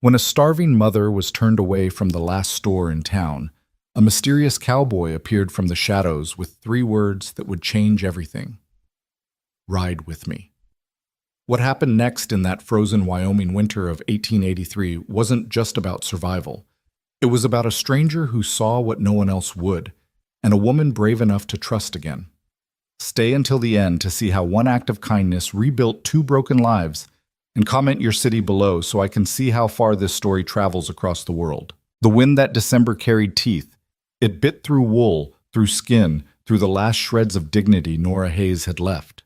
When a starving mother was turned away from the last store in town, a mysterious cowboy appeared from the shadows with three words that would change everything. Ride with me. What happened next in that frozen Wyoming winter of 1883 wasn't just about survival. It was about a stranger who saw what no one else would, and a woman brave enough to trust again. Stay until the end to see how one act of kindness rebuilt two broken lives, and comment your city below so I can see how far this story travels across the world. The wind that December carried teeth. It bit through wool, through skin, through the last shreds of dignity Nora Hayes had left.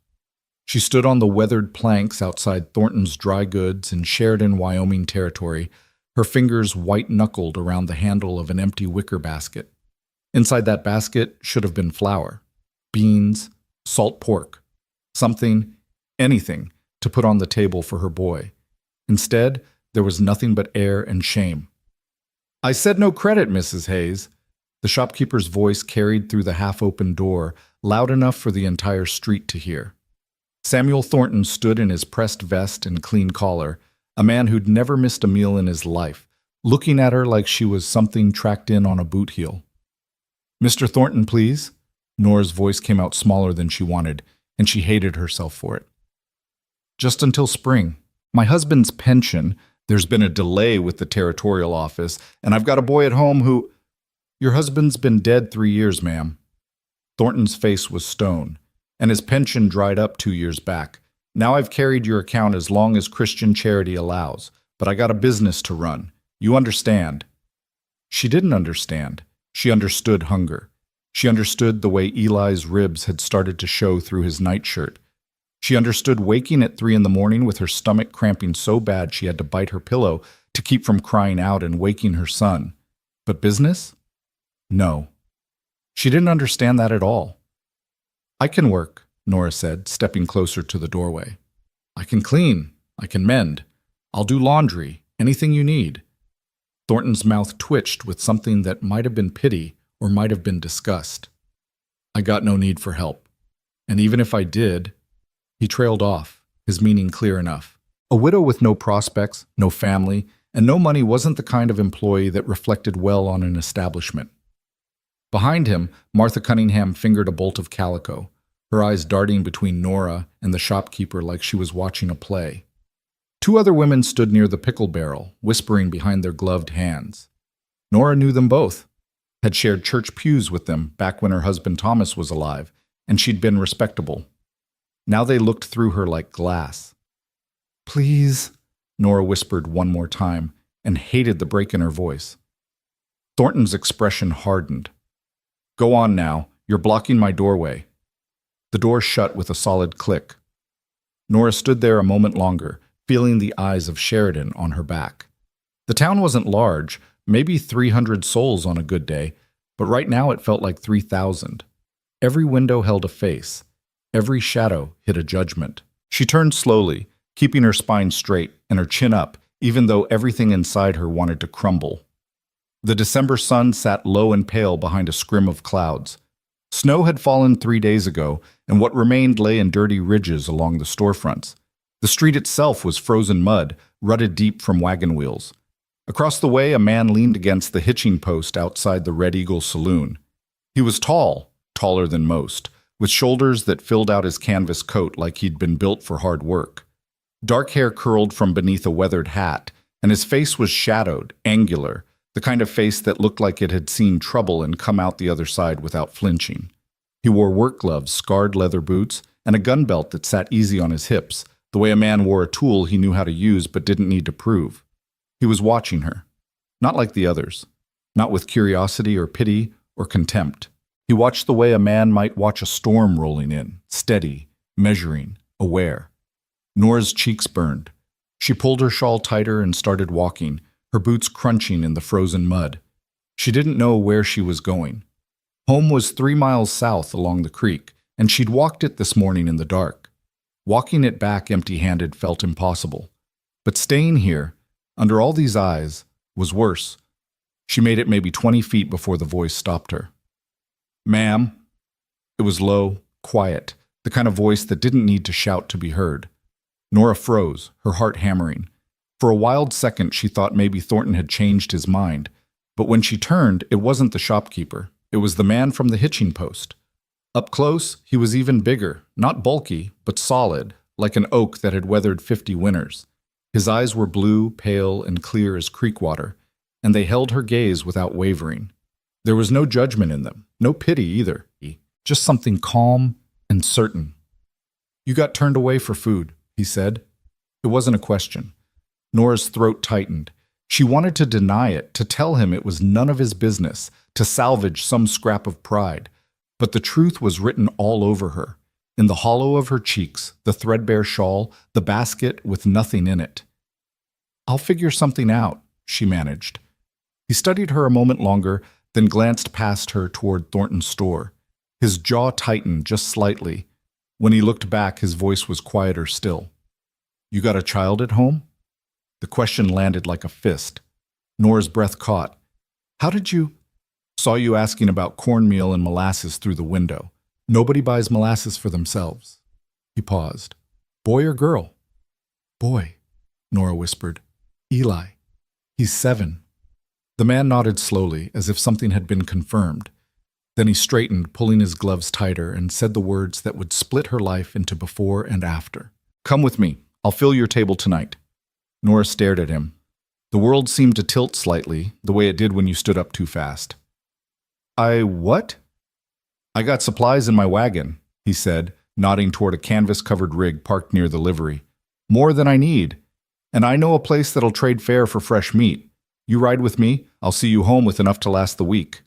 She stood on the weathered planks outside Thornton's Dry Goods in Sheridan, Wyoming territory, her fingers white-knuckled around the handle of an empty wicker basket. Inside that basket should have been flour, beans, salt pork, something, anything, to put on the table for her boy. Instead, there was nothing but air and shame. "I said no credit, Mrs. Hayes." The shopkeeper's voice carried through the half-open door, loud enough for the entire street to hear. Samuel Thornton stood in his pressed vest and clean collar, a man who'd never missed a meal in his life, looking at her like she was something tracked in on a boot heel. "Mr. Thornton, please." Nora's voice came out smaller than she wanted, and she hated herself for it. "Just until spring. My husband's pension, there's been a delay with the territorial office, and I've got a boy at home who—" "Your husband's been dead 3 years, ma'am." Thornton's face was stone, and his pension dried up 2 years back. "Now I've carried your account as long as Christian charity allows, but I got a business to run. You understand." She didn't understand. She understood hunger. She understood the way Eli's ribs had started to show through his nightshirt. She understood waking at 3 in the morning with her stomach cramping so bad she had to bite her pillow to keep from crying out and waking her son. But business? No. She didn't understand that at all. "I can work," Nora said, stepping closer to the doorway. "I can clean. I can mend. I'll do laundry. Anything you need." Thornton's mouth twitched with something that might have been pity or might have been disgust. "I got no need for help. And even if I did—" He trailed off, his meaning clear enough. A widow with no prospects, no family, and no money wasn't the kind of employee that reflected well on an establishment. Behind him, Martha Cunningham fingered a bolt of calico, her eyes darting between Nora and the shopkeeper like she was watching a play. 2 other women stood near the pickle barrel, whispering behind their gloved hands. Nora knew them both, had shared church pews with them back when her husband Thomas was alive, and she'd been respectable. Now they looked through her like glass. "Please," Nora whispered one more time, and hated the break in her voice. Thornton's expression hardened. "Go on now. You're blocking my doorway." The door shut with a solid click. Nora stood there a moment longer, feeling the eyes of Sheridan on her back. The town wasn't large, maybe 300 souls on a good day, but right now it felt like 3,000. Every window held a face. Every shadow hid a judgment. She turned slowly, keeping her spine straight and her chin up, even though everything inside her wanted to crumble. The December sun sat low and pale behind a scrim of clouds. Snow had fallen 3 days ago, and what remained lay in dirty ridges along the storefronts. The street itself was frozen mud, rutted deep from wagon wheels. Across the way, a man leaned against the hitching post outside the Red Eagle Saloon. He was tall, taller than most, with shoulders that filled out his canvas coat like he'd been built for hard work. Dark hair curled from beneath a weathered hat, and his face was shadowed, angular, the kind of face that looked like it had seen trouble and come out the other side without flinching. He wore work gloves, scarred leather boots, and a gun belt that sat easy on his hips, the way a man wore a tool he knew how to use but didn't need to prove. He was watching her, not like the others, not with curiosity or pity or contempt. He watched the way a man might watch a storm rolling in, steady, measuring, aware. Nora's cheeks burned. She pulled her shawl tighter and started walking, her boots crunching in the frozen mud. She didn't know where she was going. Home was 3 miles south along the creek, and she'd walked it this morning in the dark. Walking it back empty-handed felt impossible. But staying here, under all these eyes, was worse. She made it maybe 20 feet before the voice stopped her. "Ma'am." It was low, quiet, the kind of voice that didn't need to shout to be heard. Nora froze, her heart hammering. For a wild second, she thought maybe Thornton had changed his mind. But when she turned, it wasn't the shopkeeper. It was the man from the hitching post. Up close, he was even bigger, not bulky, but solid, like an oak that had weathered 50 winters. His eyes were blue, pale, and clear as creek water, and they held her gaze without wavering. There was no judgment in them, no pity either, just something calm and certain. "You got turned away for food," he said. It wasn't a question. Nora's throat tightened. She wanted to deny it, to tell him it was none of his business, to salvage some scrap of pride. But the truth was written all over her, in the hollow of her cheeks, the threadbare shawl, the basket with nothing in it. "I'll figure something out," she managed. He studied her a moment longer, then glanced past her toward Thornton's store. His jaw tightened just slightly. When he looked back, his voice was quieter still. "You got a child at home?" The question landed like a fist. Nora's breath caught. "How did you—" "Saw you asking about cornmeal and molasses through the window. Nobody buys molasses for themselves." He paused. "Boy or girl?" "Boy," Nora whispered. "Eli. He's 7. The man nodded slowly, as if something had been confirmed. Then he straightened, pulling his gloves tighter, and said the words that would split her life into before and after. "Come with me. I'll fill your table tonight." Nora stared at him. The world seemed to tilt slightly, the way it did when you stood up too fast. What?" "I got supplies in my wagon," he said, nodding toward a canvas-covered rig parked near the livery. "More than I need. And I know a place that'll trade fair for fresh meat. You ride with me, I'll see you home with enough to last the week."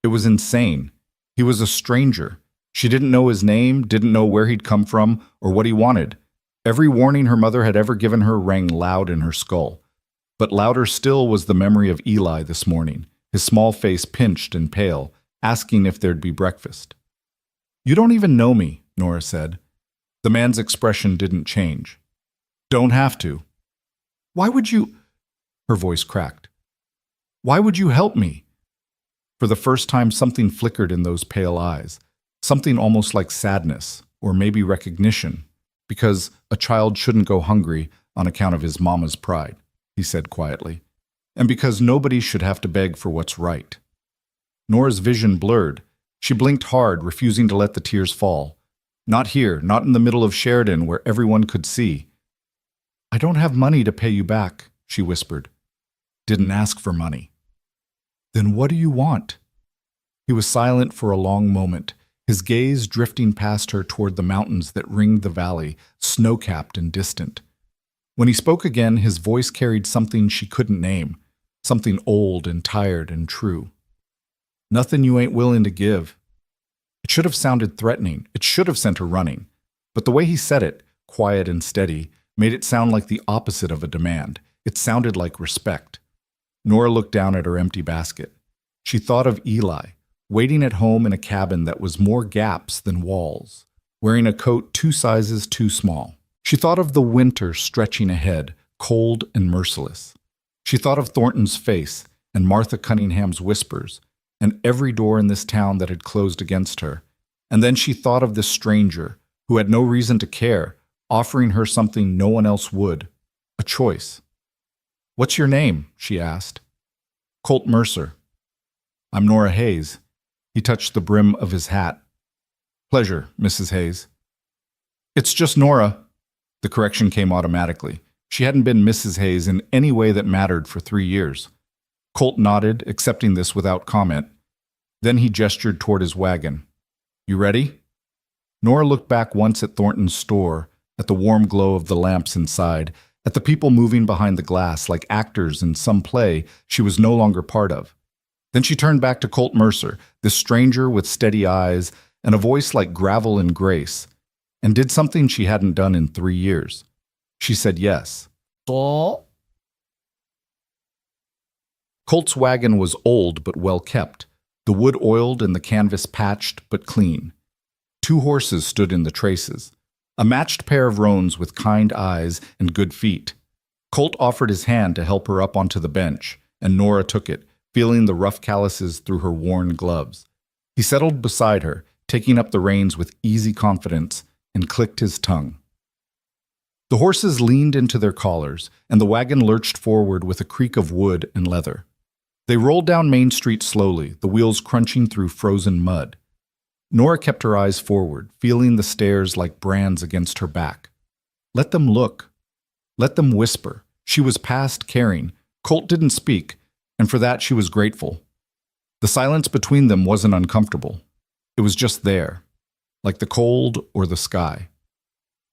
It was insane. He was a stranger. She didn't know his name, didn't know where he'd come from, or what he wanted. Every warning her mother had ever given her rang loud in her skull. But louder still was the memory of Eli this morning, his small face pinched and pale, asking if there'd be breakfast. "You don't even know me," Nora said. The man's expression didn't change. "Don't have to." "Why would you—" Her voice cracked. "Why would you help me?" For the first time, something flickered in those pale eyes, something almost like sadness, or maybe recognition, because a child shouldn't go hungry on account of his mama's pride, he said quietly, and because nobody should have to beg for what's right. Nora's vision blurred. She blinked hard, refusing to let the tears fall. Not here, not in the middle of Sheridan, where everyone could see. "I don't have money to pay you back," she whispered. "Didn't ask for money." "Then what do you want?" He was silent for a long moment, his gaze drifting past her toward the mountains that ringed the valley, snow-capped and distant. When he spoke again, his voice carried something she couldn't name, something old and tired and true. "Nothing you ain't willing to give." It should have sounded threatening. It should have sent her running. But the way he said it, quiet and steady, made it sound like the opposite of a demand. It sounded like respect. Nora looked down at her empty basket. She thought of Eli, waiting at home in a cabin that was more gaps than walls, wearing a coat 2 sizes too small. She thought of the winter stretching ahead, cold and merciless. She thought of Thornton's face and Martha Cunningham's whispers, and every door in this town that had closed against her. And then she thought of this stranger, who had no reason to care, offering her something no one else would, a choice. "What's your name?" she asked. "Colt Mercer." "I'm Nora Hayes." He touched the brim of his hat. "Pleasure, Mrs. Hayes." "It's just Nora." The correction came automatically. She hadn't been Mrs. Hayes in any way that mattered for 3 years. Colt nodded, accepting this without comment. Then he gestured toward his wagon. "You ready?" Nora looked back once at Thornton's store, at the warm glow of the lamps inside, at the people moving behind the glass like actors in some play she was no longer part of. Then she turned back to Colt Mercer, this stranger with steady eyes and a voice like gravel and grace, and did something she hadn't done in 3 years. She said yes. "So?" Colt's wagon was old but well kept, the wood oiled and the canvas patched but clean. 2 horses stood in the traces, a matched pair of roans with kind eyes and good feet. Colt offered his hand to help her up onto the bench, and Nora took it, feeling the rough calluses through her worn gloves. He settled beside her, taking up the reins with easy confidence, and clicked his tongue. The horses leaned into their collars, and the wagon lurched forward with a creak of wood and leather. They rolled down Main Street slowly, the wheels crunching through frozen mud. Nora kept her eyes forward, feeling the stairs like brands against her back. Let them look. Let them whisper. She was past caring. Colt didn't speak, and for that she was grateful. The silence between them wasn't uncomfortable. It was just there, like the cold or the sky.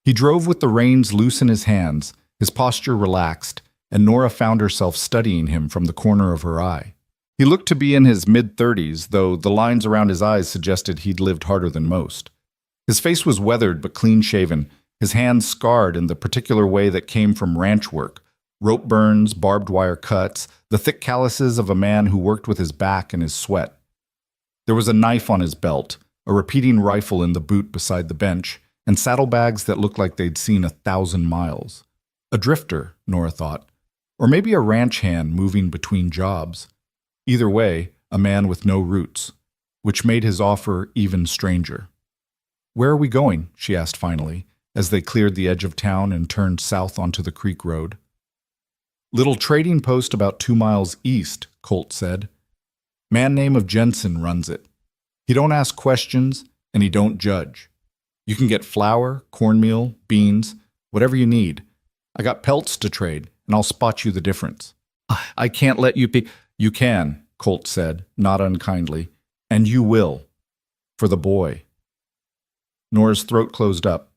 He drove with the reins loose in his hands, his posture relaxed, and Nora found herself studying him from the corner of her eye. He looked to be in his mid-30s, though the lines around his eyes suggested he'd lived harder than most. His face was weathered but clean-shaven, his hands scarred in the particular way that came from ranch work, rope burns, barbed wire cuts, the thick calluses of a man who worked with his back and his sweat. There was a knife on his belt, a repeating rifle in the boot beside the bench, and saddlebags that looked like they'd seen 1,000 miles. A drifter, Nora thought, or maybe a ranch hand moving between jobs. Either way, a man with no roots, which made his offer even stranger. "Where are we going?" she asked finally, as they cleared the edge of town and turned south onto the creek road. "Little trading post about 2 miles east," Colt said. "Man name of Jensen runs it. He don't ask questions, and he don't judge. You can get flour, cornmeal, beans, whatever you need. I got pelts to trade, and I'll spot you the difference." "I can't let you be—" "You can," Colt said, not unkindly, "and you will. For the boy." Nora's throat closed up.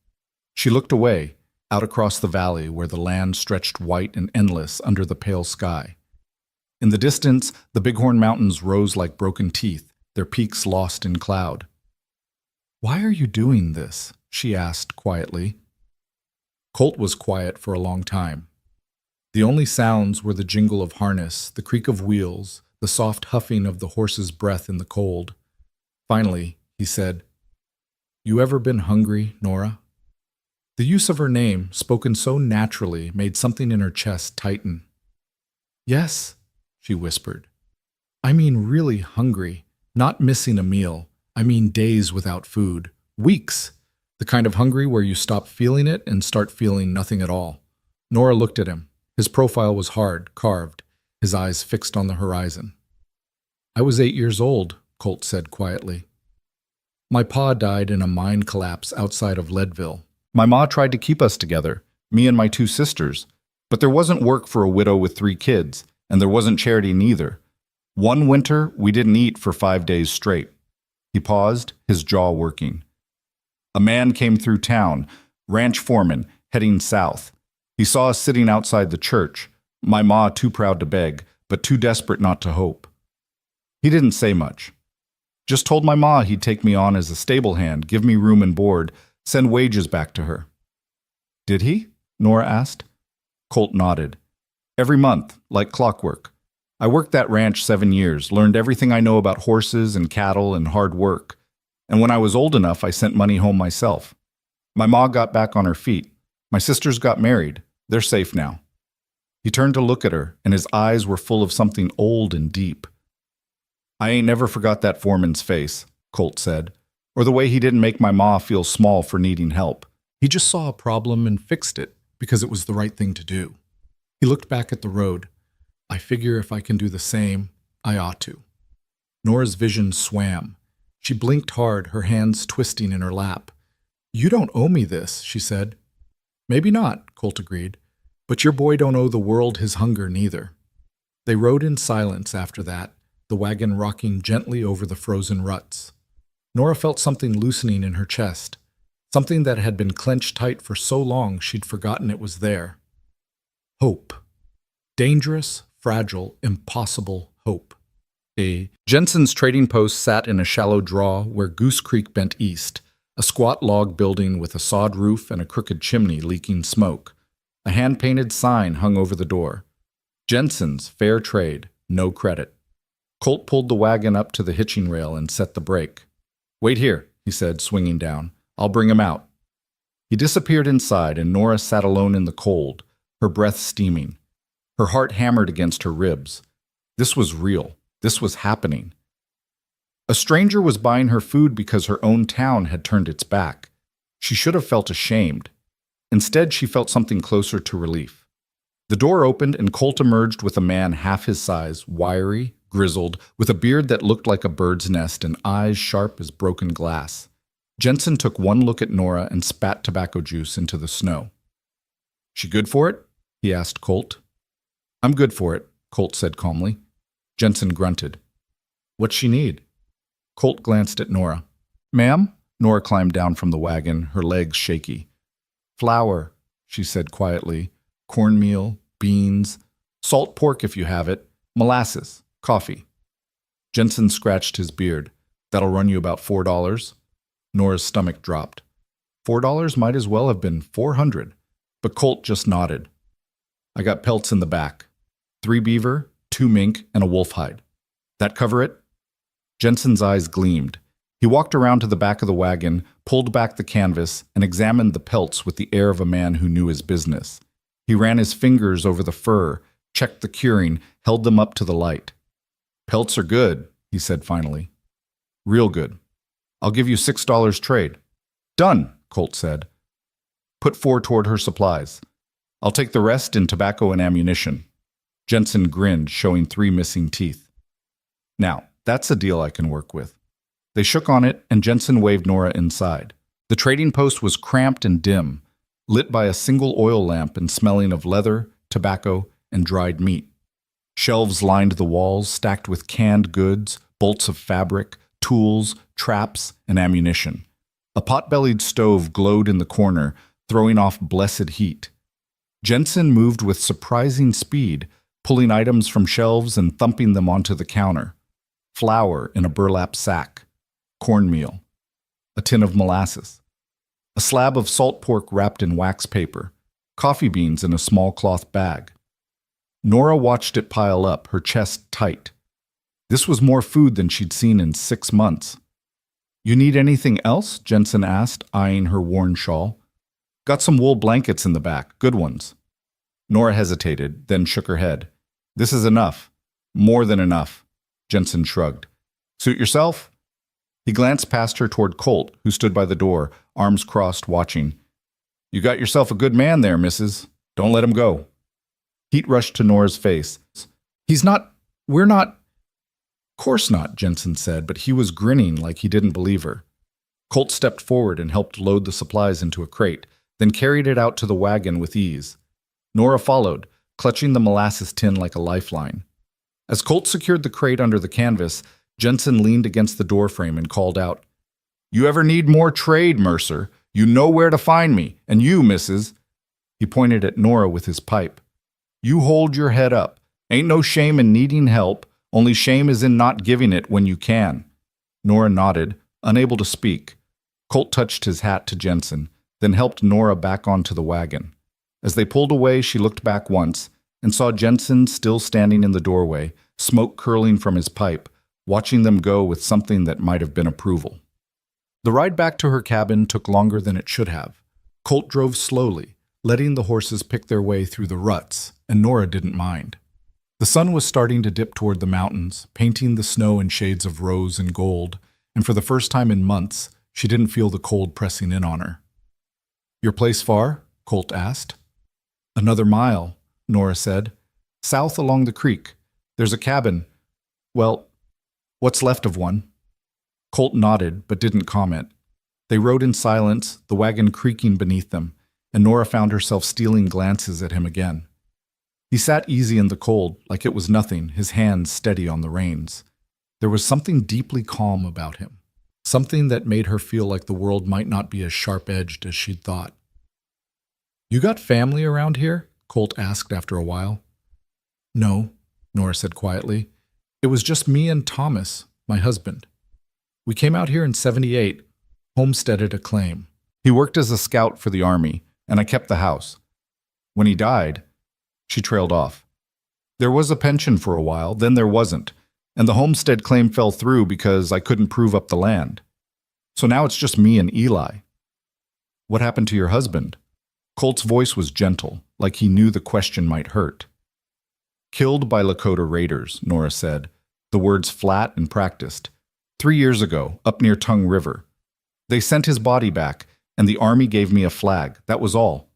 She looked away, out across the valley where the land stretched white and endless under the pale sky. In the distance, the Bighorn Mountains rose like broken teeth, their peaks lost in cloud. "Why are you doing this?" she asked quietly. Colt was quiet for a long time. The only sounds were the jingle of harness, the creak of wheels, the soft huffing of the horse's breath in the cold. Finally, he said, "You ever been hungry, Nora?" The use of her name, spoken so naturally, made something in her chest tighten. "Yes," she whispered. "I mean really hungry, not missing a meal. I mean days without food, weeks, the kind of hungry where you stop feeling it and start feeling nothing at all." Nora looked at him. His profile was hard, carved, his eyes fixed on the horizon. "I was 8 years old," Colt said quietly. "My pa died in a mine collapse outside of Leadville. My ma tried to keep us together, me and my 2 sisters, but there wasn't work for a widow with 3 kids, and there wasn't charity neither. One winter, we didn't eat for 5 days straight." He paused, his jaw working. "A man came through town, ranch foreman, heading south. He saw us sitting outside the church, my ma too proud to beg, but too desperate not to hope. He didn't say much. Just told my ma he'd take me on as a stable hand, give me room and board, send wages back to her." "Did he?" Nora asked. Colt nodded. "Every month, like clockwork. I worked that ranch 7 years, learned everything I know about horses and cattle and hard work. And when I was old enough, I sent money home myself. My ma got back on her feet. My sisters got married. They're safe now." He turned to look at her, and his eyes were full of something old and deep. "I ain't never forgot that foreman's face," Colt said, "or the way he didn't make my ma feel small for needing help. He just saw a problem and fixed it because it was the right thing to do." He looked back at the road. "I figure if I can do the same, I ought to." Nora's vision swam. She blinked hard, her hands twisting in her lap. "You don't owe me this," she said. "Maybe not," Colt agreed, "but your boy don't owe the world his hunger neither." They rode in silence after that, the wagon rocking gently over the frozen ruts. Nora felt something loosening in her chest, something that had been clenched tight for so long she'd forgotten it was there. Hope. Dangerous, fragile, impossible hope. Jensen's trading post sat in a shallow draw where Goose Creek bent east, a squat log building with a sod roof and a crooked chimney leaking smoke. A hand-painted sign hung over the door. Jensen's, fair trade, no credit. Colt pulled the wagon up to the hitching rail and set the brake. "Wait here," he said, swinging down. "I'll bring him out." He disappeared inside, and Nora sat alone in the cold, her breath steaming. Her heart hammered against her ribs. This was real. This was happening. A stranger was buying her food because her own town had turned its back. She should have felt ashamed. Instead, she felt something closer to relief. The door opened and Colt emerged with a man half his size, wiry, grizzled, with a beard that looked like a bird's nest and eyes sharp as broken glass. Jensen took one look at Nora and spat tobacco juice into the snow. "She good for it?" he asked Colt. "I'm good for it," Colt said calmly. Jensen grunted. "What's she need?" Colt glanced at Nora. "Ma'am?" Nora climbed down from the wagon, her legs shaky. "Flour," she said quietly. "Cornmeal, beans, salt pork if you have it, molasses, coffee." Jensen scratched his beard. "That'll run you about $4. Nora's stomach dropped. $4 might as well have been 400, but Colt just nodded. "I got pelts in the back. 3 beaver, 2 mink, and a wolf hide. That cover it?" Jensen's eyes gleamed. He walked around to the back of the wagon, pulled back the canvas, and examined the pelts with the air of a man who knew his business. He ran his fingers over the fur, checked the curing, held them up to the light. "Pelts are good," he said finally. "Real good. I'll give you $6 trade." "Done," Colt said. "Put 4 toward her supplies. I'll take the rest in tobacco and ammunition." Jensen grinned, showing 3 missing teeth. "Now, that's a deal I can work with." They shook on it, and Jensen waved Nora inside. The trading post was cramped and dim, lit by a single oil lamp and smelling of leather, tobacco, and dried meat. Shelves lined the walls, stacked with canned goods, bolts of fabric, tools, traps, and ammunition. A pot-bellied stove glowed in the corner, throwing off blessed heat. Jensen moved with surprising speed, pulling items from shelves and thumping them onto the counter. Flour in a burlap sack, cornmeal, a tin of molasses, a slab of salt pork wrapped in wax paper, coffee beans in a small cloth bag. Nora watched it pile up, her chest tight. This was more food than she'd seen in 6 months. "You need anything else?" Jensen asked, eyeing her worn shawl. "Got some wool blankets in the back, good ones." Nora hesitated, then shook her head. "This is enough. More than enough." Jensen shrugged. "Suit yourself?" He glanced past her toward Colt, who stood by the door, arms crossed, watching. "You got yourself a good man there, missus. Don't let him go." Heat rushed to Nora's face. We're not. "Course not," Jensen said, but he was grinning like he didn't believe her. Colt stepped forward and helped load the supplies into a crate, then carried it out to the wagon with ease. Nora followed, clutching the molasses tin like a lifeline. As Colt secured the crate under the canvas, Jensen leaned against the doorframe and called out, "You ever need more trade, Mercer? You know where to find me, and you, missus." He pointed at Nora with his pipe. "You hold your head up. Ain't no shame in needing help, only shame is in not giving it when you can." Nora nodded, unable to speak. Colt touched his hat to Jensen, then helped Nora back onto the wagon. As they pulled away, she looked back once and saw Jensen still standing in the doorway, smoke curling from his pipe, watching them go with something that might have been approval. The ride back to her cabin took longer than it should have. Colt drove slowly, letting the horses pick their way through the ruts, and Nora didn't mind. The sun was starting to dip toward the mountains, painting the snow in shades of rose and gold, and for the first time in months, she didn't feel the cold pressing in on her. "Your place far?" Colt asked. "Another mile," Nora said. "South along the creek. There's a cabin. Well, what's left of one." Colt nodded, but didn't comment. They rode in silence, the wagon creaking beneath them, and Nora found herself stealing glances at him again. He sat easy in the cold, like it was nothing, his hands steady on the reins. There was something deeply calm about him, something that made her feel like the world might not be as sharp-edged as she'd thought. "You got family around here?" Colt asked after a while. "No," Nora said quietly. "It was just me and Thomas, my husband. We came out here in '78, homesteaded a claim. He worked as a scout for the Army, and I kept the house. When he died," she trailed off. "There was a pension for a while, then there wasn't, and the homestead claim fell through because I couldn't prove up the land. So now it's just me and Eli." "What happened to your husband?" Colt's voice was gentle, like he knew the question might hurt. "Killed by Lakota raiders," Nora said, the words flat and practiced. 3 years ago, up near Tongue River. They sent his body back, and the Army gave me a flag, that was all.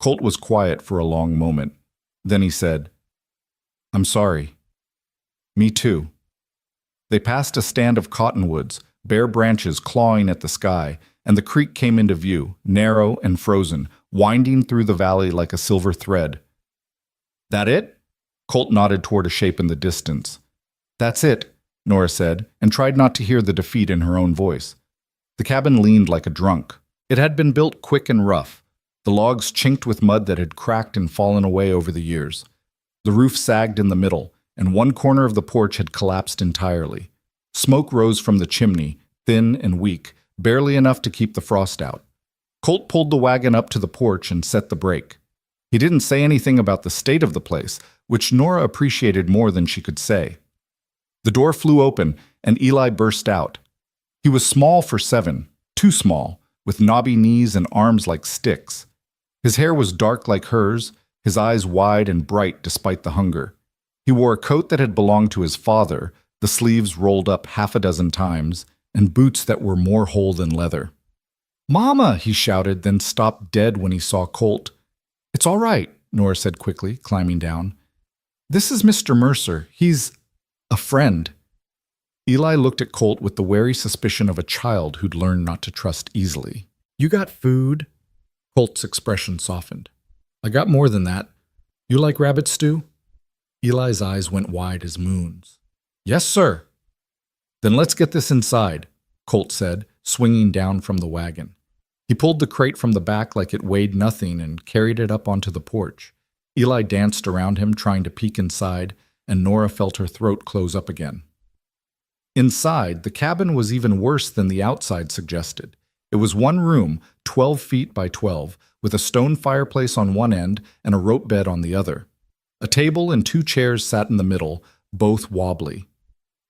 Colt was quiet for a long moment. Then he said, "I'm sorry." "Me too." They passed a stand of cottonwoods, bare branches clawing at the sky, and the creek came into view, narrow and frozen, winding through the valley like a silver thread. "That it?" Colt nodded toward a shape in the distance. "That's it," Nora said, and tried not to hear the defeat in her own voice. The cabin leaned like a drunk. It had been built quick and rough. The logs chinked with mud that had cracked and fallen away over the years. The roof sagged in the middle, and one corner of the porch had collapsed entirely. Smoke rose from the chimney, thin and weak, barely enough to keep the frost out. Colt pulled the wagon up to the porch and set the brake. He didn't say anything about the state of the place, which Nora appreciated more than she could say. The door flew open, and Eli burst out. He was small for 7, too small, with knobby knees and arms like sticks. His hair was dark like hers, his eyes wide and bright despite the hunger. He wore a coat that had belonged to his father, the sleeves rolled up half a dozen times, and boots that were more whole than leather. "Mama!" he shouted, then stopped dead when he saw Colt. "It's all right," Nora said quickly, climbing down. "This is Mr. Mercer. He's a friend." Eli looked at Colt with the wary suspicion of a child who'd learned not to trust easily. "You got food?" Colt's expression softened. "I got more than that. You like rabbit stew?" Eli's eyes went wide as moons. "Yes, sir." "Then let's get this inside," Colt said, swinging down from the wagon. He pulled the crate from the back like it weighed nothing and carried it up onto the porch. Eli danced around him, trying to peek inside, and Nora felt her throat close up again. Inside, the cabin was even worse than the outside suggested. It was one room, 12 feet by 12, with a stone fireplace on one end and a rope bed on the other. A table and 2 chairs sat in the middle, both wobbly.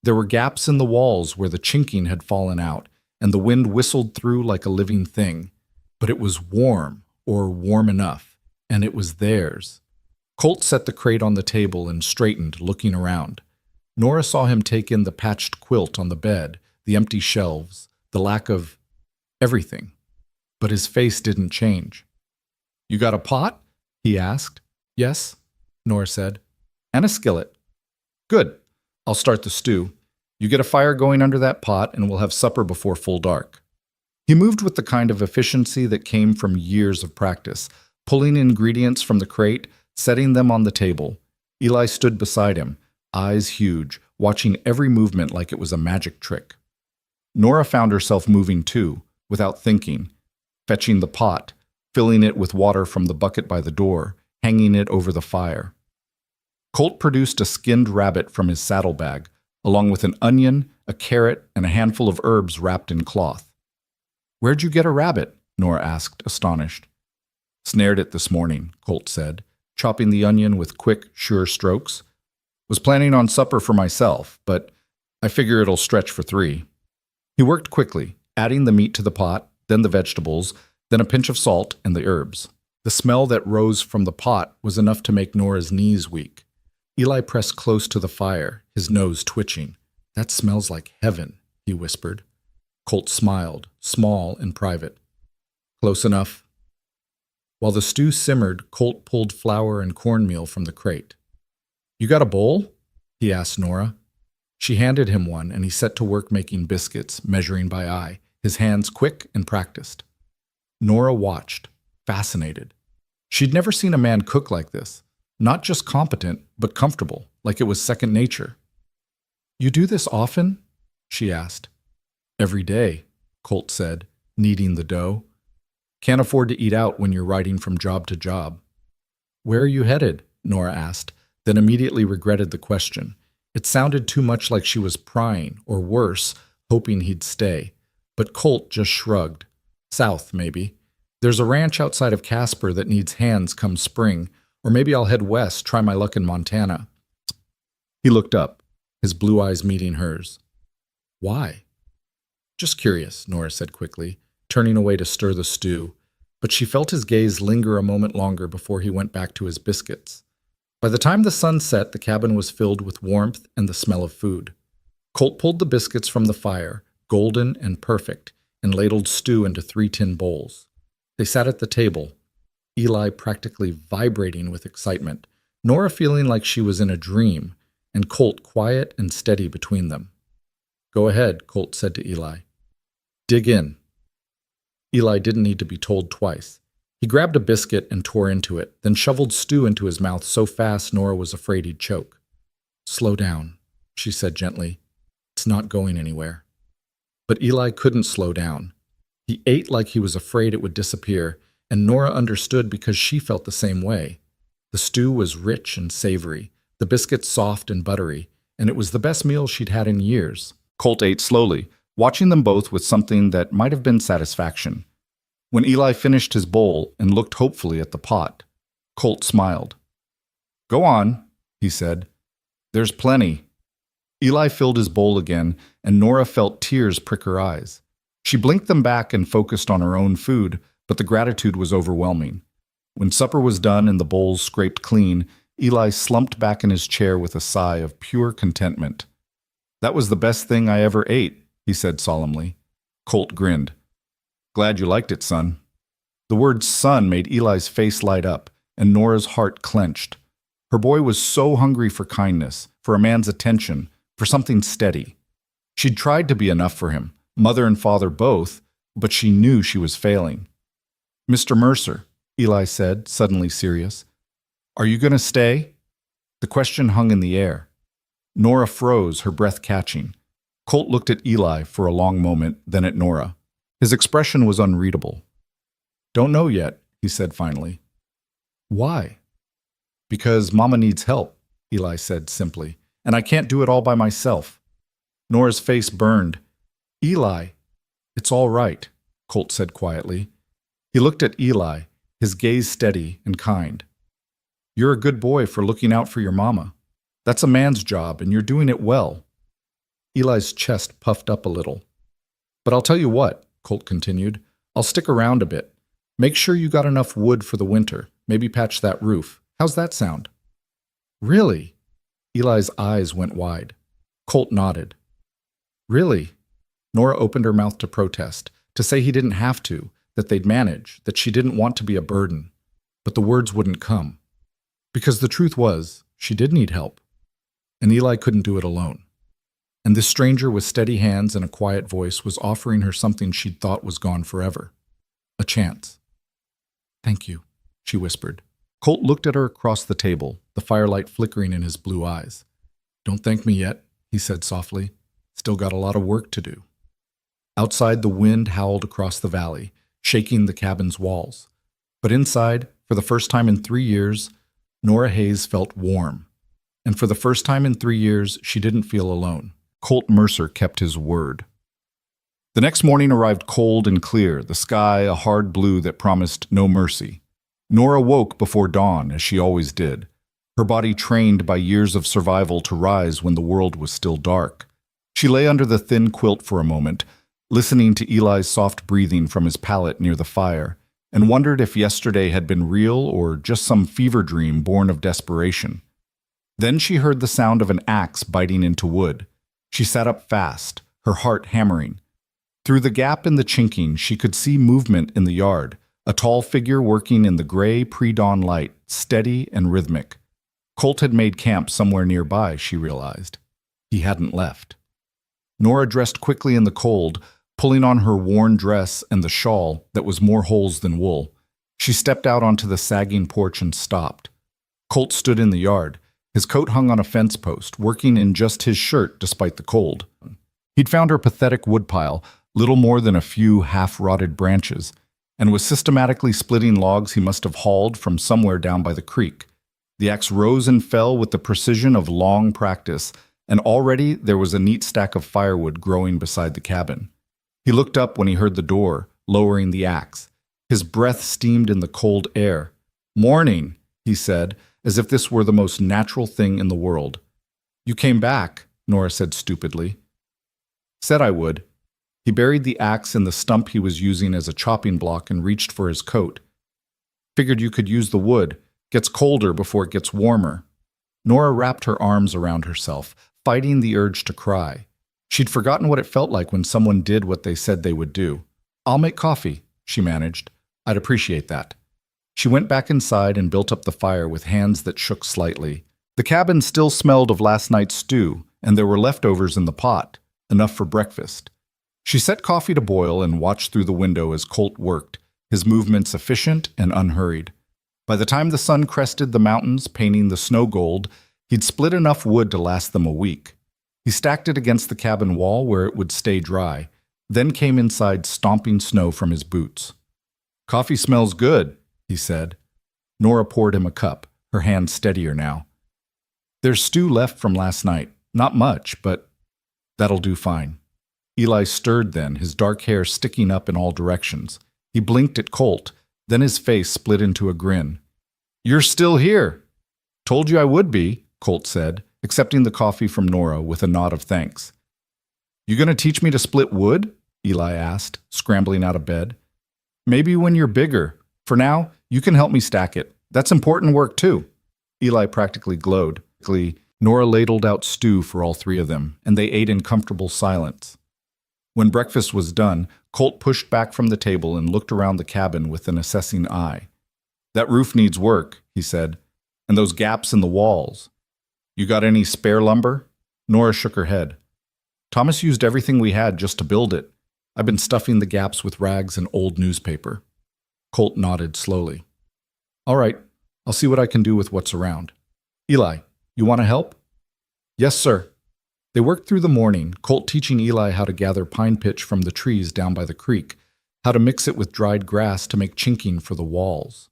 There were gaps in the walls where the chinking had fallen out, and the wind whistled through like a living thing. But it was warm, or warm enough, and it was theirs. Colt set the crate on the table and straightened, looking around. Nora saw him take in the patched quilt on the bed, the empty shelves, the lack of everything. But his face didn't change. "You got a pot?" he asked. "Yes," Nora said. "And a skillet." "Good. I'll start the stew. You get a fire going under that pot, and we'll have supper before full dark." He moved with the kind of efficiency that came from years of practice, pulling ingredients from the crate, setting them on the table. Eli stood beside him, eyes huge, watching every movement like it was a magic trick. Nora found herself moving too, without thinking, fetching the pot, filling it with water from the bucket by the door, hanging it over the fire. Colt produced a skinned rabbit from his saddlebag, along with an onion, a carrot, and a handful of herbs wrapped in cloth. "Where'd you get a rabbit?" Nora asked, astonished. "Snared it this morning," Colt said, chopping the onion with quick, sure strokes. "Was planning on supper for myself, but I figure it'll stretch for 3. He worked quickly, adding the meat to the pot, then the vegetables, then a pinch of salt and the herbs. The smell that rose from the pot was enough to make Nora's knees weak. Eli pressed close to the fire, his nose twitching. "That smells like heaven," he whispered. Colt smiled, small and private. "Close enough." While the stew simmered, Colt pulled flour and cornmeal from the crate. "You got a bowl?" he asked Nora. She handed him one, and he set to work making biscuits, measuring by eye, his hands quick and practiced. Nora watched, fascinated. She'd never seen a man cook like this. Not just competent, but comfortable, like it was second nature. "You do this often?" she asked. "Every day," Colt said, kneading the dough. "Can't afford to eat out when you're riding from job to job." "Where are you headed?" Nora asked, then immediately regretted the question. It sounded too much like she was prying, or worse, hoping he'd stay. But Colt just shrugged. "South, maybe. There's a ranch outside of Casper that needs hands come spring, or maybe I'll head west, try my luck in Montana." He looked up, his blue eyes meeting hers. "Why?" "Just curious," Nora said quickly, turning away to stir the stew, but she felt his gaze linger a moment longer before he went back to his biscuits. By the time the sun set, the cabin was filled with warmth and the smell of food. Colt pulled the biscuits from the fire, golden and perfect, and ladled stew into 3 tin bowls. They sat at the table. Eli practically vibrating with excitement, Nora feeling like she was in a dream, and Colt quiet and steady between them. "Go ahead," Colt said to Eli. "Dig in." Eli didn't need to be told twice. He grabbed a biscuit and tore into it, then shoveled stew into his mouth so fast Nora was afraid he'd choke. "Slow down," she said gently. "It's not going anywhere." But Eli couldn't slow down. He ate like he was afraid it would disappear, and Nora understood because she felt the same way. The stew was rich and savory, the biscuits soft and buttery, and it was the best meal she'd had in years. Colt ate slowly, watching them both with something that might have been satisfaction. When Eli finished his bowl and looked hopefully at the pot, Colt smiled. "Go on," he said. "There's plenty." Eli filled his bowl again, and Nora felt tears prick her eyes. She blinked them back and focused on her own food, but the gratitude was overwhelming. When supper was done and the bowls scraped clean, Eli slumped back in his chair with a sigh of pure contentment. "That was the best thing I ever ate," he said solemnly. Colt grinned. "Glad you liked it, son." The word son made Eli's face light up, and Nora's heart clenched. Her boy was so hungry for kindness, for a man's attention, for something steady. She'd tried to be enough for him, mother and father both, but she knew she was failing. "Mr. Mercer," Eli said, suddenly serious, "are you going to stay?" The question hung in the air. Nora froze, her breath catching. Colt looked at Eli for a long moment, then at Nora. His expression was unreadable. "Don't know yet," he said finally. "Why?" "Because Mama needs help," Eli said simply, "and I can't do it all by myself." Nora's face burned. "Eli, it's all right," Colt said quietly. He looked at Eli, his gaze steady and kind. "You're a good boy for looking out for your mama. That's a man's job, and you're doing it well." Eli's chest puffed up a little. "But I'll tell you what," Colt continued, "I'll stick around a bit. Make sure you got enough wood for the winter. Maybe patch that roof. How's that sound?" "Really?" Eli's eyes went wide. Colt nodded. "Really?" Nora opened her mouth to protest, to say he didn't have to, that they'd manage, that she didn't want to be a burden. But the words wouldn't come. Because the truth was, she did need help. And Eli couldn't do it alone. And this stranger with steady hands and a quiet voice was offering her something she'd thought was gone forever. A chance. "Thank you," she whispered. Colt looked at her across the table, the firelight flickering in his blue eyes. "Don't thank me yet," he said softly. "Still got a lot of work to do." Outside, the wind howled across the valley, shaking the cabin's walls. But inside, for the first time in 3 years, Nora Hayes felt warm. And for the first time in 3 years, she didn't feel alone. Colt Mercer kept his word. The next morning arrived cold and clear, the sky a hard blue that promised no mercy. Nora woke before dawn, as she always did, her body trained by years of survival to rise when the world was still dark. She lay under the thin quilt for a moment, listening to Eli's soft breathing from his pallet near the fire, and wondered if yesterday had been real or just some fever dream born of desperation. Then she heard the sound of an axe biting into wood. She sat up fast, her heart hammering. Through the gap in the chinking, she could see movement in the yard, a tall figure working in the gray pre-dawn light, steady and rhythmic. Colt had made camp somewhere nearby, she realized. He hadn't left. Nora dressed quickly in the cold, pulling on her worn dress and the shawl that was more holes than wool. She stepped out onto the sagging porch and stopped. Colt stood in the yard, his coat hung on a fence post, working in just his shirt despite the cold. He'd found her pathetic woodpile, little more than a few half-rotted branches, and was systematically splitting logs he must have hauled from somewhere down by the creek. The axe rose and fell with the precision of long practice, and already there was a neat stack of firewood growing beside the cabin. He looked up when he heard the door, lowering the axe. His breath steamed in the cold air. "Morning," he said, as if this were the most natural thing in the world. "You came back," Nora said stupidly. "Said I would." He buried the axe in the stump he was using as a chopping block and reached for his coat. "Figured you could use the wood. Gets colder before it gets warmer." Nora wrapped her arms around herself, fighting the urge to cry. She'd forgotten what it felt like when someone did what they said they would do. "I'll make coffee," she managed. "I'd appreciate that." She went back inside and built up the fire with hands that shook slightly. The cabin still smelled of last night's stew, and there were leftovers in the pot, enough for breakfast. She set coffee to boil and watched through the window as Colt worked, his movements efficient and unhurried. By the time the sun crested the mountains, painting the snow gold, he'd split enough wood to last them a week. He stacked it against the cabin wall where it would stay dry, then came inside stomping snow from his boots. "Coffee smells good," he said. Nora poured him a cup, her hand steadier now. "There's stew left from last night. Not much, but that'll do fine." Eli stirred then, his dark hair sticking up in all directions. He blinked at Colt, then his face split into a grin. "You're still here." "Told you I would be," Colt said, accepting the coffee from Nora with a nod of thanks. "You gonna teach me to split wood?" Eli asked, scrambling out of bed. "Maybe when you're bigger. For now, you can help me stack it. That's important work too." Eli practically glowed. Nora ladled out stew for all three of them, and they ate in comfortable silence. When breakfast was done, Colt pushed back from the table and looked around the cabin with an assessing eye. "That roof needs work," he said, "and those gaps in the walls. You got any spare lumber?" Nora shook her head. "Thomas used everything we had just to build it. I've been stuffing the gaps with rags and old newspaper." Colt nodded slowly. "All right, I'll see what I can do with what's around. Eli, you want to help?" "Yes, sir." They worked through the morning, Colt teaching Eli how to gather pine pitch from the trees down by the creek, how to mix it with dried grass to make chinking for the walls.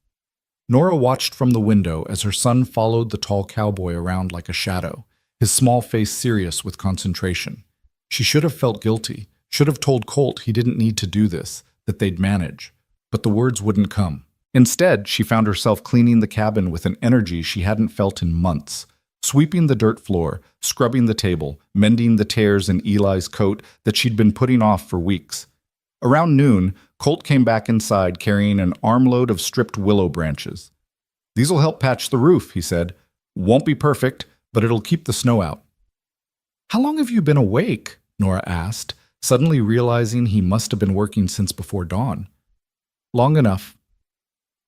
Nora watched from the window as her son followed the tall cowboy around like a shadow, his small face serious with concentration. She should have felt guilty, should have told Colt he didn't need to do this, that they'd manage, but the words wouldn't come. Instead, she found herself cleaning the cabin with an energy she hadn't felt in months, sweeping the dirt floor, scrubbing the table, mending the tears in Eli's coat that she'd been putting off for weeks. Around noon, Colt came back inside carrying an armload of stripped willow branches. "These'll help patch the roof," he said. "Won't be perfect, but it'll keep the snow out." "How long have you been awake?" Nora asked, suddenly realizing he must have been working since before dawn. "Long enough."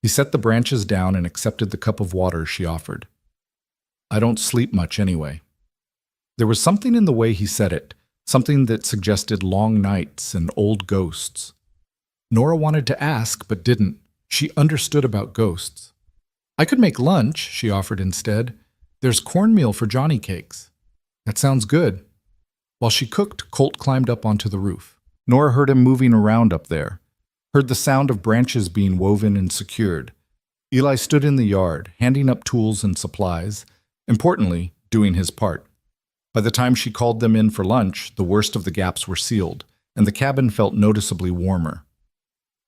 He set the branches down and accepted the cup of water she offered. "I don't sleep much anyway." There was something in the way he said it, something that suggested long nights and old ghosts. Nora wanted to ask, but didn't. She understood about ghosts. "I could make lunch," she offered instead. "There's cornmeal for Johnny cakes." "That sounds good." While she cooked, Colt climbed up onto the roof. Nora heard him moving around up there, heard the sound of branches being woven and secured. Eli stood in the yard, handing up tools and supplies, importantly, doing his part. By the time she called them in for lunch, the worst of the gaps were sealed, and the cabin felt noticeably warmer.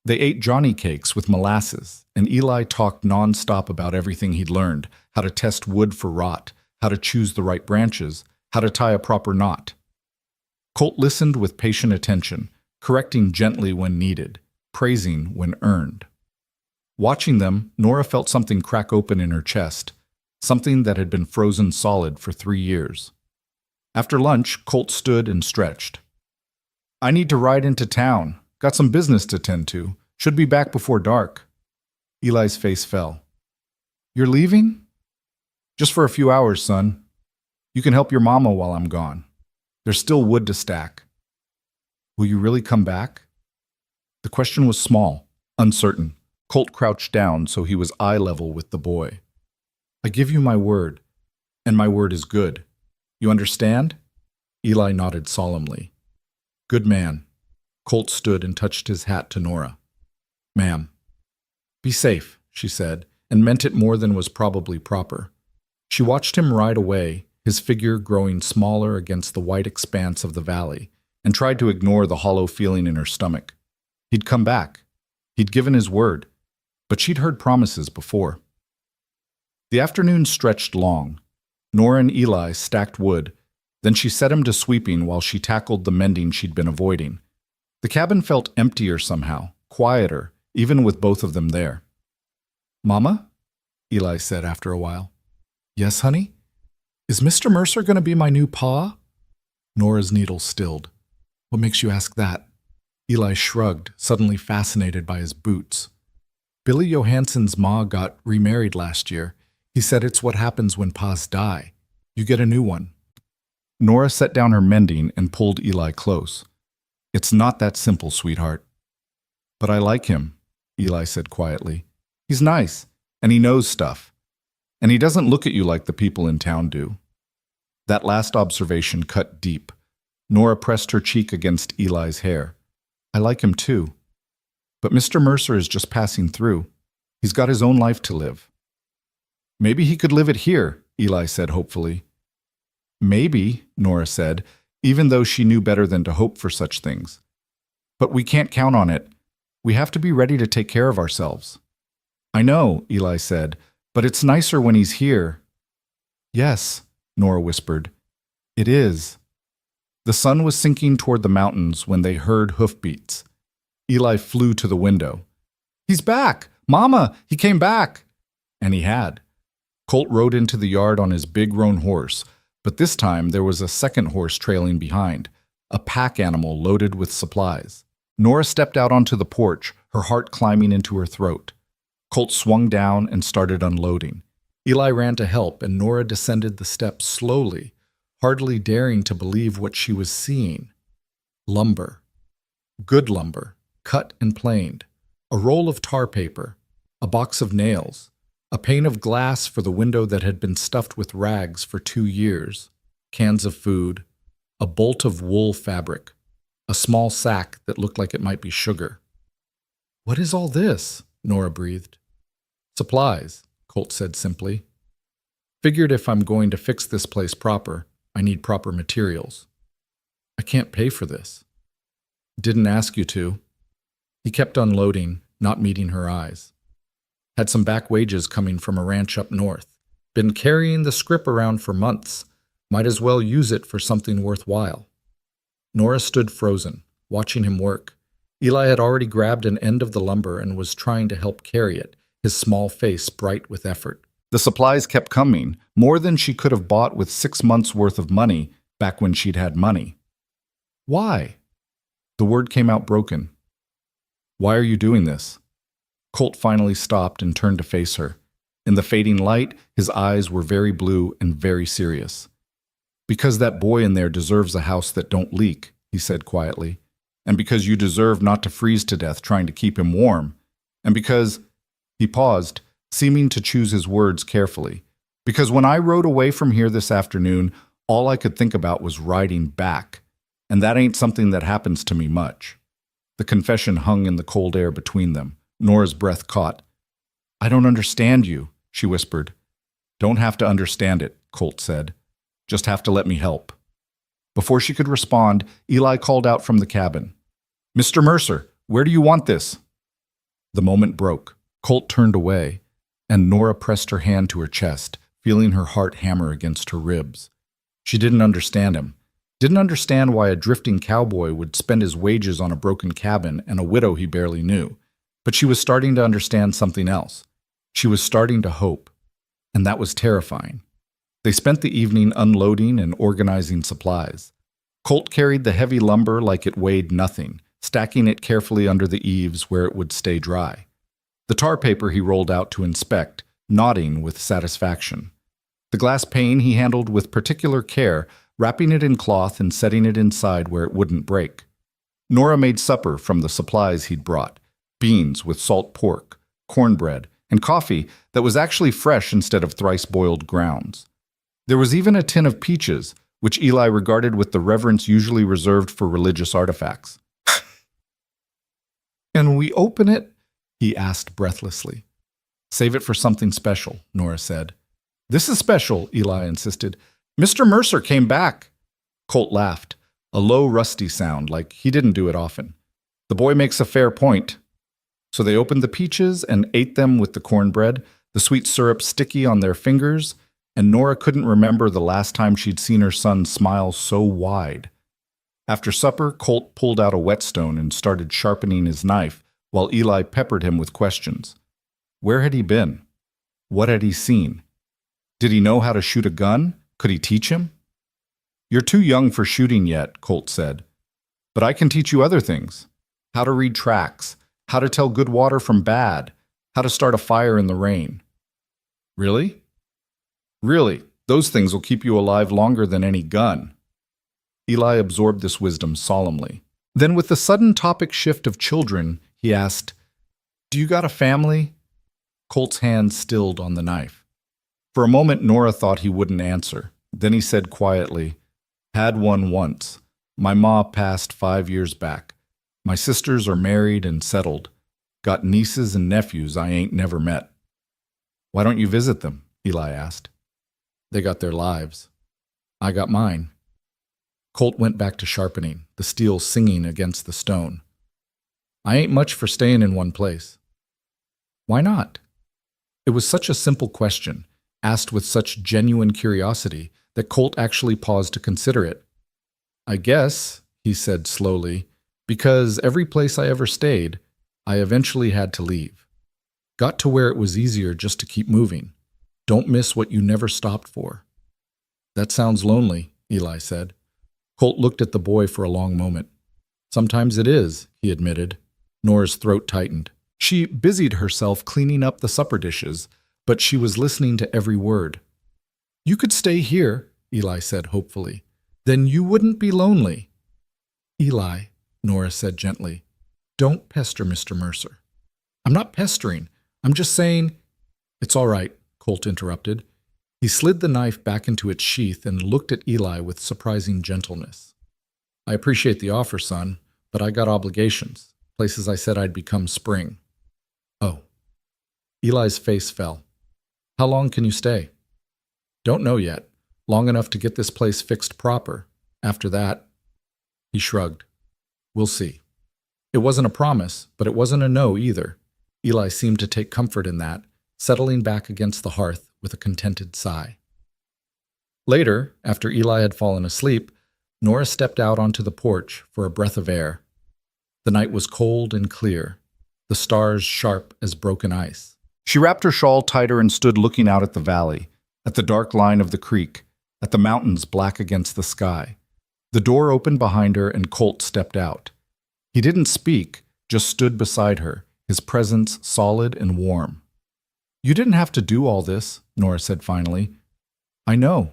They ate Johnny cakes with molasses, and Eli talked nonstop about everything he'd learned, how to test wood for rot, how to choose the right branches, how to tie a proper knot. Colt listened with patient attention, correcting gently when needed, praising when earned. Watching them, Nora felt something crack open in her chest, something that had been frozen solid for 3 years. After lunch, Colt stood and stretched. "I need to ride into town. Got some business to tend to. Should be back before dark." Eli's face fell. "You're leaving?" "Just for a few hours, son. You can help your mama while I'm gone. There's still wood to stack." "Will you really come back?" The question was small, uncertain. Colt crouched down so he was eye level with the boy. "I give you my word, and my word is good. You understand?" Eli nodded solemnly. "Good man." Colt stood and touched his hat to Nora. "Ma'am." "Be safe," she said, and meant it more than was probably proper. She watched him ride away, his figure growing smaller against the white expanse of the valley, and tried to ignore the hollow feeling in her stomach. He'd come back. He'd given his word, but she'd heard promises before. The afternoon stretched long. Nora and Eli stacked wood, then she set him to sweeping while she tackled the mending she'd been avoiding. The cabin felt emptier somehow, quieter, even with both of them there. "Mama?" Eli said after a while. "Yes, honey? Is Mr. Mercer going to be my new pa?" Nora's needle stilled. "What makes you ask that?" Eli shrugged, suddenly fascinated by his boots. Billy Johansen's ma got remarried last year. He said it's what happens when pa's die. You get a new one. Nora set down her mending and pulled Eli close. It's not that simple, sweetheart. But I like him, Eli said quietly. He's nice, and he knows stuff. And he doesn't look at you like the people in town do. That last observation cut deep. Nora pressed her cheek against Eli's hair. I like him too. But Mr. Mercer is just passing through. He's got his own life to live. Maybe he could live it here, Eli said hopefully. Maybe, Nora said, even though she knew better than to hope for such things. But we can't count on it. We have to be ready to take care of ourselves. I know, Eli said, but it's nicer when he's here. Yes, Nora whispered. It is. The sun was sinking toward the mountains when they heard hoofbeats. Eli flew to the window. He's back! Mama, he came back! And he had. Colt rode into the yard on his big roan horse, but this time there was a second horse trailing behind, a pack animal loaded with supplies. Nora stepped out onto the porch, her heart climbing into her throat. Colt swung down and started unloading. Eli ran to help, and Nora descended the steps slowly, hardly daring to believe what she was seeing. Lumber. Good lumber, cut and planed. A roll of tar paper. A box of nails. A pane of glass for the window that had been stuffed with rags for 2 years. Cans of food. A bolt of wool fabric. A small sack that looked like it might be sugar. What is all this? Nora breathed. Supplies, Colt said simply. Figured if I'm going to fix this place proper, I need proper materials. I can't pay for this. Didn't ask you to. He kept unloading, not meeting her eyes. Had some back wages coming from a ranch up north. Been carrying the scrip around for months. Might as well use it for something worthwhile. Nora stood frozen, watching him work. Eli had already grabbed an end of the lumber and was trying to help carry it, his small face bright with effort. The supplies kept coming, more than she could have bought with 6 months' worth of money back when she'd had money. Why? The word came out broken. Why are you doing this? Colt finally stopped and turned to face her. In the fading light, his eyes were very blue and very serious. Because that boy in there deserves a house that don't leak, he said quietly. And because you deserve not to freeze to death trying to keep him warm. And because... He paused, seeming to choose his words carefully. Because when I rode away from here this afternoon, all I could think about was riding back. And that ain't something that happens to me much. The confession hung in the cold air between them. Nora's breath caught. I don't understand you, she whispered. Don't have to understand it, Colt said. Just have to let me help. Before she could respond, Eli called out from the cabin. Mr. Mercer, where do you want this? The moment broke. Colt turned away, and Nora pressed her hand to her chest, feeling her heart hammer against her ribs. She didn't understand him. Didn't understand why a drifting cowboy would spend his wages on a broken cabin and a widow he barely knew. But she was starting to understand something else. She was starting to hope. And that was terrifying. They spent the evening unloading and organizing supplies. Colt carried the heavy lumber like it weighed nothing, stacking it carefully under the eaves where it would stay dry. The tar paper he rolled out to inspect, nodding with satisfaction. The glass pane he handled with particular care, wrapping it in cloth and setting it inside where it wouldn't break. Nora made supper from the supplies he'd brought, beans with salt pork, cornbread, and coffee that was actually fresh instead of thrice-boiled grounds. There was even a tin of peaches, which Eli regarded with the reverence usually reserved for religious artifacts. Can we open it? He asked breathlessly. Save it for something special, Nora said. This is special, Eli insisted. Mr. Mercer came back. Colt laughed, a low, rusty sound, like he didn't do it often. The boy makes a fair point. So they opened the peaches and ate them with the cornbread, the sweet syrup sticky on their fingers, and Nora couldn't remember the last time she'd seen her son smile so wide. After supper, Colt pulled out a whetstone and started sharpening his knife, while Eli peppered him with questions. Where had he been? What had he seen? Did he know how to shoot a gun? Could he teach him? You're too young for shooting yet, Colt said. But I can teach you other things. How to read tracks, how to tell good water from bad, How to start a fire in the rain. Really? Really, those things will keep you alive longer than any gun. Eli absorbed this wisdom solemnly. Then, with the sudden topic shift of children, he asked, "Do you got a family?" Colt's hand stilled on the knife. For a moment, Nora thought he wouldn't answer. Then he said quietly, "Had one once. My ma passed 5 years back. My sisters are married and settled. Got nieces and nephews I ain't never met." "Why don't you visit them?" Eli asked. "They got their lives. I got mine." Colt went back to sharpening, the steel singing against the stone. "I ain't much for staying in one place." "Why not?" It was such a simple question, asked with such genuine curiosity, that Colt actually paused to consider it. "I guess," he said slowly, "because every place I ever stayed, I eventually had to leave. Got to where it was easier just to keep moving. Don't miss what you never stopped for." "That sounds lonely," Eli said. Colt looked at the boy for a long moment. "Sometimes it is," he admitted. Nora's throat tightened. She busied herself cleaning up the supper dishes, but she was listening to every word. "You could stay here," Eli said hopefully. "Then you wouldn't be lonely." "Eli," Nora said gently, "don't pester Mr. Mercer." "I'm not pestering. I'm just saying—" "It's all right," Colt interrupted. He slid the knife back into its sheath and looked at Eli with surprising gentleness. "I appreciate the offer, son, but I got obligations, places I said I'd become spring." "Oh." Eli's face fell. "How long can you stay?" "Don't know yet. Long enough to get this place fixed proper. After that—" He shrugged. "We'll see." It wasn't a promise, but it wasn't a no either. Eli seemed to take comfort in that, settling back against the hearth with a contented sigh. Later, after Eli had fallen asleep, Nora stepped out onto the porch for a breath of air. The night was cold and clear, the stars sharp as broken ice. She wrapped her shawl tighter and stood looking out at the valley, at the dark line of the creek, at the mountains black against the sky. The door opened behind her and Colt stepped out. He didn't speak, just stood beside her, his presence solid and warm. "You didn't have to do all this," Nora said finally. "I know.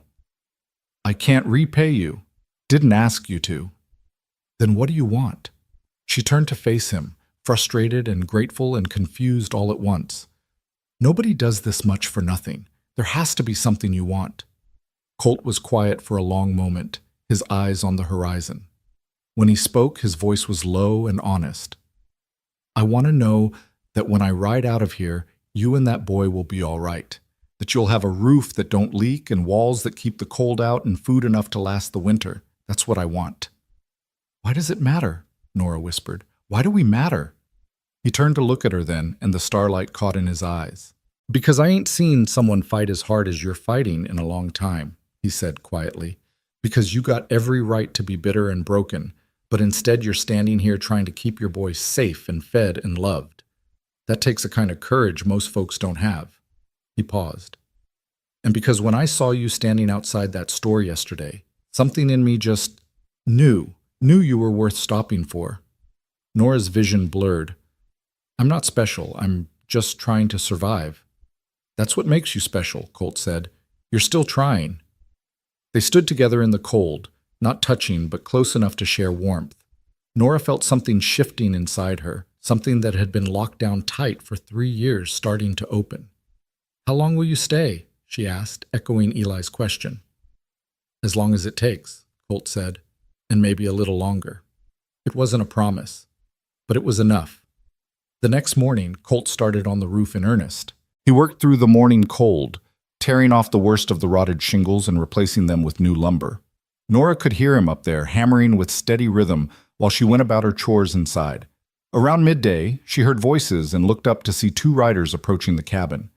I can't repay you. Didn't ask you to." "Then what do you want?" She turned to face him, frustrated and grateful and confused all at once. "Nobody does this much for nothing. There has to be something you want." Colt was quiet for a long moment, his eyes on the horizon. When he spoke, his voice was low and honest. "I want to know that when I ride out of here, you and that boy will be all right. That you'll have a roof that don't leak and walls that keep the cold out and food enough to last the winter. That's what I want." "Why does it matter?" Nora whispered. "Why do we matter?" He turned to look at her then, and the starlight caught in his eyes. "Because I ain't seen someone fight as hard as you're fighting in a long time," he said quietly. "Because you got every right to be bitter and broken, but instead you're standing here trying to keep your boy safe and fed and loved. That takes a kind of courage most folks don't have." He paused. "And because when I saw you standing outside that store yesterday, something in me just knew you were worth stopping for." Nora's vision blurred. "I'm not special. I'm just trying to survive." "That's what makes you special," Colt said. "You're still trying." They stood together in the cold, not touching but close enough to share warmth. Nora felt something shifting inside her, something that had been locked down tight for 3 years starting to open. "How long will you stay?" she asked, echoing Eli's question. "As long as it takes," Colt said, "and maybe a little longer." It wasn't a promise, but it was enough. The next morning, Colt started on the roof in earnest. He worked through the morning cold, tearing off the worst of the rotted shingles and replacing them with new lumber. Nora could hear him up there, hammering with steady rhythm while she went about her chores inside. Around midday, she heard voices and looked up to see 2 riders approaching the cabin.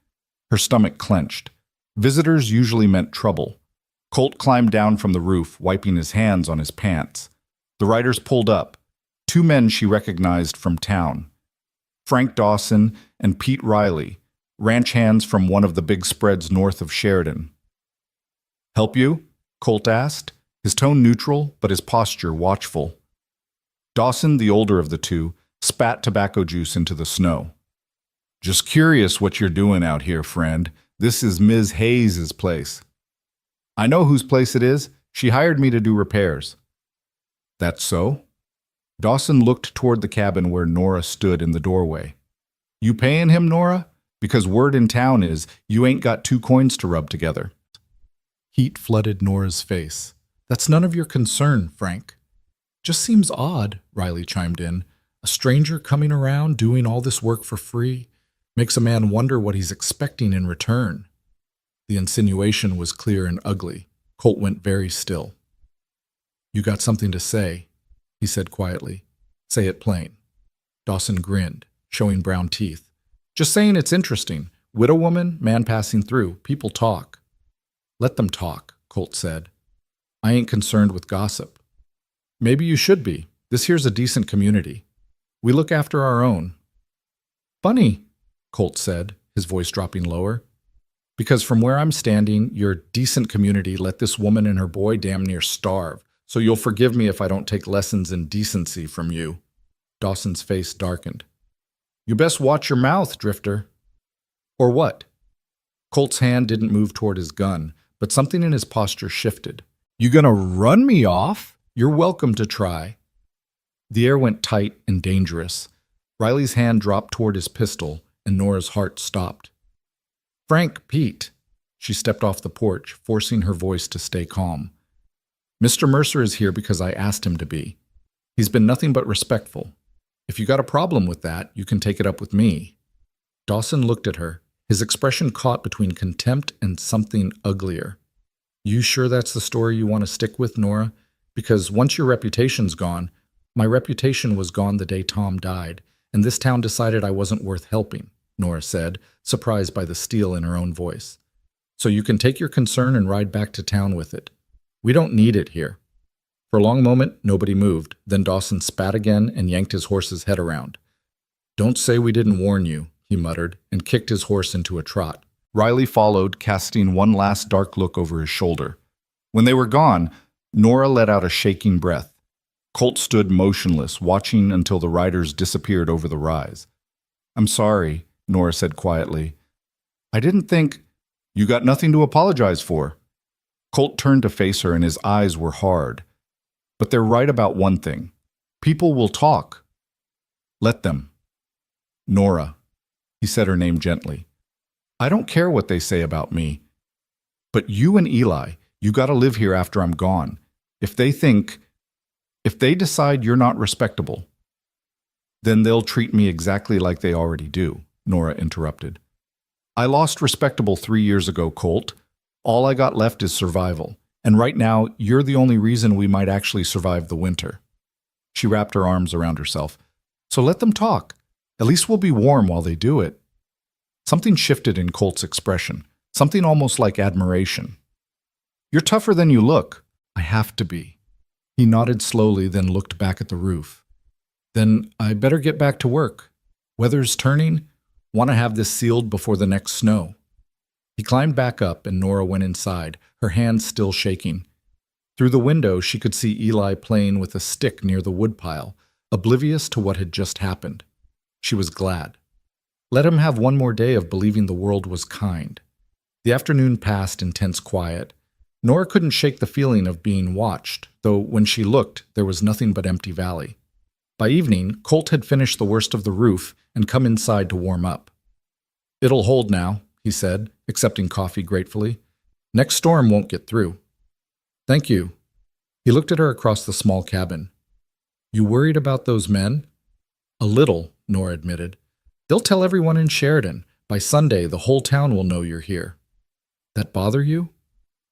Her stomach clenched. Visitors usually meant trouble. Colt climbed down from the roof, wiping his hands on his pants. The riders pulled up. 2 men she recognized from town. Frank Dawson and Pete Riley, ranch hands from one of the big spreads north of Sheridan. "Help you?" Colt asked, his tone neutral, but his posture watchful. Dawson, the older of the 2, spat tobacco juice into the snow. Just curious what you're doing out here, friend. This is Ms. Hayes's place. I know whose place it is. She hired me to do repairs. That's so? Dawson looked toward the cabin where Nora stood in the doorway. You paying him, Nora? Because word in town is you ain't got two coins to rub together. Heat flooded Nora's face. That's none of your concern, Frank. Just seems odd, Riley chimed in. A stranger coming around doing all this work for free makes a man wonder what he's expecting in return. The insinuation was clear and ugly. Colt went very still. You got something to say, he said quietly. Say it plain. Dawson grinned, showing brown teeth. Just saying it's interesting. Widow woman, man passing through. People talk. Let them talk, Colt said. I ain't concerned with gossip. Maybe you should be. This here's a decent community. We look after our own. Funny, Colt said, his voice dropping lower. Because from where I'm standing, your decent community let this woman and her boy damn near starve, so you'll forgive me if I don't take lessons in decency from you. Dawson's face darkened. You best watch your mouth, Drifter. Or what? Colt's hand didn't move toward his gun, but something in his posture shifted. You gonna run me off? You're welcome to try. The air went tight and dangerous. Riley's hand dropped toward his pistol, and Nora's heart stopped. Frank, Pete. She stepped off the porch, forcing her voice to stay calm. Mr. Mercer is here because I asked him to be. He's been nothing but respectful. If you got a problem with that, you can take it up with me. Dawson looked at her, his expression caught between contempt and something uglier. You sure that's the story you want to stick with, Nora? Because once your reputation's gone, my reputation was gone the day Tom died, and this town decided I wasn't worth helping, Nora said, surprised by the steel in her own voice. So you can take your concern and ride back to town with it. We don't need it here. For a long moment, nobody moved. Then Dawson spat again and yanked his horse's head around. Don't say we didn't warn you, he muttered, and kicked his horse into a trot. Riley followed, casting one last dark look over his shoulder. When they were gone, Nora let out a shaking breath. Colt stood motionless, watching until the riders disappeared over the rise. I'm sorry, Nora said quietly. I didn't think... You got nothing to apologize for. Colt turned to face her and his eyes were hard. But they're right about one thing. People will talk. Let them. Nora. He said her name gently. I don't care what they say about me. But you and Eli, you gotta live here after I'm gone. If they decide you're not respectable, then they'll treat me exactly like they already do, Nora interrupted. I lost respectable 3 years ago, Colt. All I got left is survival. And right now, you're the only reason we might actually survive the winter. She wrapped her arms around herself. So let them talk. At least we'll be warm while they do it. Something shifted in Colt's expression, something almost like admiration. You're tougher than you look. I have to be. He nodded slowly, then looked back at the roof. Then I better get back to work. Weather's turning. Want to have this sealed before the next snow. He climbed back up and Nora went inside, her hands still shaking. Through the window, she could see Eli playing with a stick near the woodpile, oblivious to what had just happened. She was glad. Let him have one more day of believing the world was kind. The afternoon passed in tense quiet. Nora couldn't shake the feeling of being watched, though when she looked, there was nothing but empty valley. By evening, Colt had finished the worst of the roof and come inside to warm up. It'll hold now, he said, accepting coffee gratefully. Next storm won't get through. Thank you. He looked at her across the small cabin. You worried about those men? A little, Nora admitted. They'll tell everyone in Sheridan. By Sunday, the whole town will know you're here. That bother you?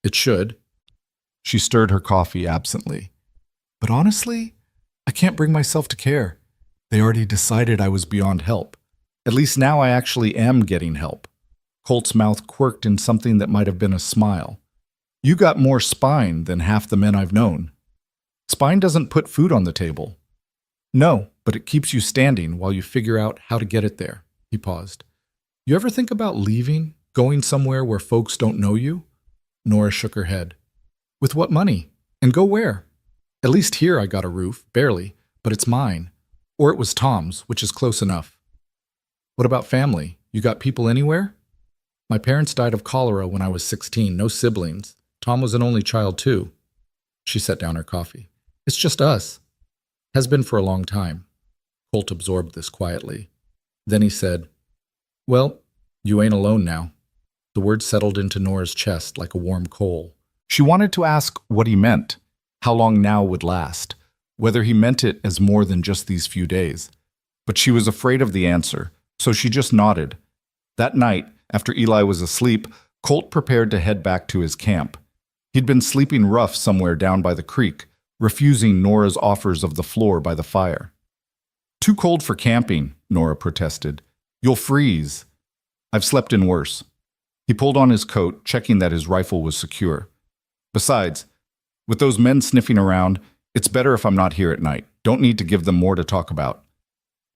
It should. She stirred her coffee absently. But honestly, I can't bring myself to care. They already decided I was beyond help. At least now I actually am getting help. Colt's mouth quirked in something that might have been a smile. You got more spine than half the men I've known. Spine doesn't put food on the table. No, but it keeps you standing while you figure out how to get it there. He paused. You ever think about leaving, going somewhere where folks don't know you? Nora shook her head. With what money? And go where? At least here I got a roof, barely, but it's mine. Or it was Tom's, which is close enough. What about family? You got people anywhere? My parents died of cholera when I was 16, no siblings. Tom was an only child, too. She set down her coffee. It's just us. Has been for a long time. Colt absorbed this quietly. Then he said, Well, you ain't alone now. The word settled into Nora's chest like a warm coal. She wanted to ask what he meant, how long now would last, whether he meant it as more than just these few days. But she was afraid of the answer, so she just nodded. That night, after Eli was asleep, Colt prepared to head back to his camp. He'd been sleeping rough somewhere down by the creek, refusing Nora's offers of the floor by the fire. Too cold for camping, Nora protested. You'll freeze. I've slept in worse. He pulled on his coat, checking that his rifle was secure. Besides, with those men sniffing around, it's better if I'm not here at night. Don't need to give them more to talk about.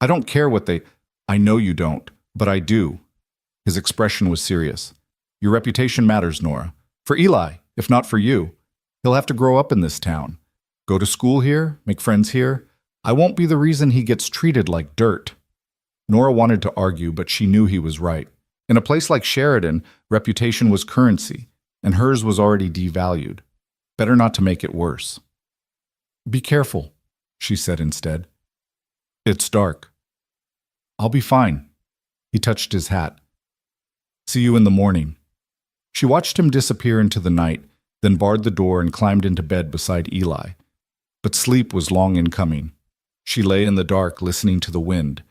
I don't care what they... I know you don't, but I do. His expression was serious. Your reputation matters, Nora. For Eli, if not for you. He'll have to grow up in this town. Go to school here, make friends here. I won't be the reason he gets treated like dirt. Nora wanted to argue, but she knew he was right. In a place like Sheridan, reputation was currency, and hers was already devalued. Better not to make it worse. Be careful, she said instead. It's dark. I'll be fine. He touched his hat. See you in the morning. She watched him disappear into the night, then barred the door and climbed into bed beside Eli. But sleep was long in coming. She lay in the dark listening to the wind,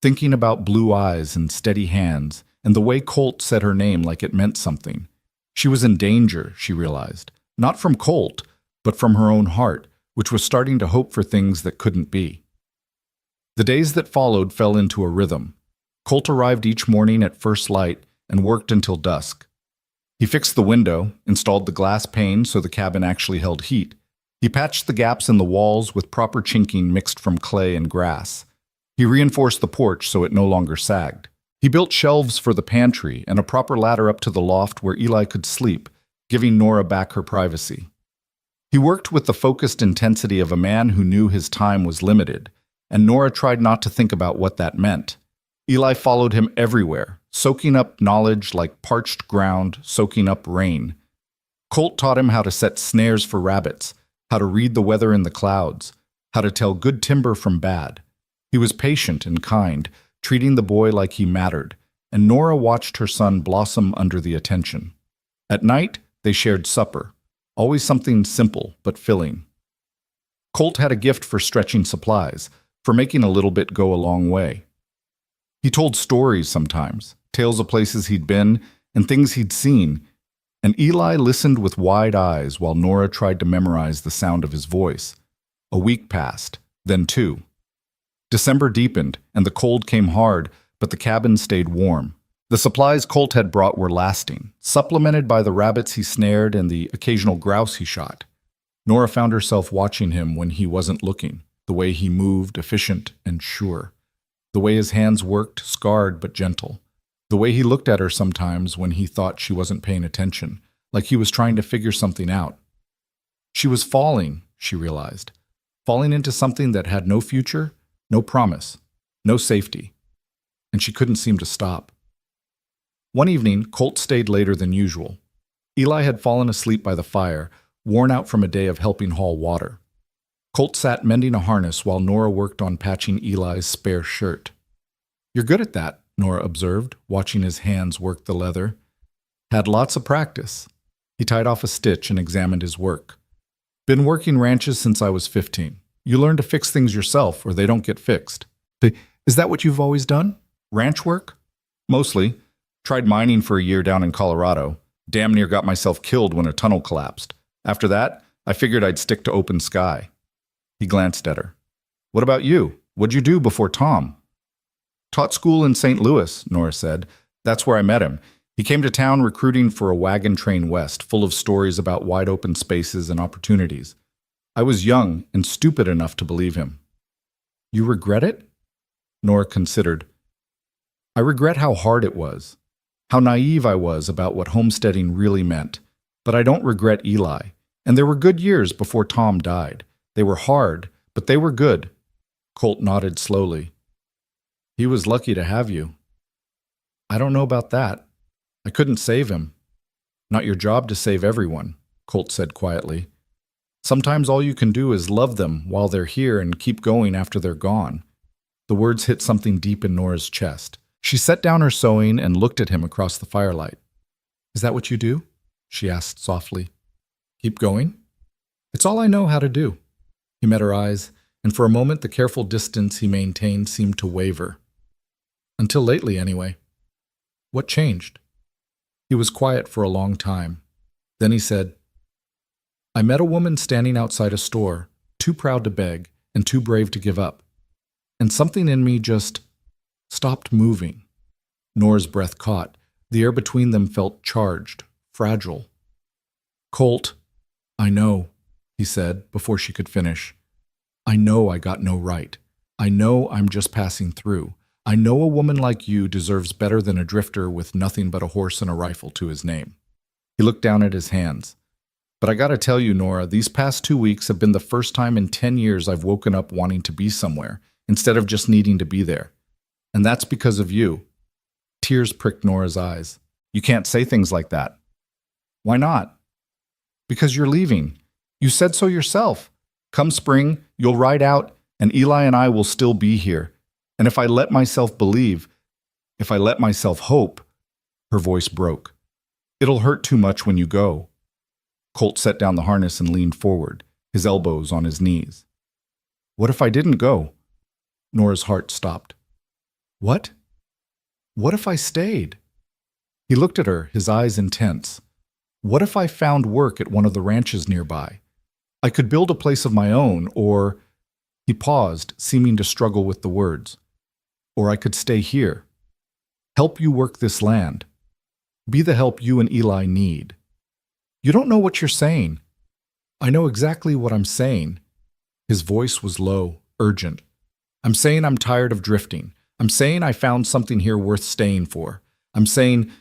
thinking about blue eyes and steady hands, and the way Colt said her name like it meant something. She was in danger, she realized, not from Colt, but from her own heart, which was starting to hope for things that couldn't be. The days that followed fell into a rhythm. Colt arrived each morning at first light and worked until dusk. He fixed the window, installed the glass pane so the cabin actually held heat. He patched the gaps in the walls with proper chinking mixed from clay and grass. He reinforced the porch so it no longer sagged. He built shelves for the pantry and a proper ladder up to the loft where Eli could sleep, giving Nora back her privacy. He worked with the focused intensity of a man who knew his time was limited, and Nora tried not to think about what that meant. Eli followed him everywhere, soaking up knowledge like parched ground, soaking up rain. Colt taught him how to set snares for rabbits, how to read the weather in the clouds, how to tell good timber from bad. He was patient and kind, treating the boy like he mattered, and Nora watched her son blossom under the attention. At night, they shared supper, always something simple but filling. Colt had a gift for stretching supplies, for making a little bit go a long way. He told stories sometimes, tales of places he'd been and things he'd seen, and Eli listened with wide eyes while Nora tried to memorize the sound of his voice. A week passed, then two. December deepened, and the cold came hard, but the cabin stayed warm. The supplies Colt had brought were lasting, supplemented by the rabbits he snared and the occasional grouse he shot. Nora found herself watching him when he wasn't looking, the way he moved, efficient and sure. The way his hands worked, scarred but gentle. The way he looked at her sometimes when he thought she wasn't paying attention, like he was trying to figure something out. She was falling, she realized. Falling into something that had no future, no promise, no safety. And she couldn't seem to stop. One evening, Colt stayed later than usual. Eli had fallen asleep by the fire, worn out from a day of helping haul water. Colt sat mending a harness while Nora worked on patching Eli's spare shirt. You're good at that, Nora observed, watching his hands work the leather. Had lots of practice. He tied off a stitch and examined his work. Been working ranches since I was 15. You learn to fix things yourself or they don't get fixed. Is that what you've always done? Ranch work? Mostly. Tried mining for a year down in Colorado. Damn near got myself killed when a tunnel collapsed. After that, I figured I'd stick to open sky. He glanced at her. What about you? What'd you do before Tom? Taught school in St. Louis, Nora said. That's where I met him. He came to town recruiting for a wagon train west, full of stories about wide open spaces and opportunities. I was young and stupid enough to believe him. You regret it? Nora considered. I regret how hard it was, how naive I was about what homesteading really meant. But I don't regret Eli. And there were good years before Tom died. They were hard, but they were good. Colt nodded slowly. He was lucky to have you. I don't know about that. I couldn't save him. Not your job to save everyone, Colt said quietly. Sometimes all you can do is love them while they're here and keep going after they're gone. The words hit something deep in Nora's chest. She set down her sewing and looked at him across the firelight. Is that what you do? She asked softly. Keep going? It's all I know how to do. He met her eyes, and for a moment the careful distance he maintained seemed to waver. Until lately, anyway. What changed? He was quiet for a long time. Then he said, I met a woman standing outside a store, too proud to beg and too brave to give up. And something in me just stopped moving. Nora's breath caught. The air between them felt charged, fragile. Colt, I know, he said before she could finish. I know I got no right. I know I'm just passing through. I know a woman like you deserves better than a drifter with nothing but a horse and a rifle to his name. He looked down at his hands. But I gotta tell you, Nora, these past 2 weeks have been the first time in 10 years I've woken up wanting to be somewhere, instead of just needing to be there. And that's because of you. Tears pricked Nora's eyes. You can't say things like that. Why not? Because you're leaving. You said so yourself. Come spring, you'll ride out, and Eli and I will still be here. And if I let myself believe, if I let myself hope, her voice broke. It'll hurt too much when you go. Colt set down the harness and leaned forward, his elbows on his knees. What if I didn't go? Nora's heart stopped. What? What if I stayed? He looked at her, his eyes intense. What if I found work at one of the ranches nearby? I could build a place of my own, or... He paused, seeming to struggle with the words. Or I could stay here. Help you work this land. Be the help you and Eli need. You don't know what you're saying. I know exactly what I'm saying. His voice was low, urgent. I'm saying I'm tired of drifting. I'm saying I found something here worth staying for. I'm saying...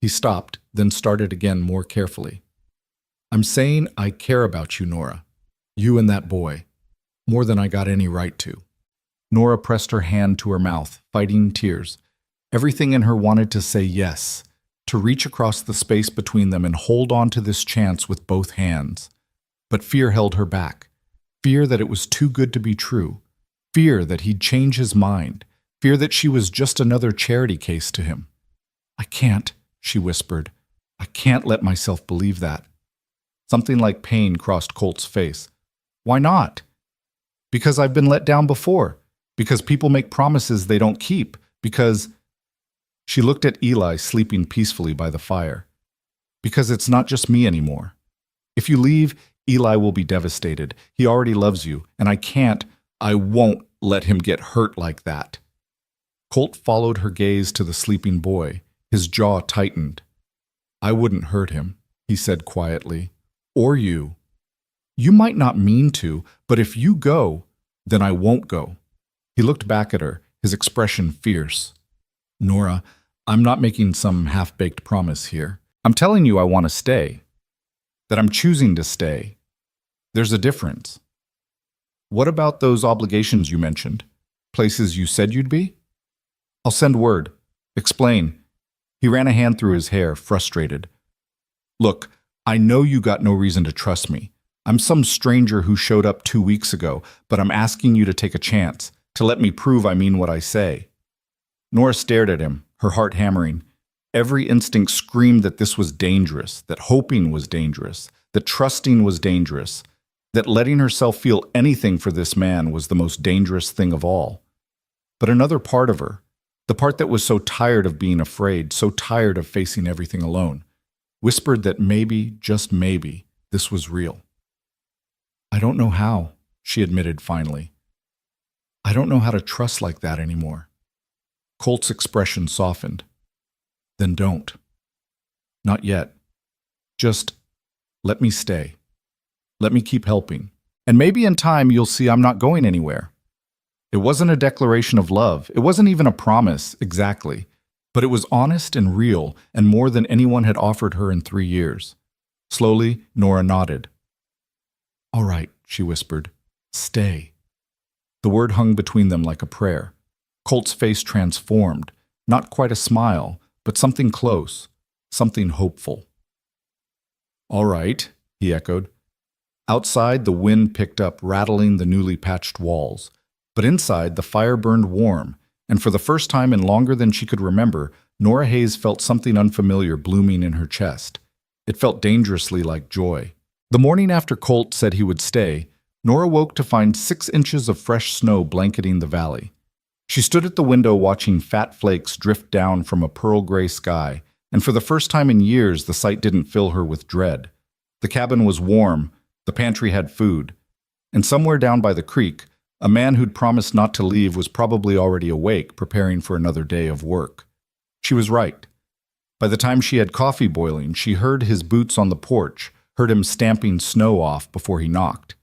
He stopped, then started again more carefully. I'm saying I care about you, Nora. You and that boy. More than I got any right to. Nora pressed her hand to her mouth, fighting tears. Everything in her wanted to say yes, to reach across the space between them and hold on to this chance with both hands. But fear held her back. Fear that it was too good to be true. Fear that he'd change his mind. Fear that she was just another charity case to him. I can't, she whispered. I can't let myself believe that. Something like pain crossed Colt's face. Why not? Because I've been let down before. Because people make promises they don't keep. Because... She looked at Eli sleeping peacefully by the fire. Because it's not just me anymore. If you leave, Eli will be devastated. He already loves you, and I won't let him get hurt like that. Colt followed her gaze to the sleeping boy. His jaw tightened. I wouldn't hurt him, he said quietly. Or you. You might not mean to, but if you go, then I won't go. He looked back at her, his expression fierce. Nora, I'm not making some half-baked promise here. I'm telling you I want to stay. That I'm choosing to stay. There's a difference. What about those obligations you mentioned? Places you said you'd be? I'll send word. Explain. He ran a hand through his hair, frustrated. Look, I know you got no reason to trust me. I'm some stranger who showed up 2 weeks ago, but I'm asking you to take a chance, to let me prove I mean what I say. Nora stared at him, her heart hammering. Every instinct screamed that this was dangerous, that hoping was dangerous, that trusting was dangerous, that letting herself feel anything for this man was the most dangerous thing of all. But another part of her, the part that was so tired of being afraid, so tired of facing everything alone, whispered that maybe, just maybe, this was real. I don't know how, she admitted finally. I don't know how to trust like that anymore. Colt's expression softened. Then don't. Not yet. Just let me stay. Let me keep helping. And maybe in time you'll see I'm not going anywhere. It wasn't a declaration of love. It wasn't even a promise, exactly. But it was honest and real, and more than anyone had offered her in 3 years. Slowly, Nora nodded. All right, she whispered. Stay. The word hung between them like a prayer. Colt's face transformed. Not quite a smile, but something close, something hopeful. "All right," he echoed. Outside, the wind picked up, rattling the newly patched walls. But inside, the fire burned warm, and for the first time in longer than she could remember, Nora Hayes felt something unfamiliar blooming in her chest. It felt dangerously like joy. The morning after Colt said he would stay, Nora woke to find 6 inches of fresh snow blanketing the valley. She stood at the window watching fat flakes drift down from a pearl gray sky, and for the first time in years the sight didn't fill her with dread. The cabin was warm, the pantry had food, and somewhere down by the creek, a man who'd promised not to leave was probably already awake, preparing for another day of work. She was right. By the time she had coffee boiling, she heard his boots on the porch, heard him stamping snow off before he knocked.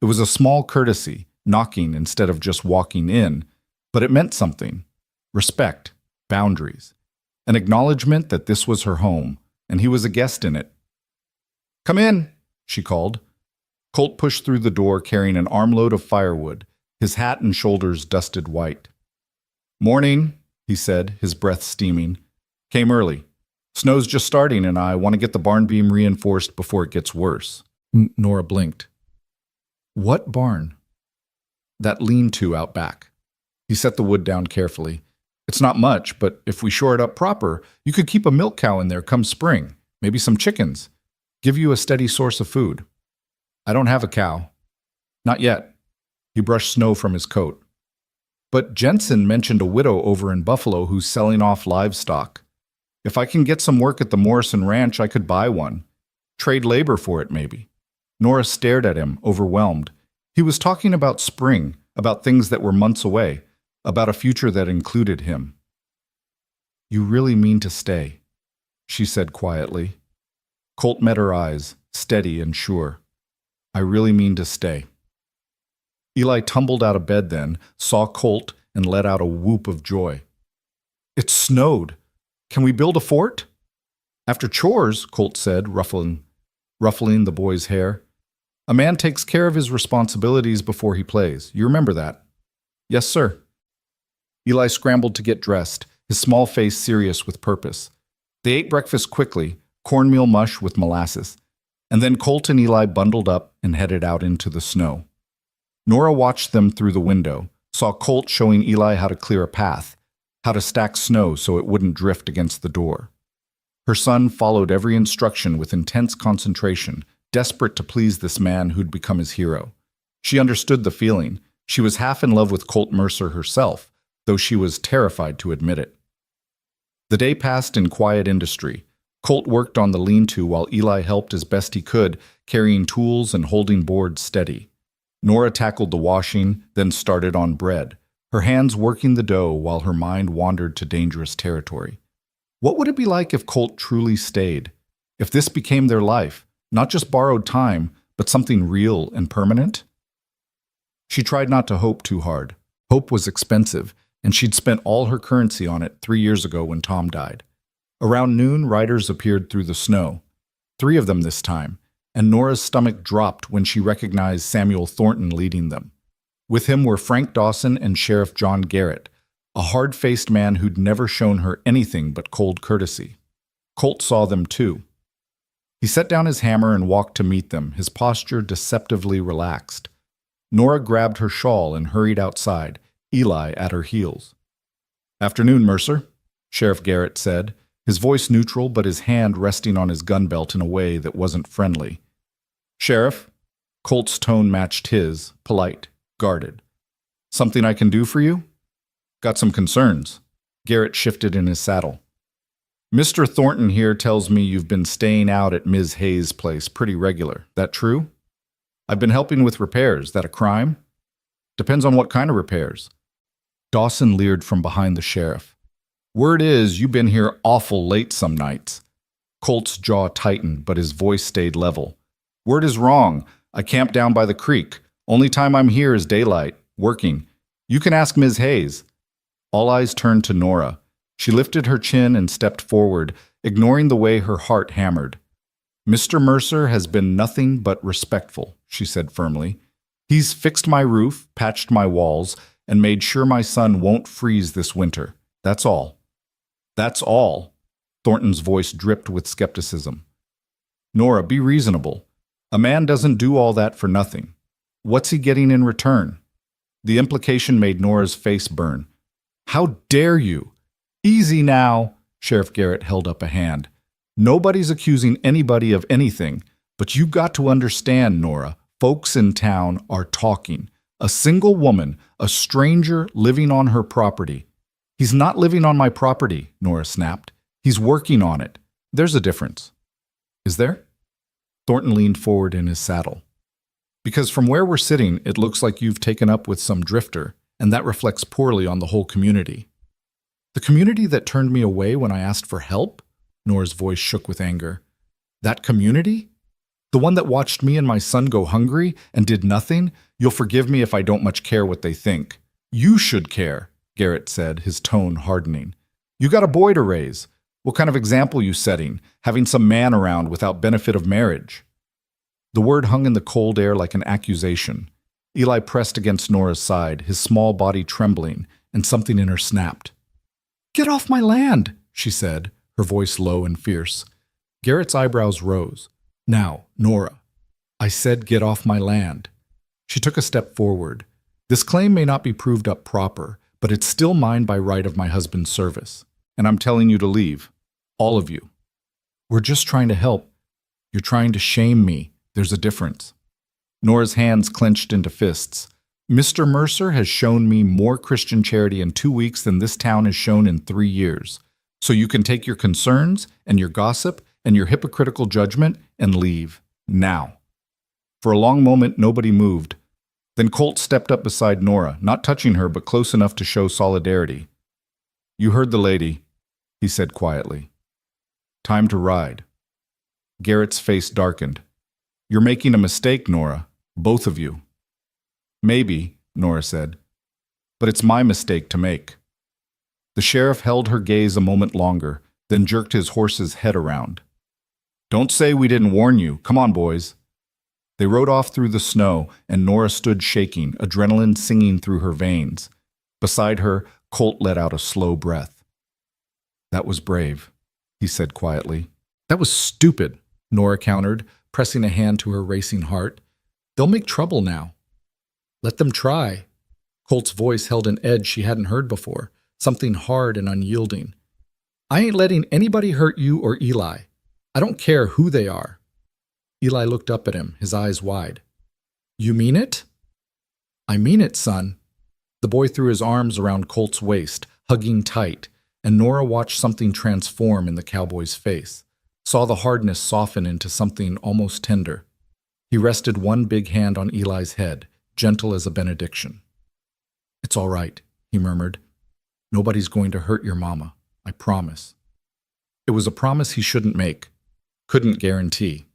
It was a small courtesy, knocking instead of just walking in, but it meant something. Respect, boundaries, an acknowledgement that this was her home, and he was a guest in it. "Come in," she called. Colt pushed through the door carrying an armload of firewood, his hat and shoulders dusted white. "Morning," he said, his breath steaming. "Came early. Snow's just starting and I want to get the barn beam reinforced before it gets worse." Nora blinked. "What barn?" "That lean-to out back." He set the wood down carefully. "It's not much, but if we shore it up proper, you could keep a milk cow in there come spring, maybe some chickens. Give you a steady source of food." "I don't have a cow." "Not yet." He brushed snow from his coat. "But Jensen mentioned a widow over in Buffalo who's selling off livestock. If I can get some work at the Morrison Ranch, I could buy one. Trade labor for it, maybe." Nora stared at him, overwhelmed. He was talking about spring, about things that were months away, about a future that included him. "You really mean to stay?" she said quietly. Colt met her eyes, steady and sure. "I really mean to stay." Eli tumbled out of bed then, saw Colt, and let out a whoop of joy. "It snowed. Can we build a fort?" "After chores," Colt said, ruffling the boy's hair. "A man takes care of his responsibilities before he plays. You remember that?" "Yes, sir." Eli scrambled to get dressed, his small face serious with purpose. They ate breakfast quickly, cornmeal mush with molasses, and then Colt and Eli bundled up and headed out into the snow. Nora watched them through the window, saw Colt showing Eli how to clear a path, how to stack snow so it wouldn't drift against the door. Her son followed every instruction with intense concentration, desperate to please this man who'd become his hero. She understood the feeling. She was half in love with Colt Mercer herself, though she was terrified to admit it. The day passed in quiet industry. Colt worked on the lean-to while Eli helped as best he could, carrying tools and holding boards steady. Nora tackled the washing, then started on bread, her hands working the dough while her mind wandered to dangerous territory. What would it be like if Colt truly stayed? If this became their life, not just borrowed time, but something real and permanent? She tried not to hope too hard. Hope was expensive, and she'd spent all her currency on it 3 years ago when Tom died. Around noon, riders appeared through the snow. 3 of them this time, and Nora's stomach dropped when she recognized Samuel Thornton leading them. With him were Frank Dawson and Sheriff John Garrett, a hard-faced man who'd never shown her anything but cold courtesy. Colt saw them too. He set down his hammer and walked to meet them, his posture deceptively relaxed. Nora grabbed her shawl and hurried outside, Eli at her heels. "Afternoon, Mercer," Sheriff Garrett said, his voice neutral but his hand resting on his gun belt in a way that wasn't friendly. "Sheriff," Colt's tone matched his, polite, guarded. "Something I can do for you?" "Got some concerns." Garrett shifted in his saddle. "Mr. Thornton here tells me you've been staying out at Ms. Hayes' place pretty regular. That true?" "I've been helping with repairs. That a crime?" "Depends on what kind of repairs." Dawson leered from behind the sheriff. "Word is you've been here awful late some nights." Colt's jaw tightened, but his voice stayed level. "Word is wrong. I camp down by the creek. Only time I'm here is daylight, working. You can ask Ms. Hayes." All eyes turned to Nora. She lifted her chin and stepped forward, ignoring the way her heart hammered. "Mr. Mercer has been nothing but respectful," she said firmly. "He's fixed my roof, patched my walls, and made sure my son won't freeze this winter. That's all." That's all. Thornton's voice dripped with skepticism. Nora, be reasonable. A man doesn't do all that for nothing. What's he getting in return? The implication made Nora's face burn. How dare you? Easy now. Sheriff Garrett held up a hand. Nobody's accusing anybody of anything, but you got to understand, Nora, folks in town are talking. A single woman, a stranger living on her property. He's not living on my property, Nora snapped. He's working on it. There's a difference. Is there? Thornton leaned forward in his saddle. Because from where we're sitting, it looks like you've taken up with some drifter, and that reflects poorly on the whole community. The community that turned me away when I asked for help? Nora's voice shook with anger. That community? The one that watched me and my son go hungry and did nothing? You'll forgive me if I don't much care what they think. You should care, Garrett said, his tone hardening. You got a boy to raise. What kind of example you setting, having some man around without benefit of marriage? The word hung in the cold air like an accusation. Eli pressed against Nora's side, his small body trembling, and something in her snapped. Get off my land, she said, her voice low and fierce. Garrett's eyebrows rose. Now, Nora, I said get off my land. She took a step forward. This claim may not be proved up proper, but it's still mine by right of my husband's service. And I'm telling you to leave. All of you. We're just trying to help. You're trying to shame me. There's a difference. Nora's hands clenched into fists. Mr. Mercer has shown me more Christian charity in 2 weeks than this town has shown in 3 years. So you can take your concerns and your gossip and your hypocritical judgment and leave. Now. For a long moment, nobody moved. Then Colt stepped up beside Nora, not touching her but close enough to show solidarity. You heard the lady, he said quietly. Time to ride. Garrett's face darkened. You're making a mistake, Nora. Both of you. Maybe, Nora said. But it's my mistake to make. The sheriff held her gaze a moment longer, then jerked his horse's head around. Don't say we didn't warn you. Come on, boys. They rode off through the snow, and Nora stood shaking, adrenaline singing through her veins. Beside her, Colt let out a slow breath. That was brave, he said quietly. That was stupid, Nora countered, pressing a hand to her racing heart. They'll make trouble now. Let them try. Colt's voice held an edge she hadn't heard before, something hard and unyielding. I ain't letting anybody hurt you or Eli. I don't care who they are. Eli looked up at him, his eyes wide. You mean it? I mean it, son. The boy threw his arms around Colt's waist, hugging tight, and Nora watched something transform in the cowboy's face, saw the hardness soften into something almost tender. He rested one big hand on Eli's head, gentle as a benediction. It's all right, he murmured. Nobody's going to hurt your mama, I promise. It was a promise he shouldn't make, couldn't guarantee.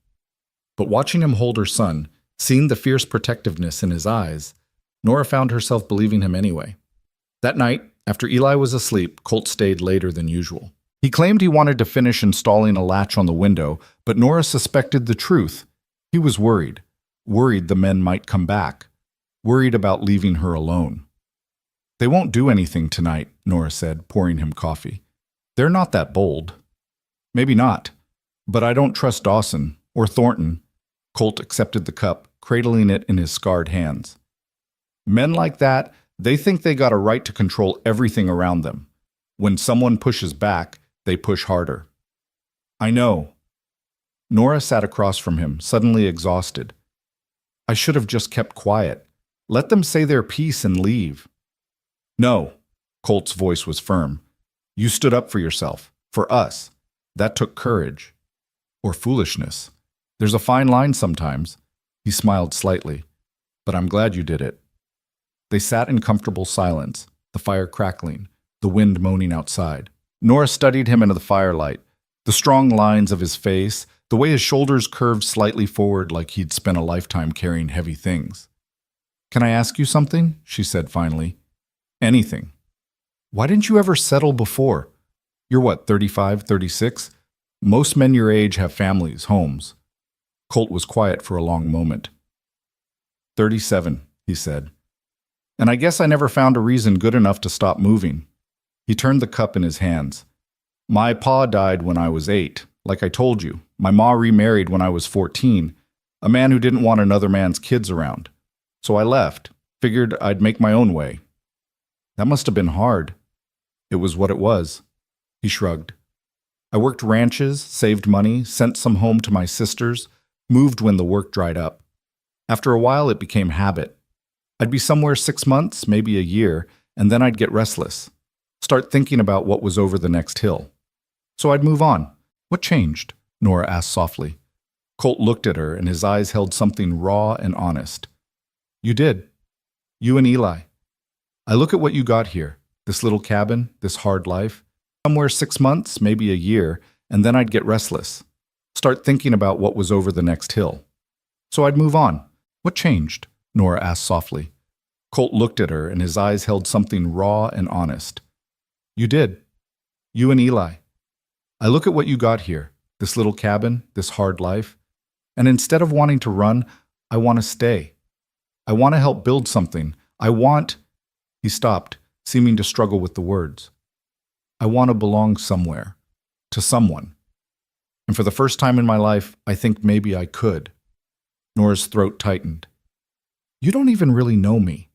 But watching him hold her son, seeing the fierce protectiveness in his eyes, Nora found herself believing him anyway. That night, after Eli was asleep, Colt stayed later than usual. He claimed he wanted to finish installing a latch on the window, but Nora suspected the truth. He was worried the men might come back, worried about leaving her alone. They won't do anything tonight, Nora said, pouring him coffee. They're not that bold. Maybe not, but I don't trust Dawson or Thornton. Colt accepted the cup, cradling it in his scarred hands. Men like that, they think they got a right to control everything around them. When someone pushes back, they push harder. I know. Nora sat across from him, suddenly exhausted. I should have just kept quiet. Let them say their piece and leave. No, Colt's voice was firm. You stood up for yourself, for us. That took courage. Or foolishness. There's a fine line sometimes. He smiled slightly. But I'm glad you did it. They sat in comfortable silence, the fire crackling, the wind moaning outside. Nora studied him into the firelight, the strong lines of his face, the way his shoulders curved slightly forward like he'd spent a lifetime carrying heavy things. Can I ask you something? She said finally. Anything. Why didn't you ever settle before? You're what, 35, 36? Most men your age have families, homes. Colt was quiet for a long moment. 37, he said. And I guess I never found a reason good enough to stop moving. He turned the cup in his hands. My pa died when I was 8, like I told you. My ma remarried when I was 14, a man who didn't want another man's kids around. So I left, figured I'd make my own way. That must have been hard. It was what it was. He shrugged. I worked ranches, saved money, sent some home to my sisters, moved when the work dried up. After a while, it became habit. I'd be somewhere 6 months, maybe a year, and then I'd get restless. Start thinking about what was over the next hill. So I'd move on. What changed? Nora asked softly. Colt looked at her, and his eyes held something raw and honest. You did. You and Eli. I look at what you got here, this little cabin, this hard life. Somewhere 6 months, maybe a year, and then I'd get restless. Start thinking about what was over the next hill. So I'd move on. What changed? Nora asked softly. Colt looked at her, and his eyes held something raw and honest. You did. You and Eli. I look at what you got here, this little cabin, this hard life, and instead of wanting to run, I want to stay. I want to help build something. He stopped, seeming to struggle with the words. I want to belong somewhere, to someone. And for the first time in my life, I think maybe I could. Nora's throat tightened. You don't even really know me.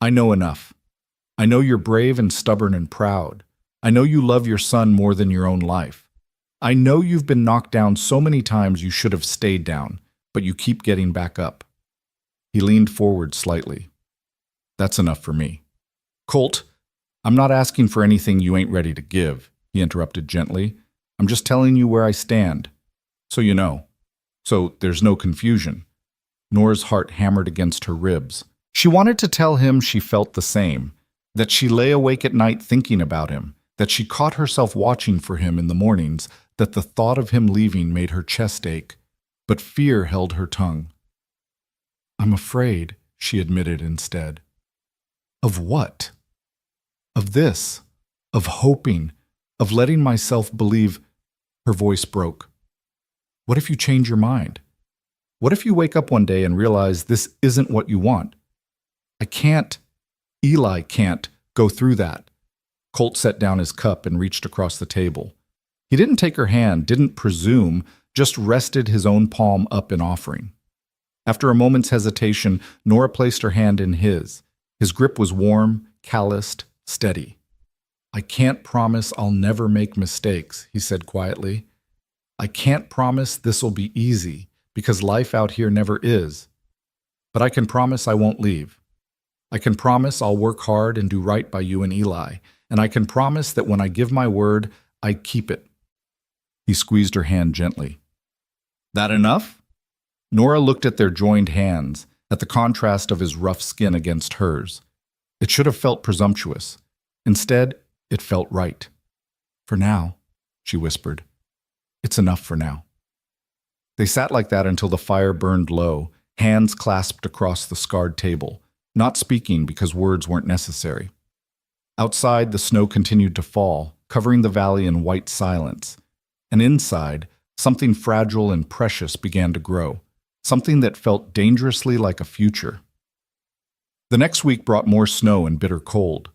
I know enough. I know you're brave and stubborn and proud. I know you love your son more than your own life. I know you've been knocked down so many times you should have stayed down, but you keep getting back up. He leaned forward slightly. That's enough for me. Colt, I'm not asking for anything you ain't ready to give, he interrupted gently. I'm just telling you where I stand. So you know. So there's no confusion. Nora's heart hammered against her ribs. She wanted to tell him she felt the same, that she lay awake at night thinking about him, that she caught herself watching for him in the mornings, that the thought of him leaving made her chest ache, but fear held her tongue. I'm afraid, she admitted instead. Of what? Of this, of hoping, of letting myself believe. Her voice broke. What if you change your mind? What if you wake up one day and realize this isn't what you want? Eli can't go through that. Colt set down his cup and reached across the table. He didn't take her hand, didn't presume, just rested his own palm up in offering. After a moment's hesitation, Nora placed her hand in his. His grip was warm, calloused, steady. I can't promise I'll never make mistakes, he said quietly. I can't promise this'll be easy, because life out here never is. But I can promise I won't leave. I can promise I'll work hard and do right by you and Eli, and I can promise that when I give my word, I keep it. He squeezed her hand gently. That enough? Nora looked at their joined hands, at the contrast of his rough skin against hers. It should have felt presumptuous. Instead, it felt right. For now, she whispered. It's enough for now. They sat like that until the fire burned low, hands clasped across the scarred table, not speaking because words weren't necessary. Outside, the snow continued to fall, covering the valley in white silence. And inside, something fragile and precious began to grow, something that felt dangerously like a future. The next week brought more snow and bitter cold.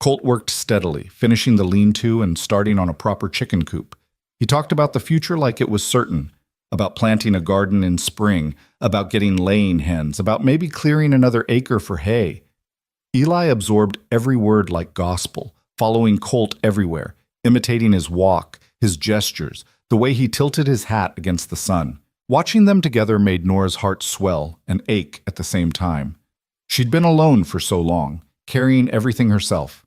Colt worked steadily, finishing the lean-to and starting on a proper chicken coop. He talked about the future like it was certain, about planting a garden in spring, about getting laying hens, about maybe clearing another acre for hay. Eli absorbed every word like gospel, following Colt everywhere, imitating his walk, his gestures, the way he tilted his hat against the sun. Watching them together made Nora's heart swell and ache at the same time. She'd been alone for so long, carrying everything herself.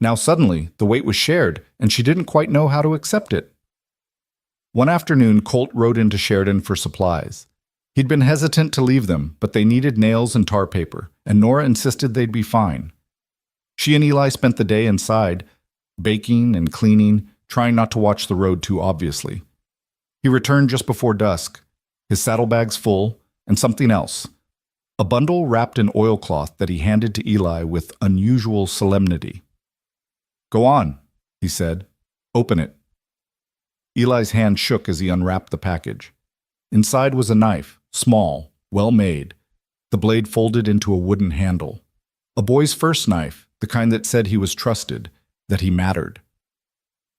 Now suddenly, the weight was shared, and she didn't quite know how to accept it. One afternoon, Colt rode into Sheridan for supplies. He'd been hesitant to leave them, but they needed nails and tar paper, and Nora insisted they'd be fine. She and Eli spent the day inside, baking and cleaning, trying not to watch the road too obviously. He returned just before dusk, his saddlebags full, and something else, a bundle wrapped in oilcloth that he handed to Eli with unusual solemnity. Go on, he said. Open it. Eli's hand shook as he unwrapped the package. Inside was a knife, small, well made, the blade folded into a wooden handle. A boy's first knife, the kind that said he was trusted, that he mattered.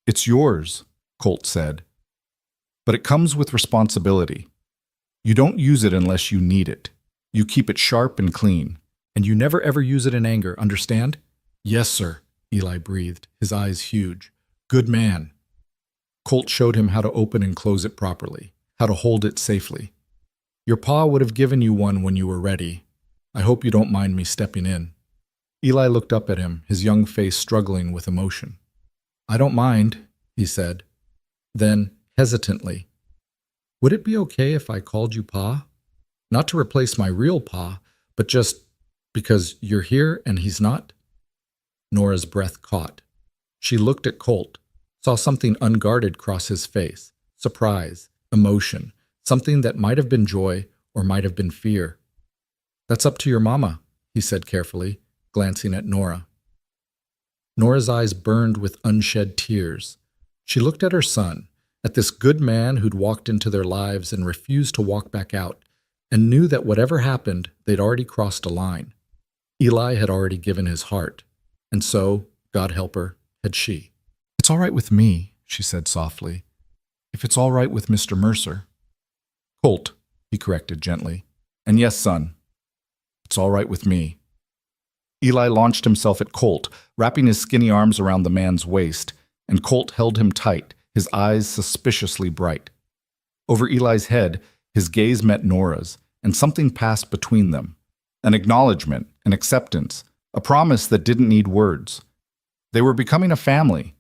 It's yours, Colt said, but it comes with responsibility. You don't use it unless you need it. You keep it sharp and clean, and you never ever use it in anger, understand? Yes, sir, Eli breathed, his eyes huge. Good man. Colt showed him how to open and close it properly, how to hold it safely. Your pa would have given you one when you were ready. I hope you don't mind me stepping in. Eli looked up at him, his young face struggling with emotion. I don't mind, he said. Then, hesitantly, would it be okay if I called you Pa? Not to replace my real Pa, but just because you're here and he's not? Nora's breath caught. She looked at Colt, saw something unguarded cross his face, surprise, emotion, something that might have been joy or might have been fear. That's up to your mama, he said carefully, glancing at Nora. Nora's eyes burned with unshed tears. She looked at her son, at this good man who'd walked into their lives and refused to walk back out, and knew that whatever happened, they'd already crossed a line. Eli had already given his heart, and so, God help her, had she. It's all right with me, she said softly, if it's all right with Mr. Mercer. Colt, he corrected gently. And yes, son, it's all right with me. Eli launched himself at Colt, wrapping his skinny arms around the man's waist, and Colt held him tight, his eyes suspiciously bright. Over Eli's head, his gaze met Nora's, and something passed between them. An acknowledgement, an acceptance, a promise that didn't need words. They were becoming a family.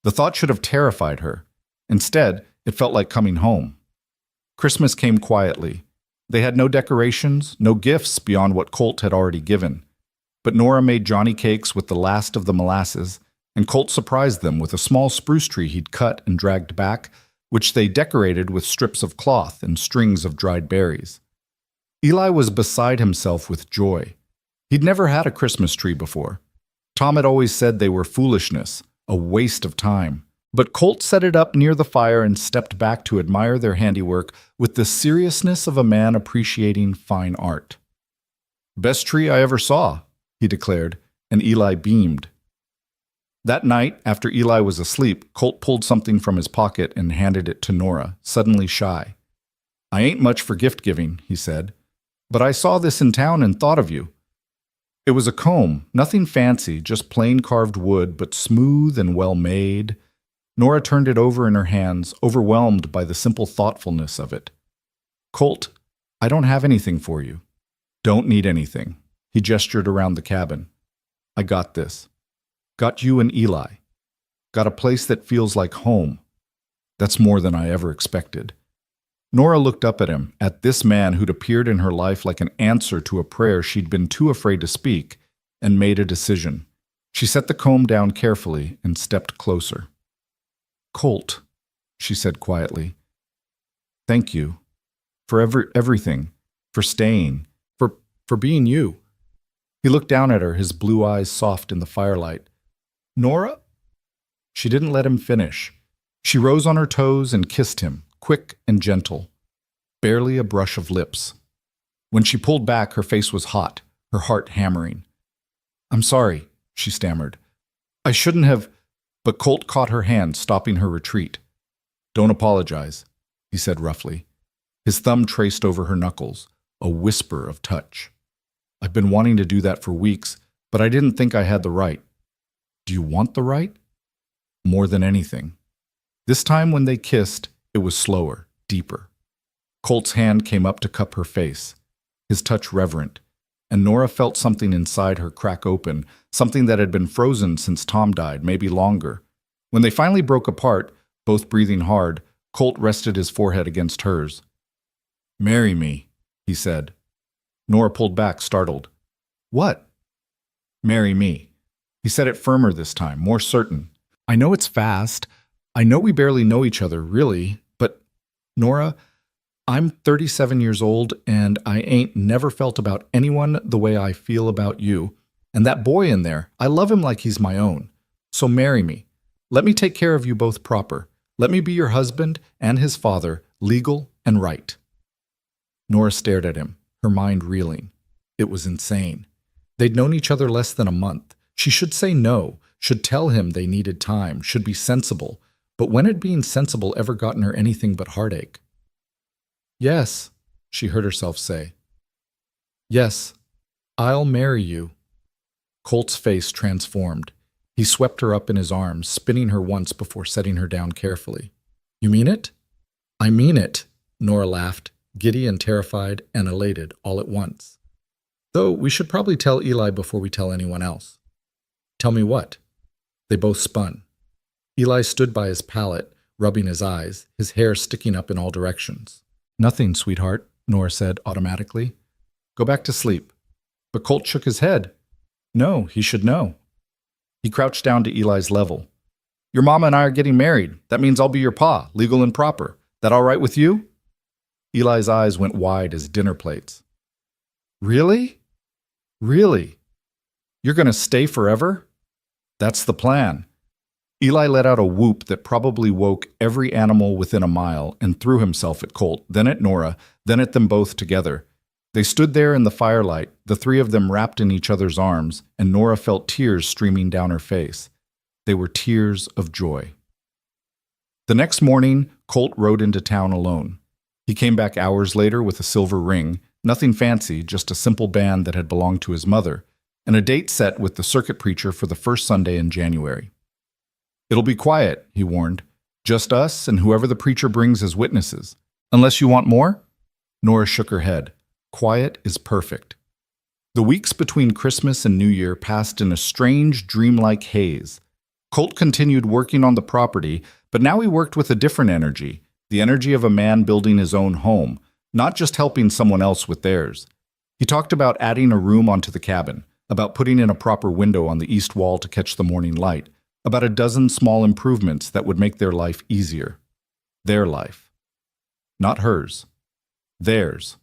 The thought should have terrified her. Instead, it felt like coming home. Christmas came quietly. They had no decorations, no gifts beyond what Colt had already given. But Nora made Johnny cakes with the last of the molasses, and Colt surprised them with a small spruce tree he'd cut and dragged back, which they decorated with strips of cloth and strings of dried berries. Eli was beside himself with joy. He'd never had a Christmas tree before. Tom had always said they were foolishness, a waste of time. But Colt set it up near the fire and stepped back to admire their handiwork with the seriousness of a man appreciating fine art. Best tree I ever saw, he declared, and Eli beamed. That night, after Eli was asleep, Colt pulled something from his pocket and handed it to Nora, suddenly shy. I ain't much for gift-giving, he said, but I saw this in town and thought of you. It was a comb, nothing fancy, just plain carved wood, but smooth and well-made. Nora turned it over in her hands, overwhelmed by the simple thoughtfulness of it. Colt, I don't have anything for you. Don't need anything. He gestured around the cabin. I got this. Got you and Eli. Got a place that feels like home. That's more than I ever expected. Nora looked up at him, at this man who'd appeared in her life like an answer to a prayer she'd been too afraid to speak, and made a decision. She set the comb down carefully and stepped closer. Colt, she said quietly, thank you for everything, for staying, for being you. He looked down at her, his blue eyes soft in the firelight. Nora? She didn't let him finish. She rose on her toes and kissed him, quick and gentle, barely a brush of lips. When she pulled back, her face was hot, her heart hammering. I'm sorry, she stammered. I shouldn't have... But Colt caught her hand, stopping her retreat. Don't apologize, he said roughly. His thumb traced over her knuckles, a whisper of touch. I've been wanting to do that for weeks, but I didn't think I had the right. Do you want the right? More than anything. This time when they kissed, it was slower, deeper. Colt's hand came up to cup her face, his touch reverent, and Nora felt something inside her crack open, something that had been frozen since Tom died, maybe longer. When they finally broke apart, both breathing hard, Colt rested his forehead against hers. Marry me, he said. Nora pulled back, startled. What? Marry me. He said it firmer this time, more certain. I know it's fast. I know we barely know each other, really, but, Nora, I'm 37 years old, and I ain't never felt about anyone the way I feel about you. And that boy in there, I love him like he's my own. So marry me. Let me take care of you both proper. Let me be your husband and his father, legal and right. Nora stared at him, her mind reeling. It was insane. They'd known each other less than a month. She should say no. Should tell him they needed time, should be sensible. But when had being sensible ever gotten her anything but heartache? Yes, she heard herself say. Yes, I'll marry you. Colt's face transformed. He swept her up in his arms, spinning her once before setting her down carefully. You mean it? I mean it, Nora laughed, giddy and terrified and elated all at once. Though we should probably tell Eli before we tell anyone else. Tell me what? They both spun. Eli stood by his pallet, rubbing his eyes, his hair sticking up in all directions. Nothing, sweetheart, Nora said automatically. Go back to sleep. But Colt shook his head. No, he should know. He crouched down to Eli's level. Your mama and I are getting married. That means I'll be your pa, legal and proper. That all right with you? Eli's eyes went wide as dinner plates. Really? Really? You're going to stay forever? That's the plan. Eli let out a whoop that probably woke every animal within a mile and threw himself at Colt, then at Nora, then at them both together. They stood there in the firelight, the three of them wrapped in each other's arms, and Nora felt tears streaming down her face. They were tears of joy. The next morning, Colt rode into town alone. He came back hours later with a silver ring, nothing fancy, just a simple band that had belonged to his mother, and a date set with the circuit preacher for the first Sunday in January. It'll be quiet, he warned. Just us and whoever the preacher brings as witnesses. Unless you want more? Nora shook her head. Quiet is perfect. The weeks between Christmas and New Year passed in a strange, dreamlike haze. Colt continued working on the property, but now he worked with a different energy, the energy of a man building his own home, not just helping someone else with theirs. He talked about adding a room onto the cabin, about putting in a proper window on the east wall to catch the morning light, about a dozen small improvements that would make their life easier. Their life. Not hers. Theirs.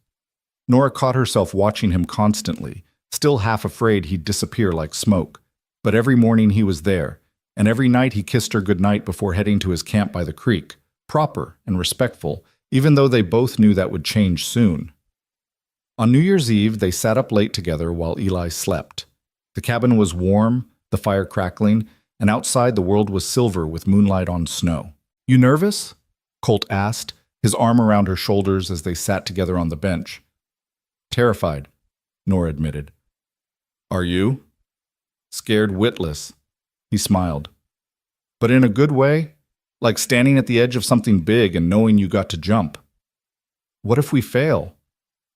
Nora caught herself watching him constantly, still half afraid he'd disappear like smoke. But every morning he was there, and every night he kissed her goodnight before heading to his camp by the creek, proper and respectful, even though they both knew that would change soon. On New Year's Eve, they sat up late together while Eli slept. The cabin was warm, the fire crackling, and outside the world was silver with moonlight on snow. You nervous? Colt asked, his arm around her shoulders as they sat together on the bench. Terrified, Nora admitted. Are you? Scared witless. He smiled. But in a good way, like standing at the edge of something big and knowing you got to jump. What if we fail?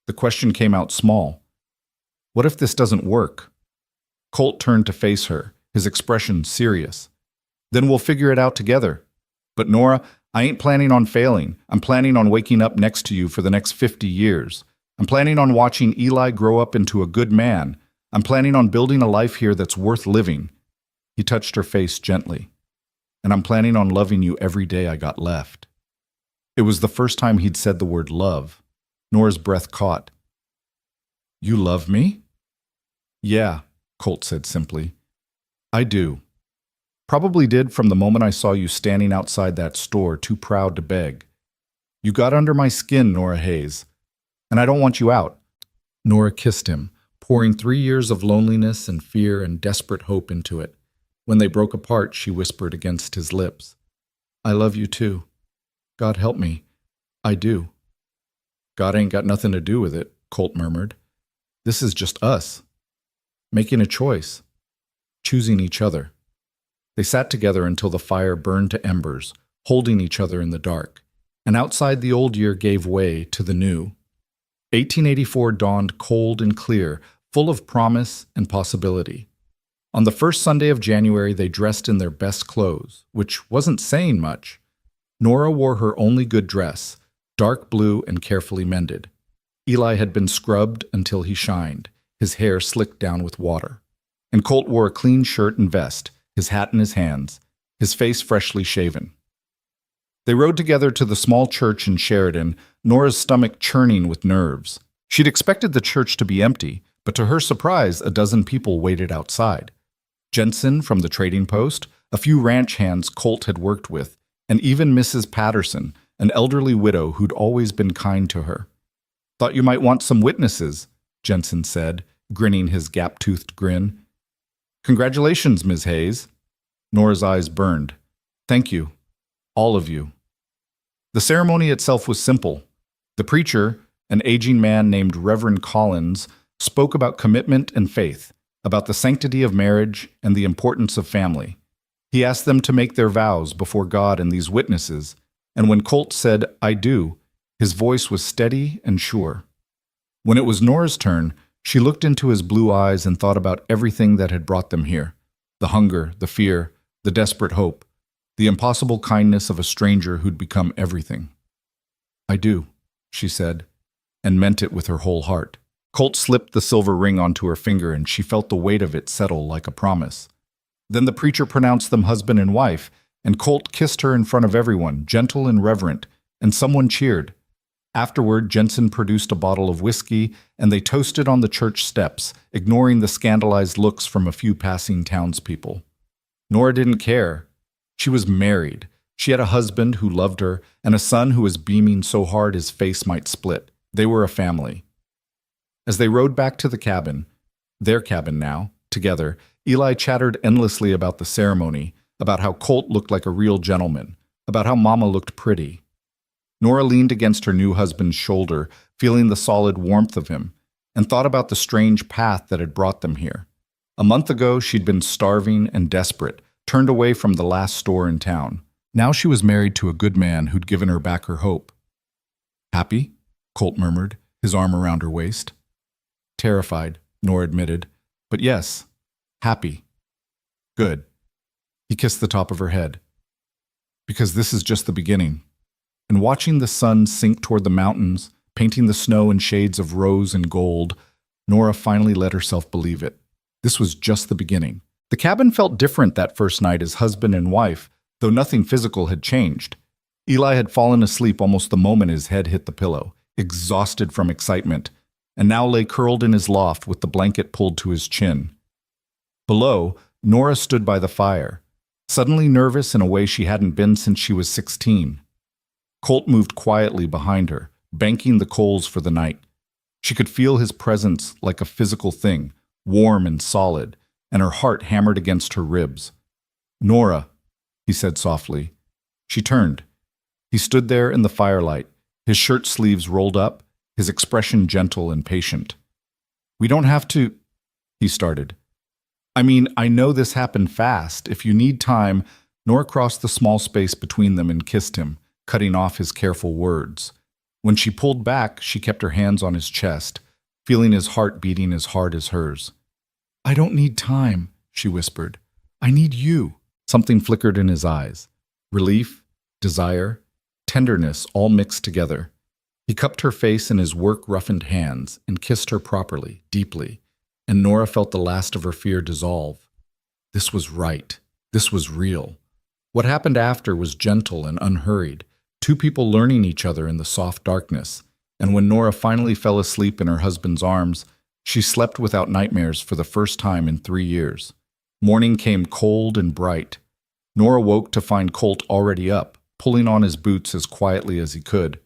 The question came out small. What if this doesn't work? Colt turned to face her, his expression serious. Then we'll figure it out together. But Nora, I ain't planning on failing. I'm planning on waking up next to you for the next 50 years. I'm planning on watching Eli grow up into a good man. I'm planning on building a life here that's worth living. He touched her face gently. And I'm planning on loving you every day I got left. It was the first time he'd said the word love. Nora's breath caught. You love me? Yeah, Colt said simply. I do. Probably did from the moment I saw you standing outside that store too proud to beg. You got under my skin, Nora Hayes. And I don't want you out. Nora kissed him, pouring 3 years of loneliness and fear and desperate hope into it. When they broke apart, she whispered against his lips, I love you too. God help me. I do. God ain't got nothing to do with it, Colt murmured. This is just us. Making a choice. Choosing each other. They sat together until the fire burned to embers, holding each other in the dark. And outside the old year gave way to the new. 1884 dawned cold and clear, full of promise and possibility. On the first Sunday of January, they dressed in their best clothes, which wasn't saying much. Nora wore her only good dress, dark blue and carefully mended. Eli had been scrubbed until he shined, his hair slicked down with water. And Colt wore a clean shirt and vest, his hat in his hands, his face freshly shaven. They rode together to the small church in Sheridan, Nora's stomach churning with nerves. She'd expected the church to be empty, but to her surprise, a dozen people waited outside. Jensen from the trading post, a few ranch hands Colt had worked with, and even Mrs. Patterson, an elderly widow who'd always been kind to her. Thought you might want some witnesses, Jensen said, grinning his gap-toothed grin. Congratulations, Ms. Hayes. Nora's eyes burned. Thank you. All of you. The ceremony itself was simple. The preacher, an aging man named Reverend Collins, spoke about commitment and faith, about the sanctity of marriage and the importance of family. He asked them to make their vows before God and these witnesses, and when Colt said, "I do," his voice was steady and sure. When it was Nora's turn, she looked into his blue eyes and thought about everything that had brought them here. The hunger, the fear, the desperate hope, the impossible kindness of a stranger who'd become everything. "I do," she said, and meant it with her whole heart. Colt slipped the silver ring onto her finger and she felt the weight of it settle like a promise. Then the preacher pronounced them husband and wife, and Colt kissed her in front of everyone, gentle and reverent, and someone cheered. Afterward, Jensen produced a bottle of whiskey, and they toasted on the church steps, ignoring the scandalized looks from a few passing townspeople. Nora didn't care. She was married. She had a husband who loved her, and a son who was beaming so hard his face might split. They were a family. As they rode back to the cabin, their cabin now, together, Eli chattered endlessly about the ceremony, about how Colt looked like a real gentleman, about how Mama looked pretty. Nora leaned against her new husband's shoulder, feeling the solid warmth of him, and thought about the strange path that had brought them here. A month ago, she'd been starving and desperate, turned away from the last store in town. Now she was married to a good man who'd given her back her hope. "Happy?" Colt murmured, his arm around her waist. "Terrified," Nora admitted, "but yes, happy." "Good." He kissed the top of her head. "Because this is just the beginning." And watching the sun sink toward the mountains, painting the snow in shades of rose and gold, Nora finally let herself believe it. This was just the beginning. The cabin felt different that first night as husband and wife, though nothing physical had changed. Eli had fallen asleep almost the moment his head hit the pillow, exhausted from excitement, and now lay curled in his loft with the blanket pulled to his chin. Below, Nora stood by the fire, suddenly nervous in a way she hadn't been since she was 16. Colt moved quietly behind her, banking the coals for the night. She could feel his presence like a physical thing, warm and solid, and her heart hammered against her ribs. "Nora," he said softly. She turned. He stood there in the firelight, his shirt sleeves rolled up, his expression gentle and patient. "We don't have to," he started. I know this happened fast. If you need time," Nora crossed the small space between them and kissed him, cutting off his careful words. When she pulled back, she kept her hands on his chest, feeling his heart beating as hard as hers. "I don't need time," she whispered. "I need you." Something flickered in his eyes. Relief, desire, tenderness all mixed together. He cupped her face in his work-roughened hands and kissed her properly, deeply, and Nora felt the last of her fear dissolve. This was right. This was real. What happened after was gentle and unhurried, two people learning each other in the soft darkness, and when Nora finally fell asleep in her husband's arms, she slept without nightmares for the first time in 3 years. Morning came cold and bright. Nora woke to find Colt already up, pulling on his boots as quietly as he could.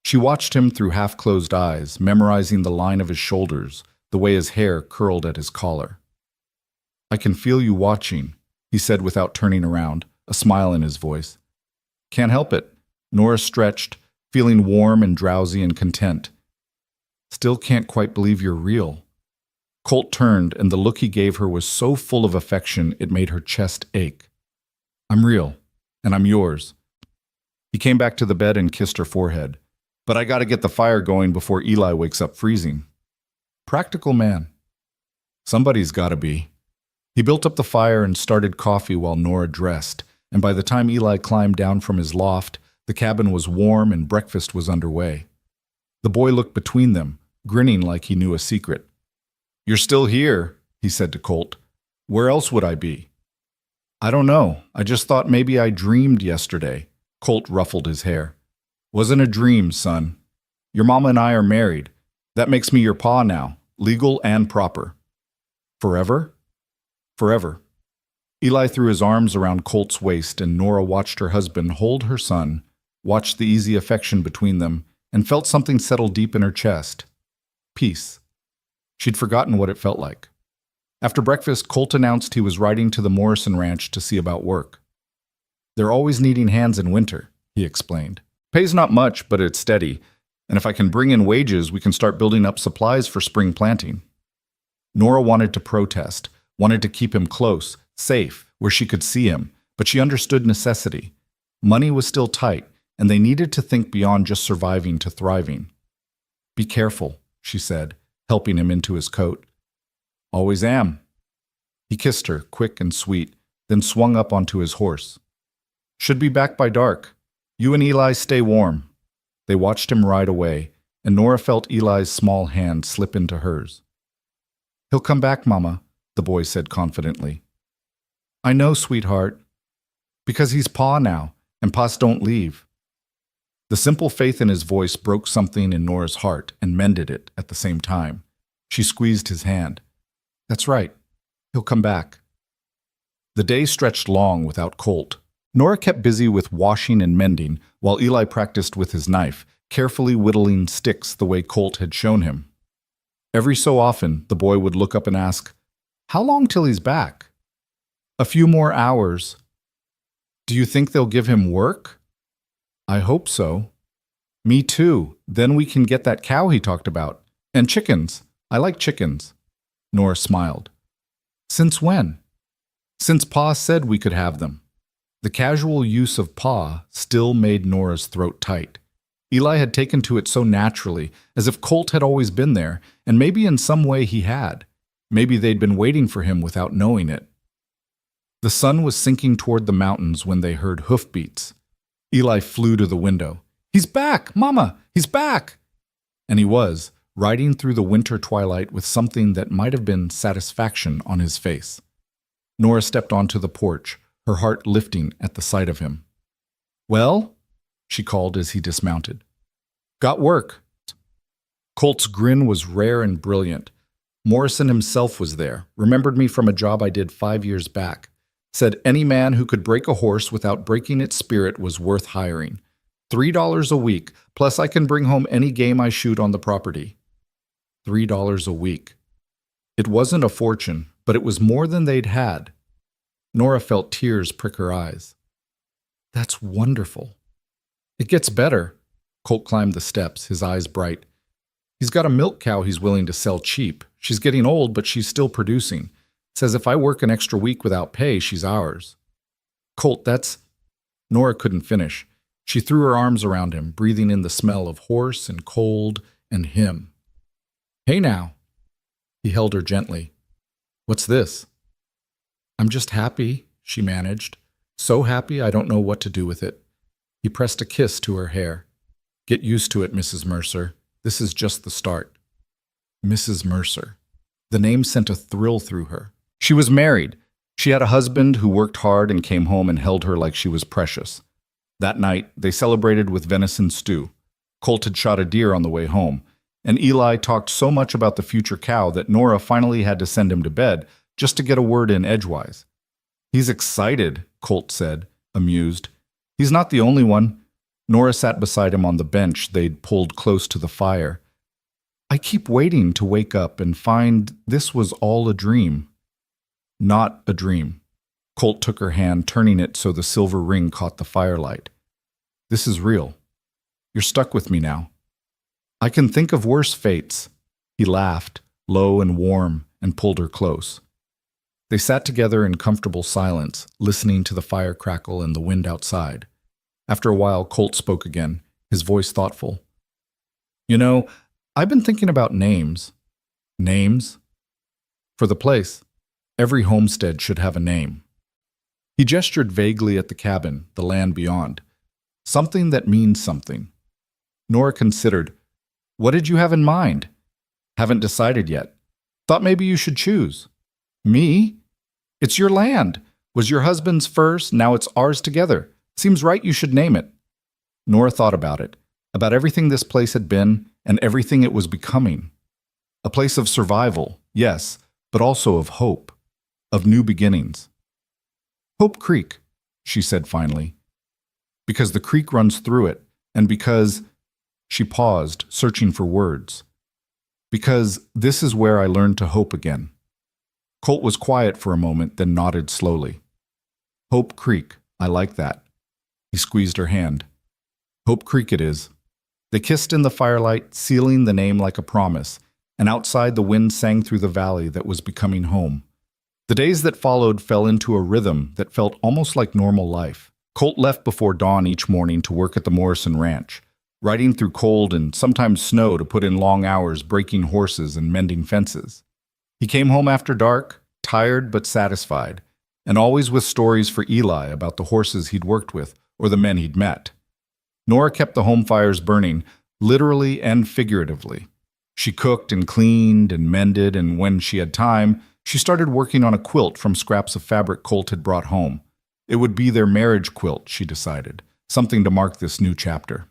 She watched him through half-closed eyes, memorizing the line of his shoulders, the way his hair curled at his collar. "I can feel you watching," he said without turning around, a smile in his voice. "Can't help it." Nora stretched, feeling warm and drowsy and content. "Still can't quite believe you're real." Colt turned, and the look he gave her was so full of affection it made her chest ache. "I'm real, and I'm yours." He came back to the bed and kissed her forehead. "But I gotta get the fire going before Eli wakes up freezing." Practical man. Somebody's gotta be. He built up the fire and started coffee while Nora dressed, and by the time Eli climbed down from his loft, the cabin was warm and breakfast was underway. The boy looked between them, grinning like he knew a secret. "You're still here," he said to Colt. "Where else would I be?" "I don't know. I just thought maybe I dreamed yesterday." Colt ruffled his hair. "Wasn't a dream, son. Your mama and I are married. That makes me your pa now, legal and proper." "Forever?" "Forever." Eli threw his arms around Colt's waist, and Nora watched her husband hold her son, watched the easy affection between them, and felt something settle deep in her chest. Peace. She'd forgotten what it felt like. After breakfast, Colt announced he was riding to the Morrison Ranch to see about work. They're always needing hands in winter, he explained. Pays not much, but it's steady, and if I can bring in wages, we can start building up supplies for spring planting. Nora wanted to protest, wanted to keep him close, safe, where she could see him, but she understood necessity. Money was still tight, and they needed to think beyond just surviving to thriving. Be careful, she said, helping him into his coat. Always am. He kissed her, quick and sweet, then swung up onto his horse. Should be back by dark. You and Eli stay warm. They watched him ride away, and Nora felt Eli's small hand slip into hers. He'll come back, Mama, the boy said confidently. I know, sweetheart. Because he's Pa now, and Pa's don't leave. The simple faith in his voice broke something in Nora's heart and mended it at the same time. She squeezed his hand. That's right. He'll come back. The day stretched long without Colt. Nora kept busy with washing and mending, while Eli practiced with his knife, carefully whittling sticks the way Colt had shown him. Every so often, the boy would look up and ask, How long till he's back? A few more hours. Do you think they'll give him work? I hope so. Me too. Then we can get that cow he talked about. And chickens. I like chickens. Nora smiled. Since when? Since Pa said we could have them. The casual use of Pa still made Nora's throat tight. Eli had taken to it so naturally, as if Colt had always been there, and maybe in some way he had. Maybe they'd been waiting for him without knowing it. The sun was sinking toward the mountains when they heard hoofbeats. Eli flew to the window. He's back, Mama! He's back! And he was, riding through the winter twilight with something that might have been satisfaction on his face. Nora stepped onto the porch, her heart lifting at the sight of him. Well? She called as he dismounted. Got work. Colt's grin was rare and brilliant. Morrison himself was there, remembered me from a job I did 5 years back. Said any man who could break a horse without breaking its spirit was worth hiring. $3 a week, plus I can bring home any game I shoot on the property. $3 a week. It wasn't a fortune, but it was more than they'd had. Nora felt tears prick her eyes. That's wonderful. It gets better. Colt climbed the steps, his eyes bright. He's got a milk cow he's willing to sell cheap. She's getting old, but she's still producing. Says if I work an extra week without pay, she's ours. Colt, that's... Nora couldn't finish. She threw her arms around him, breathing in the smell of horse and cold and him. Hey now. He held her gently. What's this? I'm just happy, she managed. So happy I don't know what to do with it. He pressed a kiss to her hair. Get used to it, Mrs. Mercer. This is just the start. Mrs. Mercer. The name sent a thrill through her. She was married. She had a husband who worked hard and came home and held her like she was precious. That night, they celebrated with venison stew. Colt had shot a deer on the way home, and Eli talked so much about the future cow that Nora finally had to send him to bed just to get a word in edgewise. He's excited, Colt said, amused. He's not the only one. Nora sat beside him on the bench they'd pulled close to the fire. I keep waiting to wake up and find this was all a dream. Not a dream. Colt took her hand, turning it so the silver ring caught the firelight. This is real. You're stuck with me now. I can think of worse fates. He laughed, low and warm, and pulled her close. They sat together in comfortable silence, listening to the fire crackle and the wind outside. After a while, Colt spoke again, his voice thoughtful. You know, I've been thinking about names. Names? For the place. Every homestead should have a name. He gestured vaguely at the cabin, the land beyond. Something that means something. Nora considered. What did you have in mind? Haven't decided yet. Thought maybe you should choose. Me? It's your land. Was your husband's first, now it's ours together. Seems right you should name it. Nora thought about it, about everything this place had been and everything it was becoming. A place of survival, yes, but also of hope, of new beginnings. Hope Creek, she said finally. Because the creek runs through it, and because... She paused, searching for words. Because this is where I learned to hope again. Colt was quiet for a moment, then nodded slowly. Hope Creek, I like that. He squeezed her hand. Hope Creek it is. They kissed in the firelight, sealing the name like a promise, and outside the wind sang through the valley that was becoming home. The days that followed fell into a rhythm that felt almost like normal life. Colt left before dawn each morning to work at the Morrison Ranch, riding through cold and sometimes snow to put in long hours breaking horses and mending fences. He came home after dark, tired but satisfied, and always with stories for Eli about the horses he'd worked with or the men he'd met. Nora kept the home fires burning, literally and figuratively. She cooked and cleaned and mended, and when she had time, she started working on a quilt from scraps of fabric Colt had brought home. It would be their marriage quilt, she decided, something to mark this new chapter.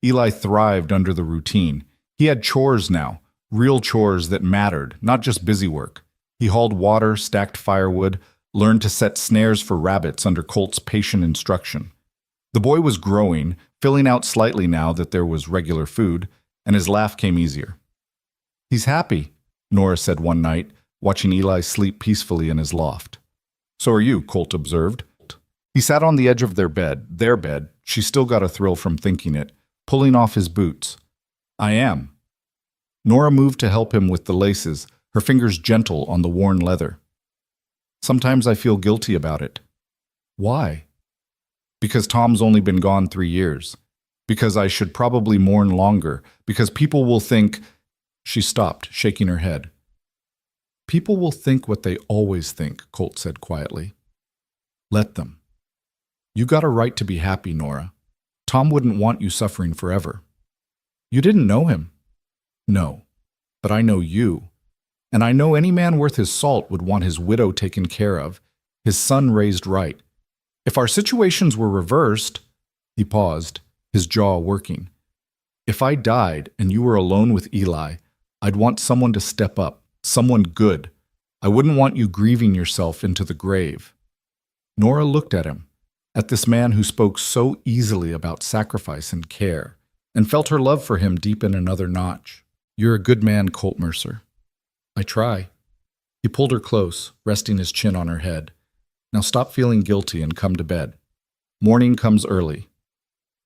Eli thrived under the routine. He had chores now, real chores that mattered, not just busy work. He hauled water, stacked firewood, learned to set snares for rabbits under Colt's patient instruction. The boy was growing, filling out slightly now that there was regular food, and his laugh came easier. He's happy, Nora said one night, watching Eli sleep peacefully in his loft. So are you, Colt observed. He sat on the edge of their bed, she still got a thrill from thinking it, pulling off his boots. I am. Nora moved to help him with the laces, her fingers gentle on the worn leather. Sometimes I feel guilty about it. Why? Because Tom's only been gone 3 years. Because I should probably mourn longer. Because people will think... She stopped, shaking her head. People will think what they always think, Colt said quietly. Let them. You got a right to be happy, Nora. Tom wouldn't want you suffering forever. You didn't know him. No, but I know you. And I know any man worth his salt would want his widow taken care of, his son raised right. If our situations were reversed, he paused, his jaw working. If I died and you were alone with Eli, I'd want someone to step up, someone good. I wouldn't want you grieving yourself into the grave. Nora looked at him, at this man who spoke so easily about sacrifice and care, and felt her love for him deepen another notch. You're a good man, Colt Mercer. I try. He pulled her close, resting his chin on her head. Now stop feeling guilty and come to bed. Morning comes early.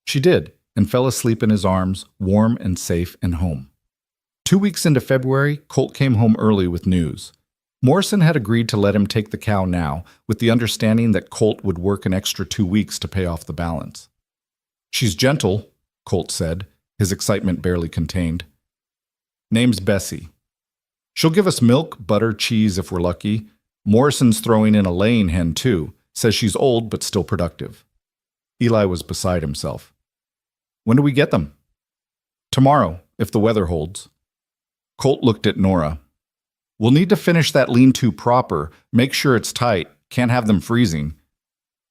She did, and fell asleep in his arms, warm and safe and home. 2 weeks into February, Colt came home early with news. Morrison had agreed to let him take the cow now, with the understanding that Colt would work an extra 2 weeks to pay off the balance. She's gentle, Colt said, his excitement barely contained. Name's Bessie. She'll give us milk, butter, cheese if we're lucky. Morrison's throwing in a laying hen too, says she's old but still productive. Eli was beside himself. When do we get them? Tomorrow, if the weather holds. Colt looked at Nora. We'll need to finish that lean-to proper, make sure it's tight, can't have them freezing.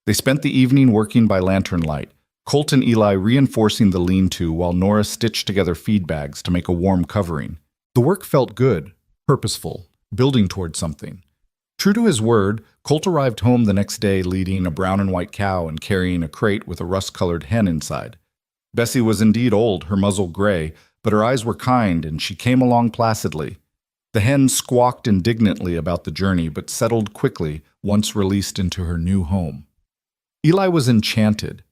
They spent the evening working by lantern light, Colt and Eli reinforcing the lean-to while Nora stitched together feed bags to make a warm covering. The work felt good, purposeful, building toward something. True to his word, Colt arrived home the next day leading a brown and white cow and carrying a crate with a rust-colored hen inside. Bessie was indeed old, her muzzle gray, but her eyes were kind and she came along placidly. The hen squawked indignantly about the journey but settled quickly once released into her new home. Eli was enchanted.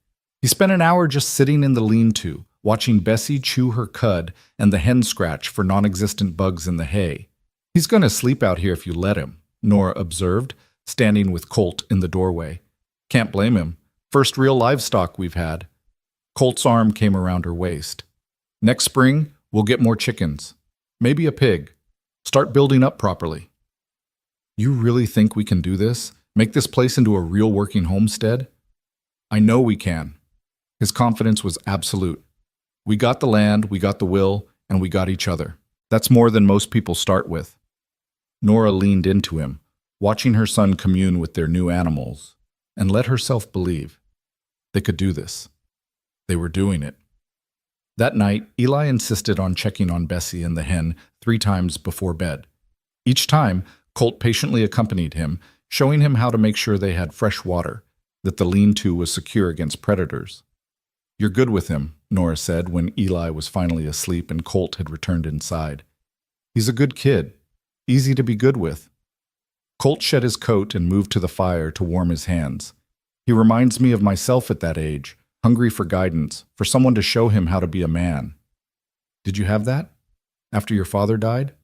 He spent an hour just sitting in the lean-to, watching Bessie chew her cud and the hen scratch for non-existent bugs in the hay. He's going to sleep out here if you let him, Nora observed, standing with Colt in the doorway. Can't blame him. First real livestock we've had. Colt's arm came around her waist. Next spring, we'll get more chickens. Maybe a pig. Start building up properly. You really think we can do this? Make this place into a real working homestead? I know we can. His confidence was absolute. We got the land, we got the will, and we got each other. That's more than most people start with. Nora leaned into him, watching her son commune with their new animals, and let herself believe. They could do this. They were doing it. That night, Eli insisted on checking on Bessie and the hen 3 times before bed. Each time, Colt patiently accompanied him, showing him how to make sure they had fresh water, that the lean-to was secure against predators. You're good with him, Nora said when Eli was finally asleep and Colt had returned inside. He's a good kid, easy to be good with. Colt shed his coat and moved to the fire to warm his hands. He reminds me of myself at that age, hungry for guidance, for someone to show him how to be a man. Did you have that? After your father died?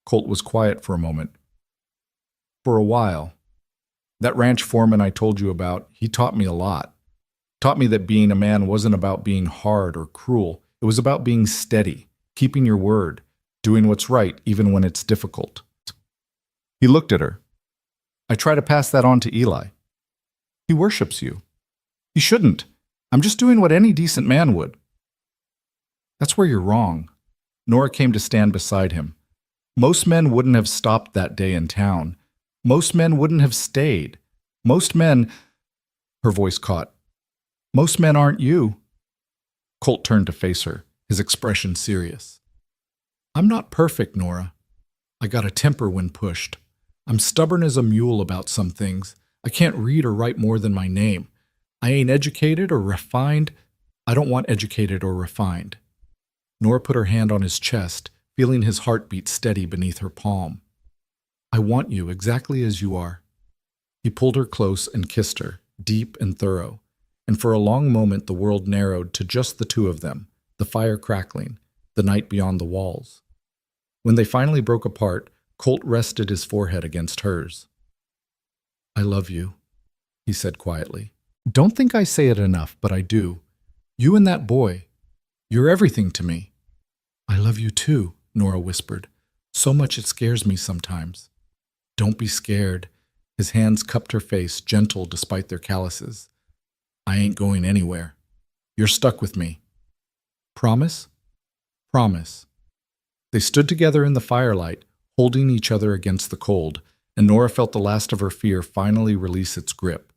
Colt was quiet for a moment. For a while. That ranch foreman I told you about, he taught me a lot. Taught me that being a man wasn't about being hard or cruel. It was about being steady, keeping your word, doing what's right even when it's difficult. He looked at her. I try to pass that on to Eli. He worships you. He shouldn't. I'm just doing what any decent man would. That's where you're wrong. Nora came to stand beside him. Most men wouldn't have stopped that day in town. Most men wouldn't have stayed. Most men... Her voice caught. Most men aren't you. Colt turned to face her, his expression serious. I'm not perfect, Nora. I got a temper when pushed. I'm stubborn as a mule about some things. I can't read or write more than my name. I ain't educated or refined. I don't want educated or refined. Nora put her hand on his chest, feeling his heartbeat steady beneath her palm. I want you exactly as you are. He pulled her close and kissed her, deep and thorough, and for a long moment the world narrowed to just the two of them, the fire crackling, the night beyond the walls. When they finally broke apart, Colt rested his forehead against hers. I love you, he said quietly. Don't think I say it enough, but I do. You and that boy, you're everything to me. I love you too, Nora whispered. So much it scares me sometimes. Don't be scared. His hands cupped her face, gentle despite their calluses. I ain't going anywhere. You're stuck with me. Promise? Promise. They stood together in the firelight, holding each other against the cold, and Nora felt the last of her fear finally release its grip.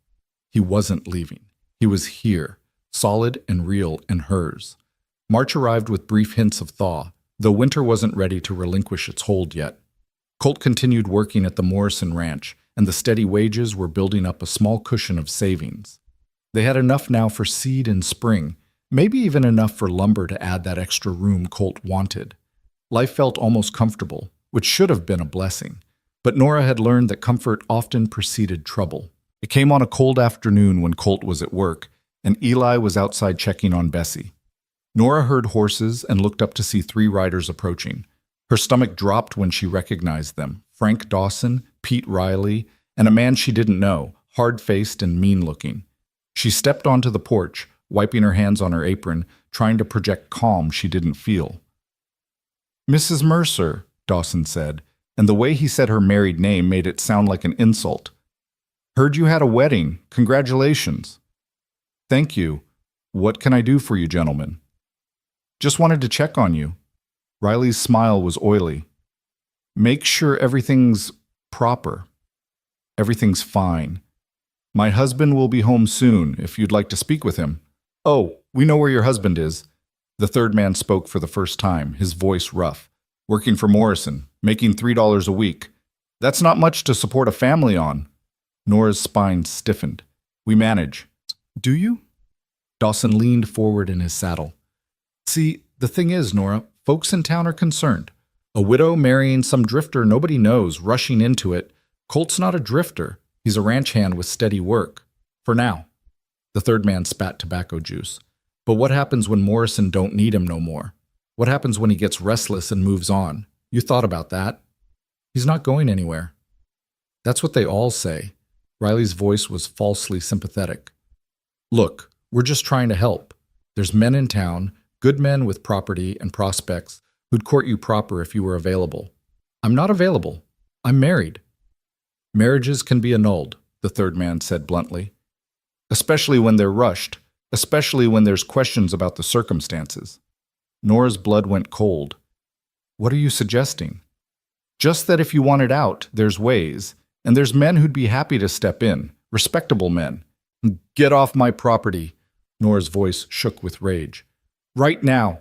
He wasn't leaving. He was here, solid and real and hers. March arrived with brief hints of thaw, though winter wasn't ready to relinquish its hold yet. Colt continued working at the Morrison Ranch, and the steady wages were building up a small cushion of savings. They had enough now for seed in spring, maybe even enough for lumber to add that extra room Colt wanted. Life felt almost comfortable, which should have been a blessing. But Nora had learned that comfort often preceded trouble. It came on a cold afternoon when Colt was at work, and Eli was outside checking on Bessie. Nora heard horses and looked up to see 3 riders approaching. Her stomach dropped when she recognized them, Frank Dawson, Pete Riley, and a man she didn't know, hard-faced and mean-looking. She stepped onto the porch, wiping her hands on her apron, trying to project calm she didn't feel. Mrs. Mercer, Dawson said, and the way he said her married name made it sound like an insult. Heard you had a wedding. Congratulations. Thank you. What can I do for you, gentlemen? Just wanted to check on you. Riley's smile was oily. Make sure everything's proper. Everything's fine. My husband will be home soon, if you'd like to speak with him. Oh, we know where your husband is. The third man spoke for the first time, his voice rough. Working for Morrison, making $3 a week. That's not much to support a family on. Nora's spine stiffened. We manage. Do you? Dawson leaned forward in his saddle. See, the thing is, Nora, folks in town are concerned. A widow marrying some drifter nobody knows, rushing into it. Colt's not a drifter. He's a ranch hand with steady work. For now. The third man spat tobacco juice. But what happens when Morrison don't need him no more? What happens when he gets restless and moves on? You thought about that? He's not going anywhere. That's what they all say. Riley's voice was falsely sympathetic. Look, we're just trying to help. There's men in town, good men with property and prospects, who'd court you proper if you were available. I'm not available. I'm married. Marriages can be annulled, the third man said bluntly. Especially when they're rushed, especially when there's questions about the circumstances. Nora's blood went cold. What are you suggesting? Just that if you want it out, there's ways, and there's men who'd be happy to step in, respectable men. Get off my property, Nora's voice shook with rage. Right now.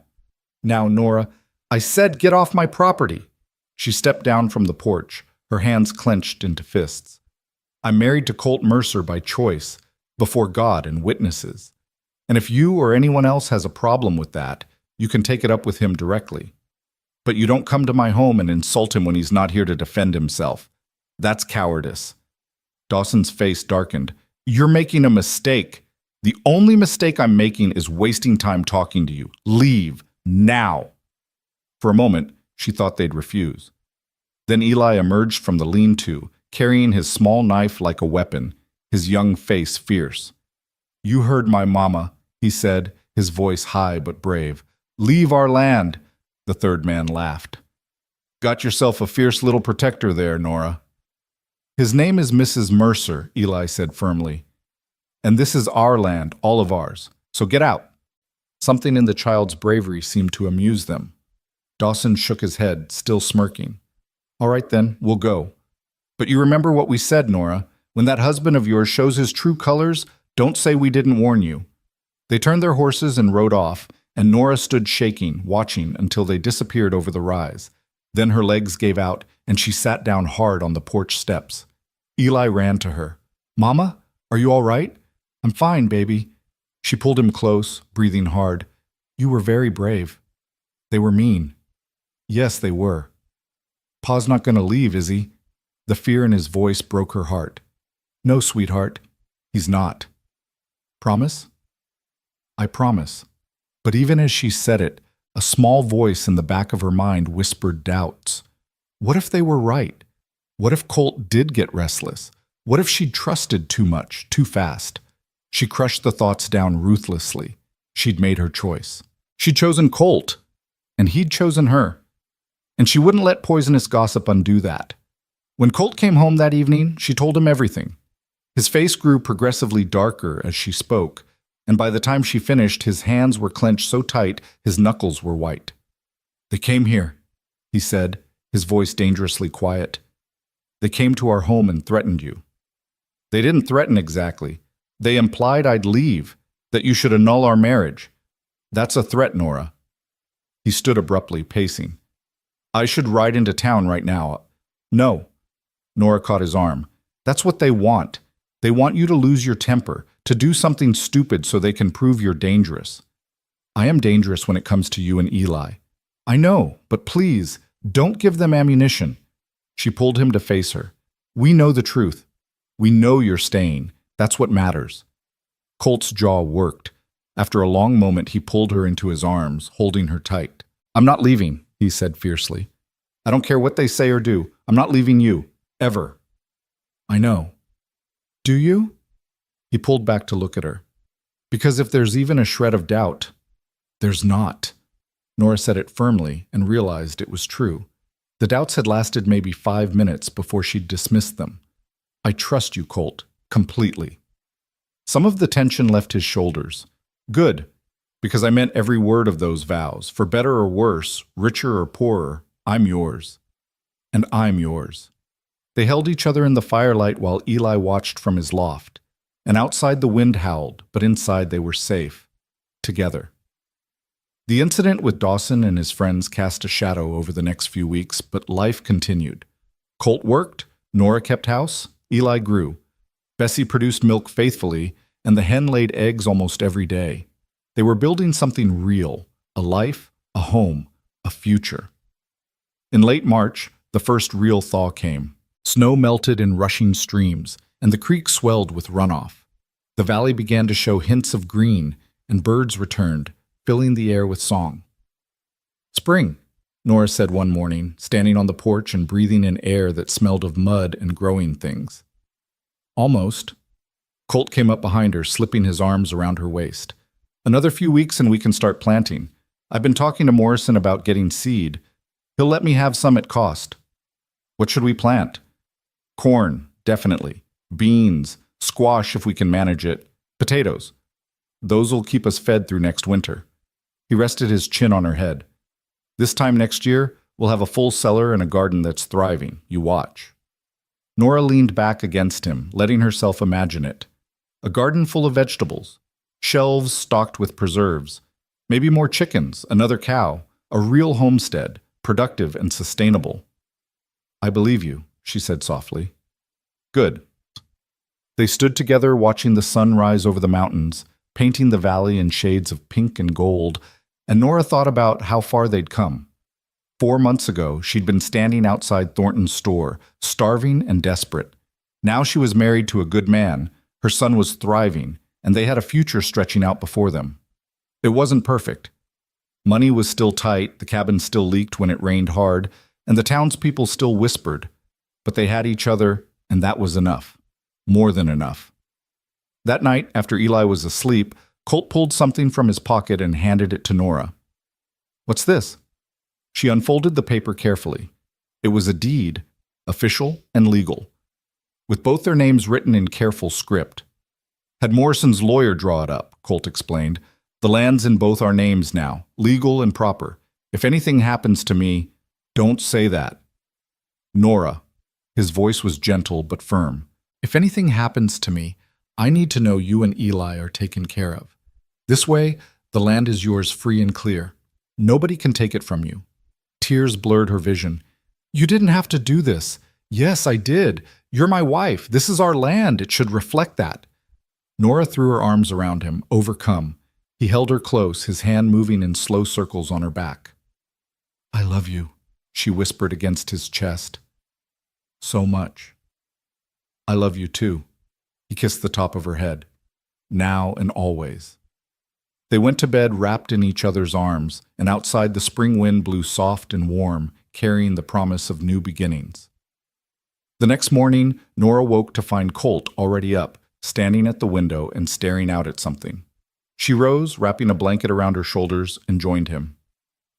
Now, Nora, I said get off my property. She stepped down from the porch, her hands clenched into fists. I'm married to Colt Mercer by choice, before God and witnesses. And if you or anyone else has a problem with that, you can take it up with him directly. But you don't come to my home and insult him when he's not here to defend himself. That's cowardice. Dawson's face darkened. You're making a mistake. The only mistake I'm making is wasting time talking to you. Leave, now. For a moment, she thought they'd refuse. Then Eli emerged from the lean-to, carrying his small knife like a weapon, his young face fierce. You heard my mama, he said, his voice high but brave. Leave our land. The third man laughed. Got yourself a fierce little protector there, Nora. His name is Mrs. Mercer, Eli said firmly. And this is our land, all of ours. So get out. Something in the child's bravery seemed to amuse them. Dawson shook his head, still smirking. All right then, we'll go. But you remember what we said, Nora. When that husband of yours shows his true colors, don't say we didn't warn you. They turned their horses and rode off, and Nora stood shaking, watching until they disappeared over the rise. Then her legs gave out, and she sat down hard on the porch steps. Eli ran to her. Mama, are you all right? I'm fine, baby. She pulled him close, breathing hard. You were very brave. They were mean. Yes, they were. Pa's not going to leave, is he? The fear in his voice broke her heart. No, sweetheart, he's not. Promise? I promise. But even as she said it, a small voice in the back of her mind whispered doubts. What if they were right? What if Colt did get restless? What if she'd trusted too much, too fast? She crushed the thoughts down ruthlessly. She'd made her choice. She'd chosen Colt, and he'd chosen her. And she wouldn't let poisonous gossip undo that. When Colt came home that evening, she told him everything. His face grew progressively darker as she spoke, and by the time she finished, his hands were clenched so tight his knuckles were white. They came here, he said, his voice dangerously quiet. They came to our home and threatened you. They didn't threaten exactly. They implied I'd leave, that you should annul our marriage. That's a threat, Nora. He stood abruptly, pacing. I should ride into town right now. No. Nora caught his arm. That's what they want. They want you to lose your temper, to do something stupid so they can prove you're dangerous. I am dangerous when it comes to you and Eli. I know, but please, don't give them ammunition. She pulled him to face her. We know the truth. We know you're staying. That's what matters. Colt's jaw worked. After a long moment, he pulled her into his arms, holding her tight. I'm not leaving, he said fiercely. I don't care what they say or do. I'm not leaving you. Ever. I know. Do you? He pulled back to look at her. Because if there's even a shred of doubt, there's not. Nora said it firmly and realized it was true. The doubts had lasted maybe 5 minutes before she'd dismissed them. I trust you, Colt, completely. Some of the tension left his shoulders. Good, because I meant every word of those vows. For better or worse, richer or poorer, I'm yours. And I'm yours. They held each other in the firelight while Eli watched from his loft. And outside the wind howled, but inside they were safe. Together. The incident with Dawson and his friends cast a shadow over the next few weeks, but life continued. Colt worked, Nora kept house, Eli grew. Bessie produced milk faithfully, and the hen laid eggs almost every day. They were building something real, a life, a home, a future. In late March, the first real thaw came. Snow melted in rushing streams, and the creek swelled with runoff. The valley began to show hints of green, and birds returned, filling the air with song. Spring, Nora said one morning, standing on the porch and breathing in air that smelled of mud and growing things. Almost. Colt came up behind her, slipping his arms around her waist. Another few weeks and we can start planting. I've been talking to Morrison about getting seed. He'll let me have some at cost. What should we plant? Corn, definitely. Beans, squash if we can manage it. Potatoes. Those will keep us fed through next winter. He rested his chin on her head. This time next year, we'll have a full cellar and a garden that's thriving. You watch. Nora leaned back against him, letting herself imagine it. A garden full of vegetables. Shelves stocked with preserves. Maybe more chickens, another cow. A real homestead, productive and sustainable. I believe you, she said softly. Good. They stood together watching the sun rise over the mountains, painting the valley in shades of pink and gold, and Nora thought about how far they'd come. 4 months ago, she'd been standing outside Thornton's store, starving and desperate. Now she was married to a good man, her son was thriving, and they had a future stretching out before them. It wasn't perfect. Money was still tight, the cabin still leaked when it rained hard, and the townspeople still whispered. But they had each other, and that was enough. More than enough. That night, after Eli was asleep, Colt pulled something from his pocket and handed it to Nora. "What's this?" She unfolded the paper carefully. It was a deed, official and legal, with both their names written in careful script. "Had Morrison's lawyer draw it up," Colt explained. "The land's in both our names now, legal and proper. If anything happens to me, don't say that." "Nora," his voice was gentle but firm, "if anything happens to me, I need to know you and Eli are taken care of. This way, the land is yours free and clear. Nobody can take it from you." Tears blurred her vision. "You didn't have to do this." "Yes, I did. You're my wife. This is our land. It should reflect that." Nora threw her arms around him, overcome. He held her close, his hand moving in slow circles on her back. "I love you," she whispered against his chest. "So much." "I love you too." He kissed the top of her head. "Now and always." They went to bed wrapped in each other's arms, and outside the spring wind blew soft and warm, carrying the promise of new beginnings. The next morning, Nora woke to find Colt already up, standing at the window and staring out at something. She rose, wrapping a blanket around her shoulders, and joined him.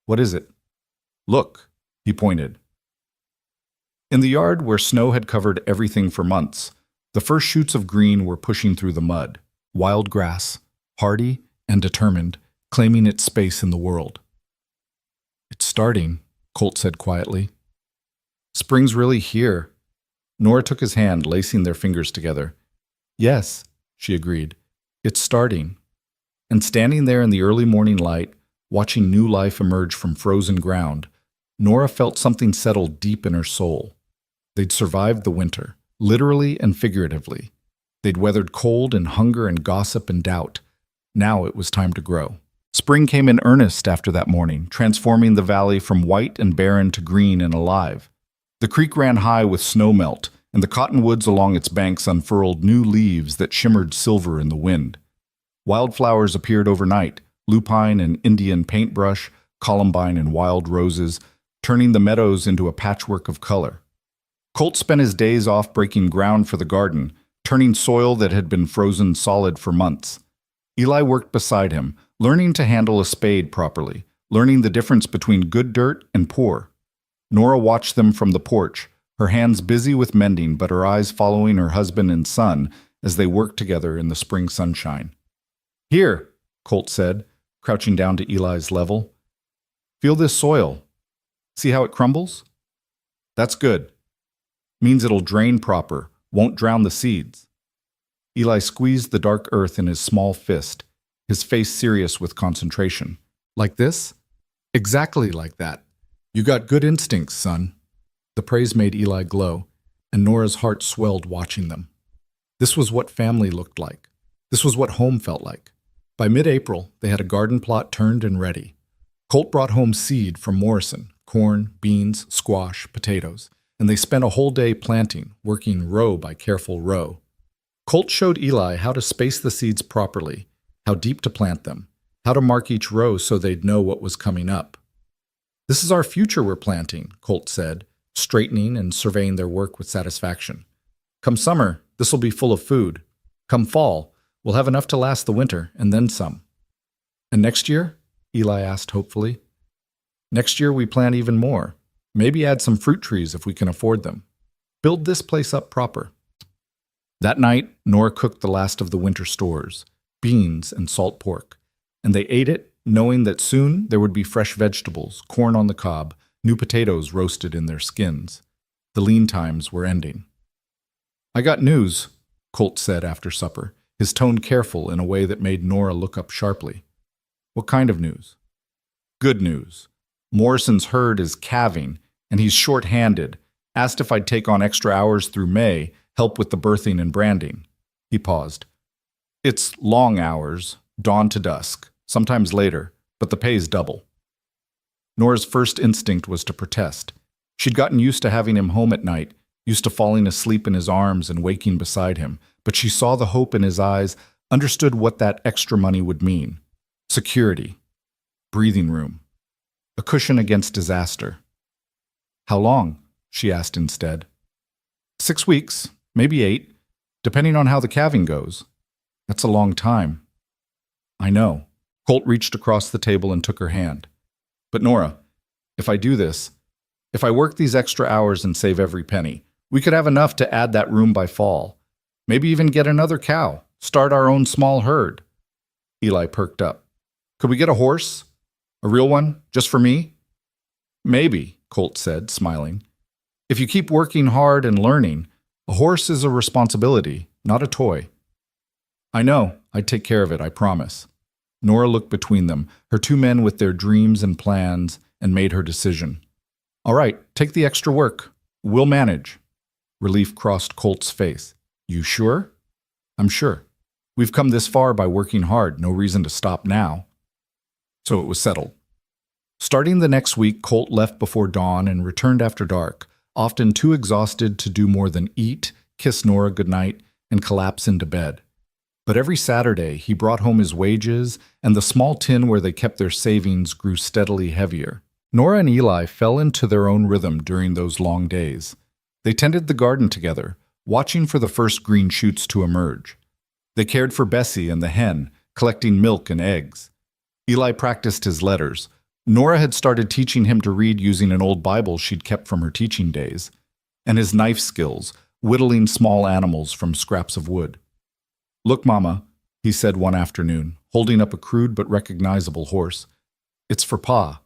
"What is it?" "Look," he pointed. In the yard where snow had covered everything for months, the first shoots of green were pushing through the mud, wild grass, hardy and determined, claiming its space in the world. "It's starting," Colt said quietly. "Spring's really here." Nora took his hand, lacing their fingers together. "Yes," she agreed, "it's starting." And standing there in the early morning light, watching new life emerge from frozen ground, Nora felt something settle deep in her soul. They'd survived the winter, literally and figuratively. They'd weathered cold and hunger and gossip and doubt. Now it was time to grow. Spring came in earnest after that morning, transforming the valley from white and barren to green and alive. The creek ran high with snowmelt, and the cottonwoods along its banks unfurled new leaves that shimmered silver in the wind. Wildflowers appeared overnight, lupine and Indian paintbrush, columbine and wild roses, turning the meadows into a patchwork of color. Colt spent his days off breaking ground for the garden, turning soil that had been frozen solid for months. Eli worked beside him, learning to handle a spade properly, learning the difference between good dirt and poor. Nora watched them from the porch, her hands busy with mending but her eyes following her husband and son as they worked together in the spring sunshine. "Here," Colt said, crouching down to Eli's level. "Feel this soil. See how it crumbles? That's good. Means it'll drain proper, won't drown the seeds." Eli squeezed the dark earth in his small fist, his face serious with concentration. "Like this?" "Exactly like that. You got good instincts, son." The praise made Eli glow, and Nora's heart swelled watching them. This was what family looked like. This was what home felt like. By mid-April, they had a garden plot turned and ready. Colt brought home seed from Morrison, corn, beans, squash, potatoes, and they spent a whole day planting, working row by careful row. Colt showed Eli how to space the seeds properly, how deep to plant them, how to mark each row so they'd know what was coming up. "This is our future we're planting," Colt said, straightening and surveying their work with satisfaction. "Come summer, this will be full of food. Come fall, we'll have enough to last the winter, and then some." "And next year?" Eli asked hopefully. "Next year we plant even more. Maybe add some fruit trees if we can afford them. Build this place up proper." That night, Nora cooked the last of the winter stores, beans and salt pork, and they ate it, knowing that soon there would be fresh vegetables, corn on the cob, new potatoes roasted in their skins. The lean times were ending. "I got news," Colt said after supper, his tone careful in a way that made Nora look up sharply. "What kind of news?" "Good news. Morrison's herd is calving, and he's short-handed. Asked if I'd take on extra hours through May, help with the birthing and branding." He paused. "It's long hours, dawn to dusk, sometimes later, but the pay's double." Nora's first instinct was to protest. She'd gotten used to having him home at night, used to falling asleep in his arms and waking beside him, but she saw the hope in his eyes, understood what that extra money would mean. Security. Breathing room. A cushion against disaster. How long? She asked instead. 6 weeks, maybe 8, depending on how the calving goes. That's a long time. I know. Colt reached across the table and took her hand. But Nora, if I do this, if I work these extra hours and save every penny, we could have enough to add that room by fall. Maybe even get another cow, start our own small herd. Eli perked up. Could we get a horse? A real one, just for me? Maybe, Colt said, smiling. If you keep working hard and learning, a horse is a responsibility, not a toy. I know, I'd take care of it, I promise. Nora looked between them, her 2 men with their dreams and plans, and made her decision. All right, take the extra work. We'll manage. Relief crossed Colt's face. You sure? I'm sure. We've come this far by working hard, no reason to stop now. So it was settled. Starting the next week, Colt left before dawn and returned after dark, often too exhausted to do more than eat, kiss Nora goodnight, and collapse into bed. But every Saturday, he brought home his wages, and the small tin where they kept their savings grew steadily heavier. Nora and Eli fell into their own rhythm during those long days. They tended the garden together, watching for the first green shoots to emerge. They cared for Bessie and the hen, collecting milk and eggs. Eli practiced his letters. Nora had started teaching him to read using an old Bible she'd kept from her teaching days, and his knife skills, whittling small animals from scraps of wood. Look, Mama, he said one afternoon, holding up a crude but recognizable horse. It's for Pa,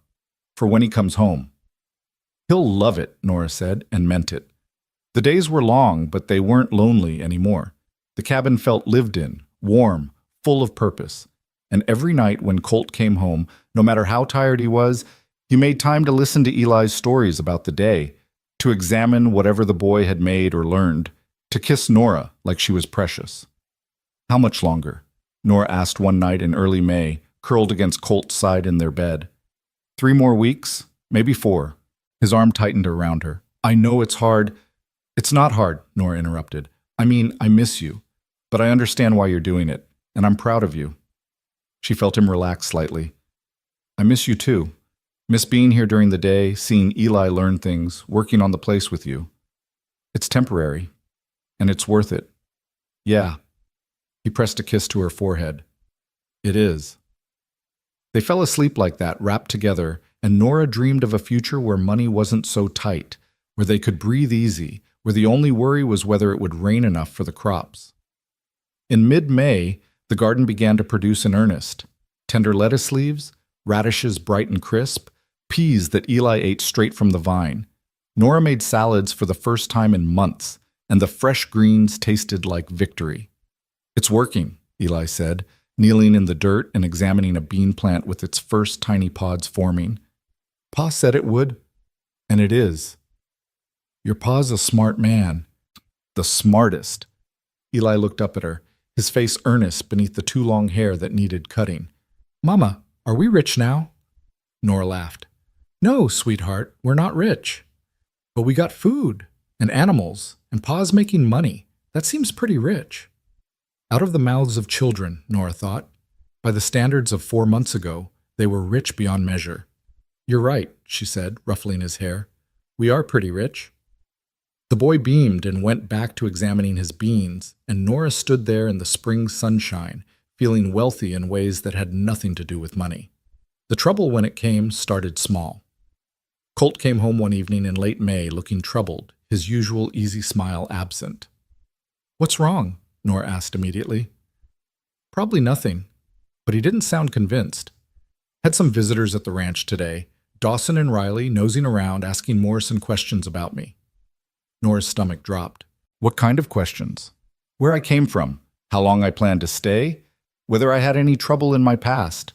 for when he comes home. He'll love it, Nora said, and meant it. The days were long, but they weren't lonely anymore. The cabin felt lived in, warm, full of purpose. And every night when Colt came home, no matter how tired he was, he made time to listen to Eli's stories about the day, to examine whatever the boy had made or learned, to kiss Nora like she was precious. How much longer? Nora asked one night in early May, curled against Colt's side in their bed. 3 more weeks? Maybe 4. His arm tightened around her. I know it's hard. It's not hard, Nora interrupted. I mean, I miss you. But I understand why you're doing it, and I'm proud of you. She felt him relax slightly. I miss you too. Miss being here during the day, seeing Eli learn things, working on the place with you. It's temporary, and it's worth it. Yeah. He pressed a kiss to her forehead. It is. They fell asleep like that, wrapped together, and Nora dreamed of a future where money wasn't so tight, where they could breathe easy, where the only worry was whether it would rain enough for the crops. In mid-May, the garden began to produce in earnest. Tender lettuce leaves, radishes bright and crisp, peas that Eli ate straight from the vine. Nora made salads for the first time in months, and the fresh greens tasted like victory. It's working, Eli said, kneeling in the dirt and examining a bean plant with its first tiny pods forming. Pa said it would, and it is. Your pa's a smart man. The smartest. Eli looked up at her, his face earnest beneath the too long hair that needed cutting. Mama, are we rich now? Nora laughed. No, sweetheart, we're not rich. But we got food and animals, and Pa's making money. That seems pretty rich. Out of the mouths of children, Nora thought. By the standards of 4 months ago, they were rich beyond measure. You're right, she said, ruffling his hair. We are pretty rich. The boy beamed and went back to examining his beans, and Nora stood there in the spring sunshine, feeling wealthy in ways that had nothing to do with money. The trouble when it came started small. Colt came home one evening in late May looking troubled, his usual easy smile absent. What's wrong? Nora asked immediately. Probably nothing, but he didn't sound convinced. Had some visitors at the ranch today, Dawson and Riley nosing around asking Morrison questions about me. Nora's stomach dropped. What kind of questions? Where I came from, how long I planned to stay, whether I had any trouble in my past.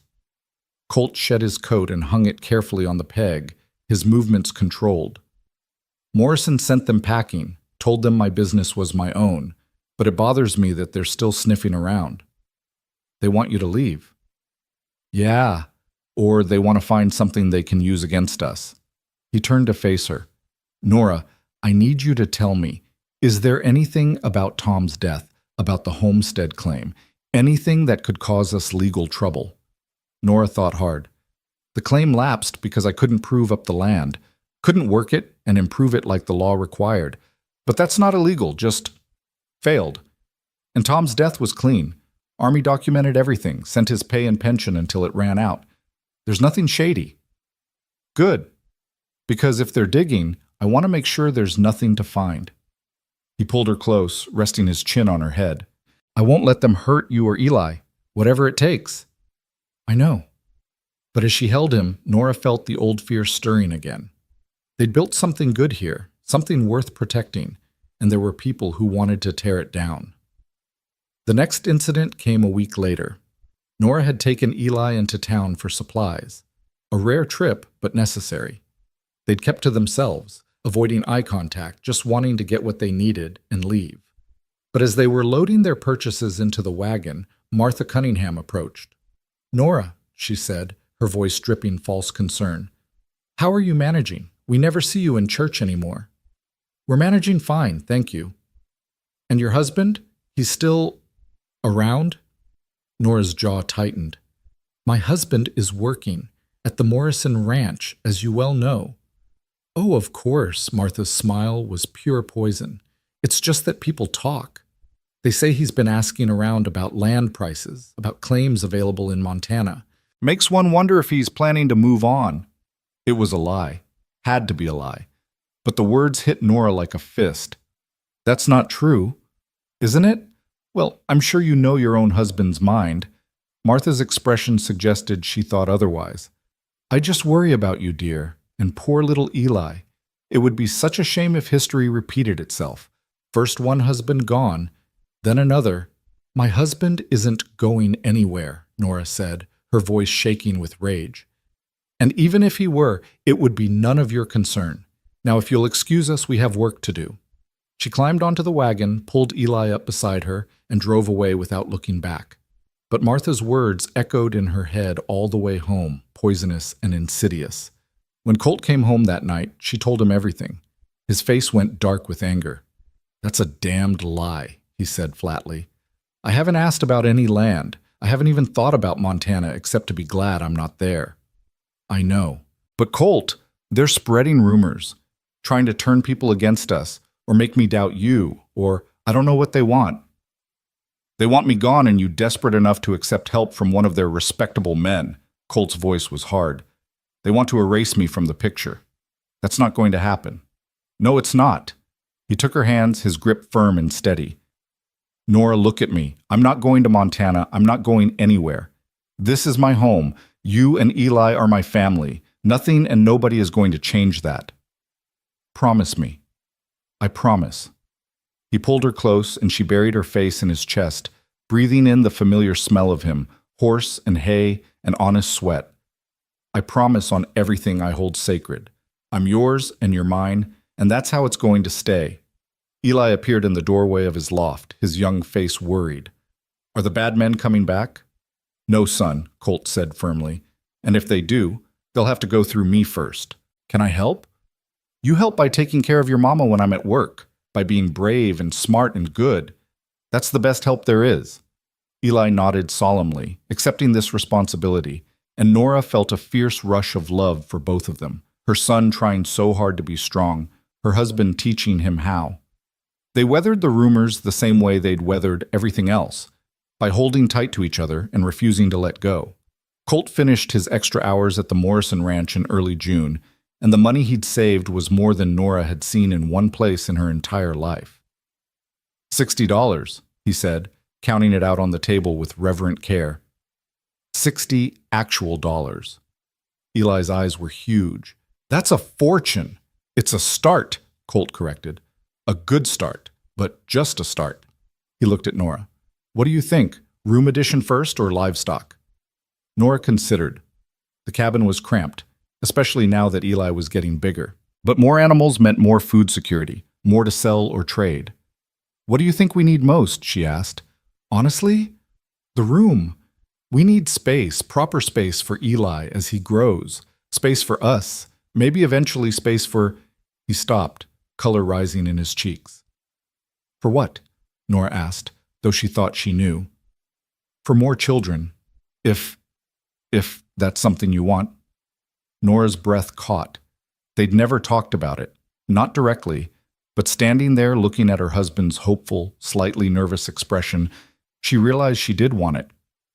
Colt shed his coat and hung it carefully on the peg, his movements controlled. Morrison sent them packing, told them my business was my own, but it bothers me that they're still sniffing around. They want you to leave. Yeah, or they want to find something they can use against us. He turned to face her. Nora, I need you to tell me, is there anything about Tom's death, about the homestead claim, anything that could cause us legal trouble? Nora thought hard. The claim lapsed because I couldn't prove up the land, couldn't work it and improve it like the law required. But that's not illegal, just failed. And Tom's death was clean. Army documented everything, sent his pay and pension until it ran out. There's nothing shady. Good. Because if they're digging, I want to make sure there's nothing to find. He pulled her close, resting his chin on her head. I won't let them hurt you or Eli, whatever it takes. I know. But as she held him, Nora felt the old fear stirring again. They'd built something good here, something worth protecting, and there were people who wanted to tear it down. The next incident came a week later. Nora had taken Eli into town for supplies. A rare trip, but necessary. They'd kept to themselves, avoiding eye contact, just wanting to get what they needed and leave. But as they were loading their purchases into the wagon, Martha Cunningham approached. Nora, she said, her voice dripping false concern. How are you managing? We never see you in church anymore. We're managing fine, thank you. And your husband? He's still around? Nora's jaw tightened. My husband is working at the Morrison Ranch, as you well know. Oh, of course, Martha's smile was pure poison. It's just that people talk. They say he's been asking around about land prices, about claims available in Montana. Makes one wonder if he's planning to move on. It was a lie. Had to be a lie. But the words hit Nora like a fist. That's not true, isn't it? Well, I'm sure you know your own husband's mind. Martha's expression suggested she thought otherwise. I just worry about you, dear, and poor little Eli. It would be such a shame if history repeated itself. First one husband gone, then another. My husband isn't going anywhere, Nora said, her voice shaking with rage. And even if he were, it would be none of your concern. Now, if you'll excuse us, we have work to do. She climbed onto the wagon, pulled Eli up beside her, and drove away without looking back. But Martha's words echoed in her head all the way home, poisonous and insidious. When Colt came home that night, she told him everything. His face went dark with anger. That's a damned lie, he said flatly. I haven't asked about any land. I haven't even thought about Montana except to be glad I'm not there. I know. But Colt, they're spreading rumors, trying to turn people against us, or make me doubt you, or I don't know what they want. They want me gone and you desperate enough to accept help from one of their respectable men. Colt's voice was hard. They want to erase me from the picture. That's not going to happen. No, it's not. He took her hands, his grip firm and steady. Nora, look at me. I'm not going to Montana. I'm not going anywhere. This is my home. You and Eli are my family. Nothing and nobody is going to change that. Promise me. I promise. He pulled her close and she buried her face in his chest, breathing in the familiar smell of him, horse and hay and honest sweat. I promise on everything I hold sacred. I'm yours and you're mine, and that's how it's going to stay. Eli appeared in the doorway of his loft, his young face worried. Are the bad men coming back? No, son, Colt said firmly. And if they do, they'll have to go through me first. Can I help? You help by taking care of your mama when I'm at work, by being brave and smart and good. That's the best help there is. Eli nodded solemnly, accepting this responsibility, and Nora felt a fierce rush of love for both of them, her son trying so hard to be strong, her husband teaching him how. They weathered the rumors the same way they'd weathered everything else, by holding tight to each other and refusing to let go. Colt finished his extra hours at the Morrison Ranch in early June, and the money he'd saved was more than Nora had seen in one place in her entire life. $60, he said, counting it out on the table with reverent care. 60 actual dollars. Eli's eyes were huge. That's a fortune. It's a start, Colt corrected. A good start, but just a start. He looked at Nora. What do you think, room addition first or livestock? Nora considered. The cabin was cramped, especially now that Eli was getting bigger. But more animals meant more food security, more to sell or trade. What do you think we need most? She asked. Honestly? The room. We need space, proper space for Eli as he grows, space for us, maybe eventually space for... He stopped, color rising in his cheeks. For what? Nora asked, though she thought she knew. For more children, if that's something you want. Nora's breath caught. They'd never talked about it, not directly, but standing there looking at her husband's hopeful, slightly nervous expression, she realized she did want it.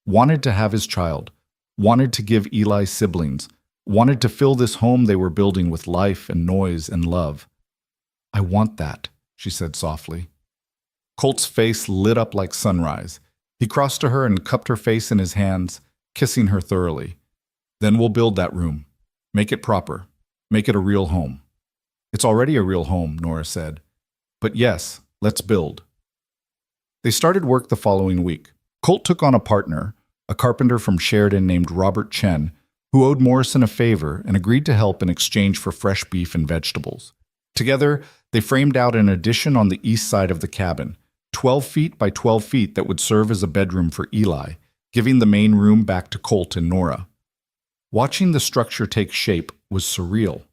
Wanted to have his child, wanted to give Eli siblings, wanted to fill this home they were building with life and noise and love. I want that, she said softly. Colt's face lit up like sunrise. He crossed to her and cupped her face in his hands, kissing her thoroughly. Then we'll build that room. Make it proper. Make it a real home. It's already a real home, Nora said. But yes, let's build. They started work the following week. Colt took on a partner, a carpenter from Sheridan named Robert Chen, who owed Morrison a favor and agreed to help in exchange for fresh beef and vegetables. Together, they framed out an addition on the east side of the cabin, 12 feet by 12 feet that would serve as a bedroom for Eli, giving the main room back to Colt and Nora. Watching the structure take shape was surreal.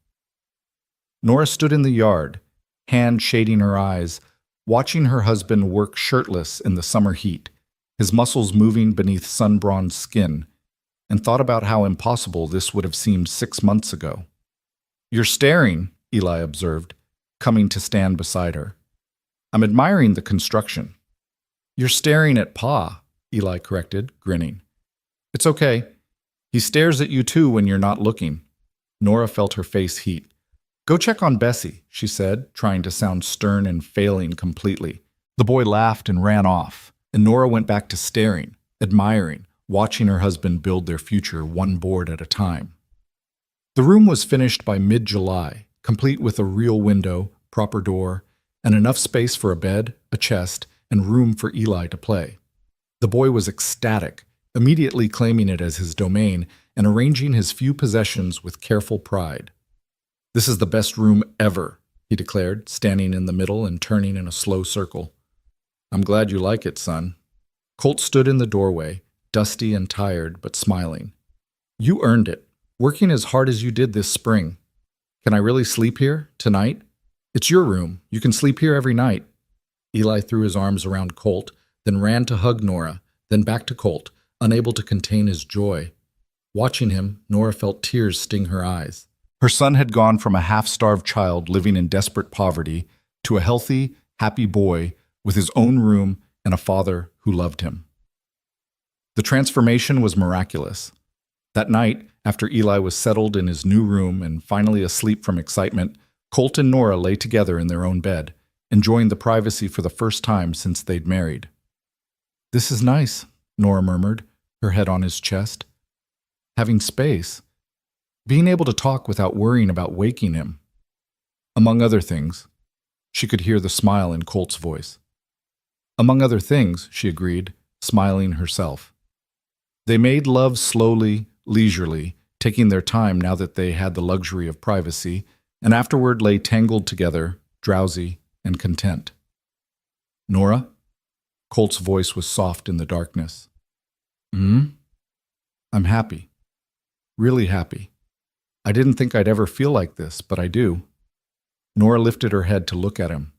Nora stood in the yard, hand shading her eyes, watching her husband work shirtless in the summer heat, his muscles moving beneath sun-bronzed skin, and thought about how impossible this would have seemed 6 months ago. You're staring, Eli observed, coming to stand beside her. I'm admiring the construction. You're staring at Pa, Eli corrected, grinning. It's okay. He stares at you too when you're not looking. Nora felt her face heat. Go check on Bessie, she said, trying to sound stern and failing completely. The boy laughed and ran off, and Nora went back to staring, admiring, watching her husband build their future one board at a time. The room was finished by mid-July, complete with a real window, proper door, and enough space for a bed, a chest, and room for Eli to play. The boy was ecstatic, immediately claiming it as his domain and arranging his few possessions with careful pride. This is the best room ever, he declared, standing in the middle and turning in a slow circle. I'm glad you like it, son. Colt stood in the doorway, dusty and tired, but smiling. You earned it, working as hard as you did this spring. Can I really sleep here, tonight? It's your room. You can sleep here every night. Eli threw his arms around Colt, then ran to hug Nora, then back to Colt, unable to contain his joy. Watching him, Nora felt tears sting her eyes. Her son had gone from a half-starved child living in desperate poverty to a healthy, happy boy with his own room and a father who loved him. The transformation was miraculous. That night, after Eli was settled in his new room and finally asleep from excitement, Colt and Nora lay together in their own bed, enjoying the privacy for the first time since they'd married. This is nice, Nora murmured, her head on his chest. Having space. Being able to talk without worrying about waking him. Among other things, she could hear the smile in Colt's voice. Among other things, she agreed, smiling herself. They made love slowly, leisurely, taking their time now that they had the luxury of privacy, and afterward lay tangled together, drowsy and content. Nora? Colt's voice was soft in the darkness. I'm happy. Really happy. I didn't think I'd ever feel like this, but I do. Nora lifted her head to look at him.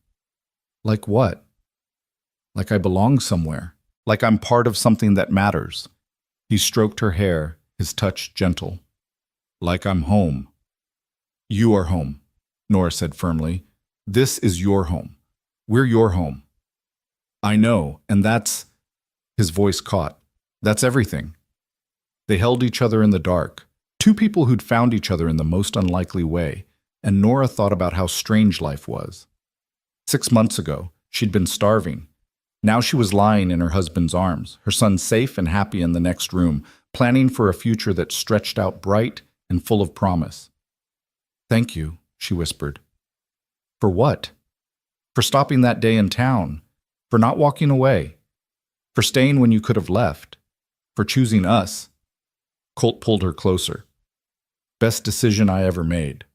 Like what? Like I belong somewhere. Like I'm part of something that matters. He stroked her hair, his touch gentle. Like I'm home. You are home, Nora said firmly. This is your home. We're your home. I know, and that's... His voice caught. That's everything. They held each other in the dark. Two people who'd found each other in the most unlikely way, and Nora thought about how strange life was. 6 months ago, she'd been starving. Now she was lying in her husband's arms, her son safe and happy in the next room, planning for a future that stretched out bright and full of promise. Thank you, she whispered. For what? For stopping that day in town, for not walking away, for staying when you could have left, for choosing us. Colt pulled her closer. Best decision I ever made.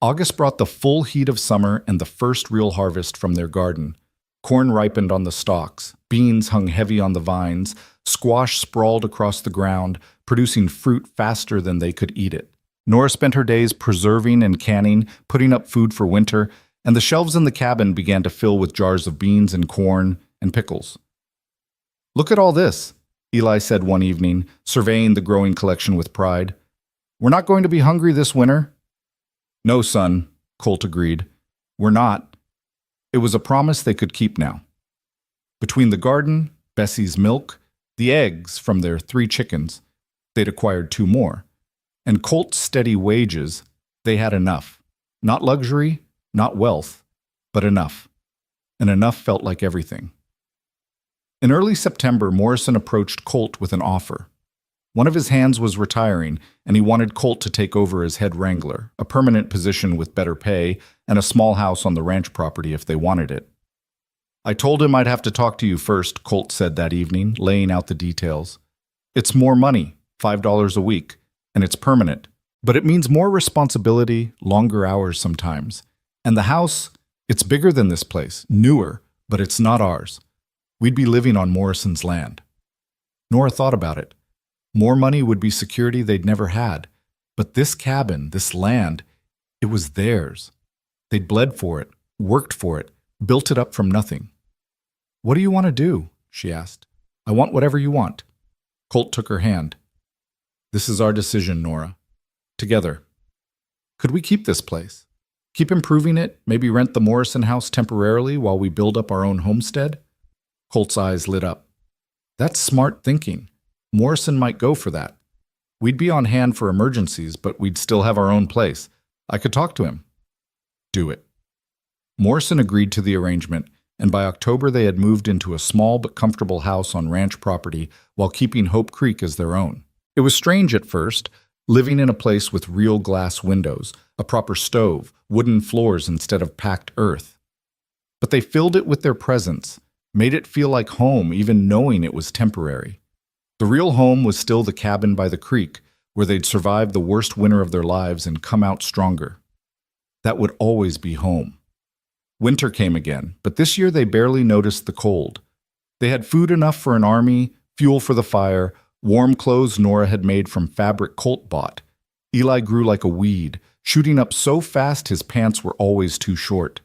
August brought the full heat of summer and the first real harvest from their garden. Corn ripened on the stalks, beans hung heavy on the vines, squash sprawled across the ground, producing fruit faster than they could eat it. Nora spent her days preserving and canning, putting up food for winter, and the shelves in the cabin began to fill with jars of beans and corn and pickles. "Look at all this," Eli said one evening, surveying the growing collection with pride. "We're not going to be hungry this winter." "No, son," Colt agreed. "We're not." It was a promise they could keep now. Between the garden, Bessie's milk, the eggs from their 3 chickens, they'd acquired 2 more, and Colt's steady wages, they had enough. Not luxury, not wealth, but enough. And enough felt like everything. In early September, Morrison approached Colt with an offer. One of his hands was retiring, and he wanted Colt to take over as head wrangler, a permanent position with better pay, and a small house on the ranch property if they wanted it. "I told him I'd have to talk to you first," Colt said that evening, laying out the details. "It's more money, $5 a week, and it's permanent. But it means more responsibility, longer hours sometimes. And the house, it's bigger than this place, newer, but it's not ours. We'd be living on Morrison's land." Nora thought about it. More money would be security they'd never had. But this cabin, this land, it was theirs. They'd bled for it, worked for it, built it up from nothing. "What do you want to do?" she asked. "I want whatever you want." Colt took her hand. "This is our decision, Nora. Together. Could we keep this place? Keep improving it, maybe rent the Morrison house temporarily while we build up our own homestead?" Colt's eyes lit up. "That's smart thinking. Morrison might go for that. We'd be on hand for emergencies, but we'd still have our own place. I could talk to him." "Do it." Morrison agreed to the arrangement, and by October they had moved into a small but comfortable house on ranch property while keeping Hope Creek as their own. It was strange at first, living in a place with real glass windows, a proper stove, wooden floors instead of packed earth. But they filled it with their presence, made it feel like home even knowing it was temporary. The real home was still the cabin by the creek, where they'd survived the worst winter of their lives and come out stronger. That would always be home. Winter came again, but this year they barely noticed the cold. They had food enough for an army, fuel for the fire, warm clothes Nora had made from fabric Colt bought. Eli grew like a weed, shooting up so fast his pants were always too short.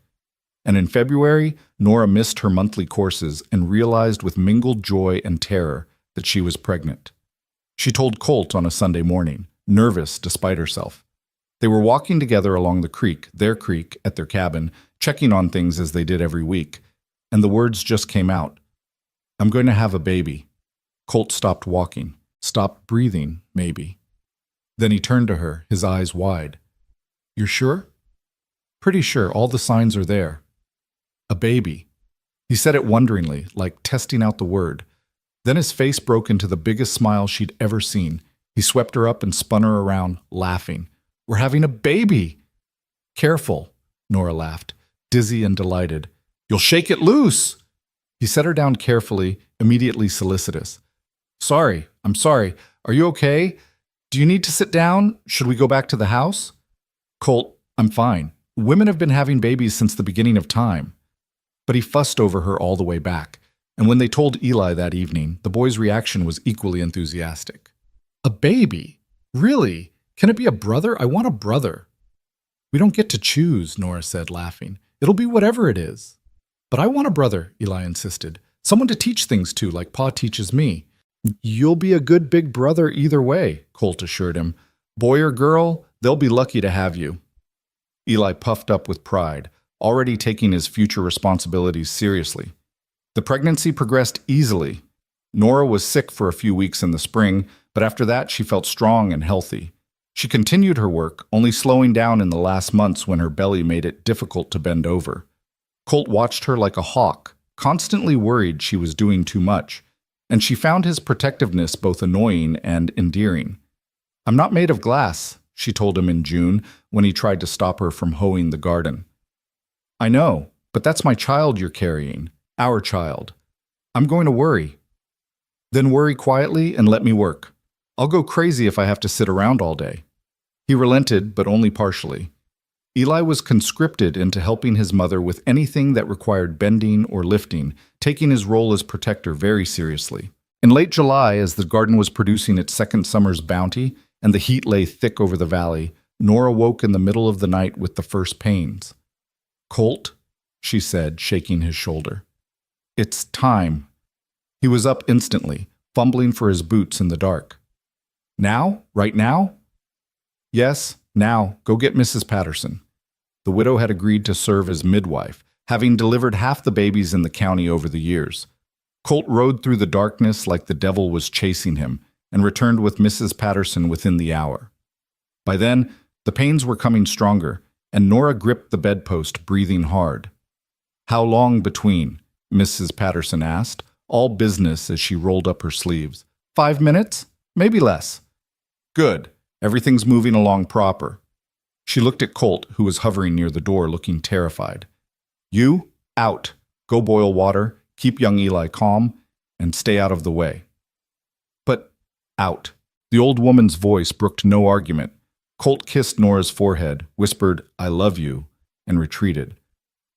And in February, Nora missed her monthly courses and realized with mingled joy and terror that she was pregnant. She told Colt on a Sunday morning, nervous despite herself. They were walking together along the creek, their creek, at their cabin, checking on things as they did every week, and the words just came out. "I'm going to have a baby." Colt stopped walking, stopped breathing, maybe. Then he turned to her, his eyes wide. "You're sure?" "Pretty sure, all the signs are there." "A baby." He said it wonderingly, like testing out the word. Then his face broke into the biggest smile she'd ever seen. He swept her up and spun her around, laughing. "We're having a baby!" "Careful," Nora laughed, dizzy and delighted. "You'll shake it loose!" He set her down carefully, immediately solicitous. I'm sorry. Are you okay? Do you need to sit down? Should we go back to the house?" "Colt, I'm fine. Women have been having babies since the beginning of time." But he fussed over her all the way back, and when they told Eli that evening, the boy's reaction was equally enthusiastic. "A baby? Really? Can it be a brother? I want a brother." "We don't get to choose," Nora said, laughing. "It'll be whatever it is." "But I want a brother," Eli insisted. "Someone to teach things to, like Pa teaches me." "You'll be a good big brother either way," Colt assured him. "Boy or girl, they'll be lucky to have you." Eli puffed up with pride, already taking his future responsibilities seriously. The pregnancy progressed easily. Nora was sick for a few weeks in the spring, but after that she felt strong and healthy. She continued her work, only slowing down in the last months when her belly made it difficult to bend over. Colt watched her like a hawk, constantly worried she was doing too much, and she found his protectiveness both annoying and endearing. "I'm not made of glass," she told him in June when he tried to stop her from hoeing the garden. "I know, but that's my child you're carrying, our child. I'm going to worry." "Then worry quietly and let me work. I'll go crazy if I have to sit around all day." He relented, but only partially. Eli was conscripted into helping his mother with anything that required bending or lifting, taking his role as protector very seriously. In late July, as the garden was producing its second summer's bounty and the heat lay thick over the valley, Nora woke in the middle of the night with the first pains. "Colt," she said, shaking his shoulder. "It's time." He was up instantly, fumbling for his boots in the dark. "Now? Right now?" "Yes, now. Go get Mrs. Patterson." The widow had agreed to serve as midwife, having delivered half the babies in the county over the years. Colt rode through the darkness like the devil was chasing him and returned with Mrs. Patterson within the hour. By then, the pains were coming stronger, and Nora gripped the bedpost, breathing hard. "How long between?" Mrs. Patterson asked, all business as she rolled up her sleeves. 5 minutes? Maybe less." "Good. Everything's moving along proper." She looked at Colt, who was hovering near the door, looking terrified. "You, out. Go boil water, keep young Eli calm, and stay out of the way." "But, out." The old woman's voice brooked no argument. Colt kissed Nora's forehead, whispered, "I love you," and retreated.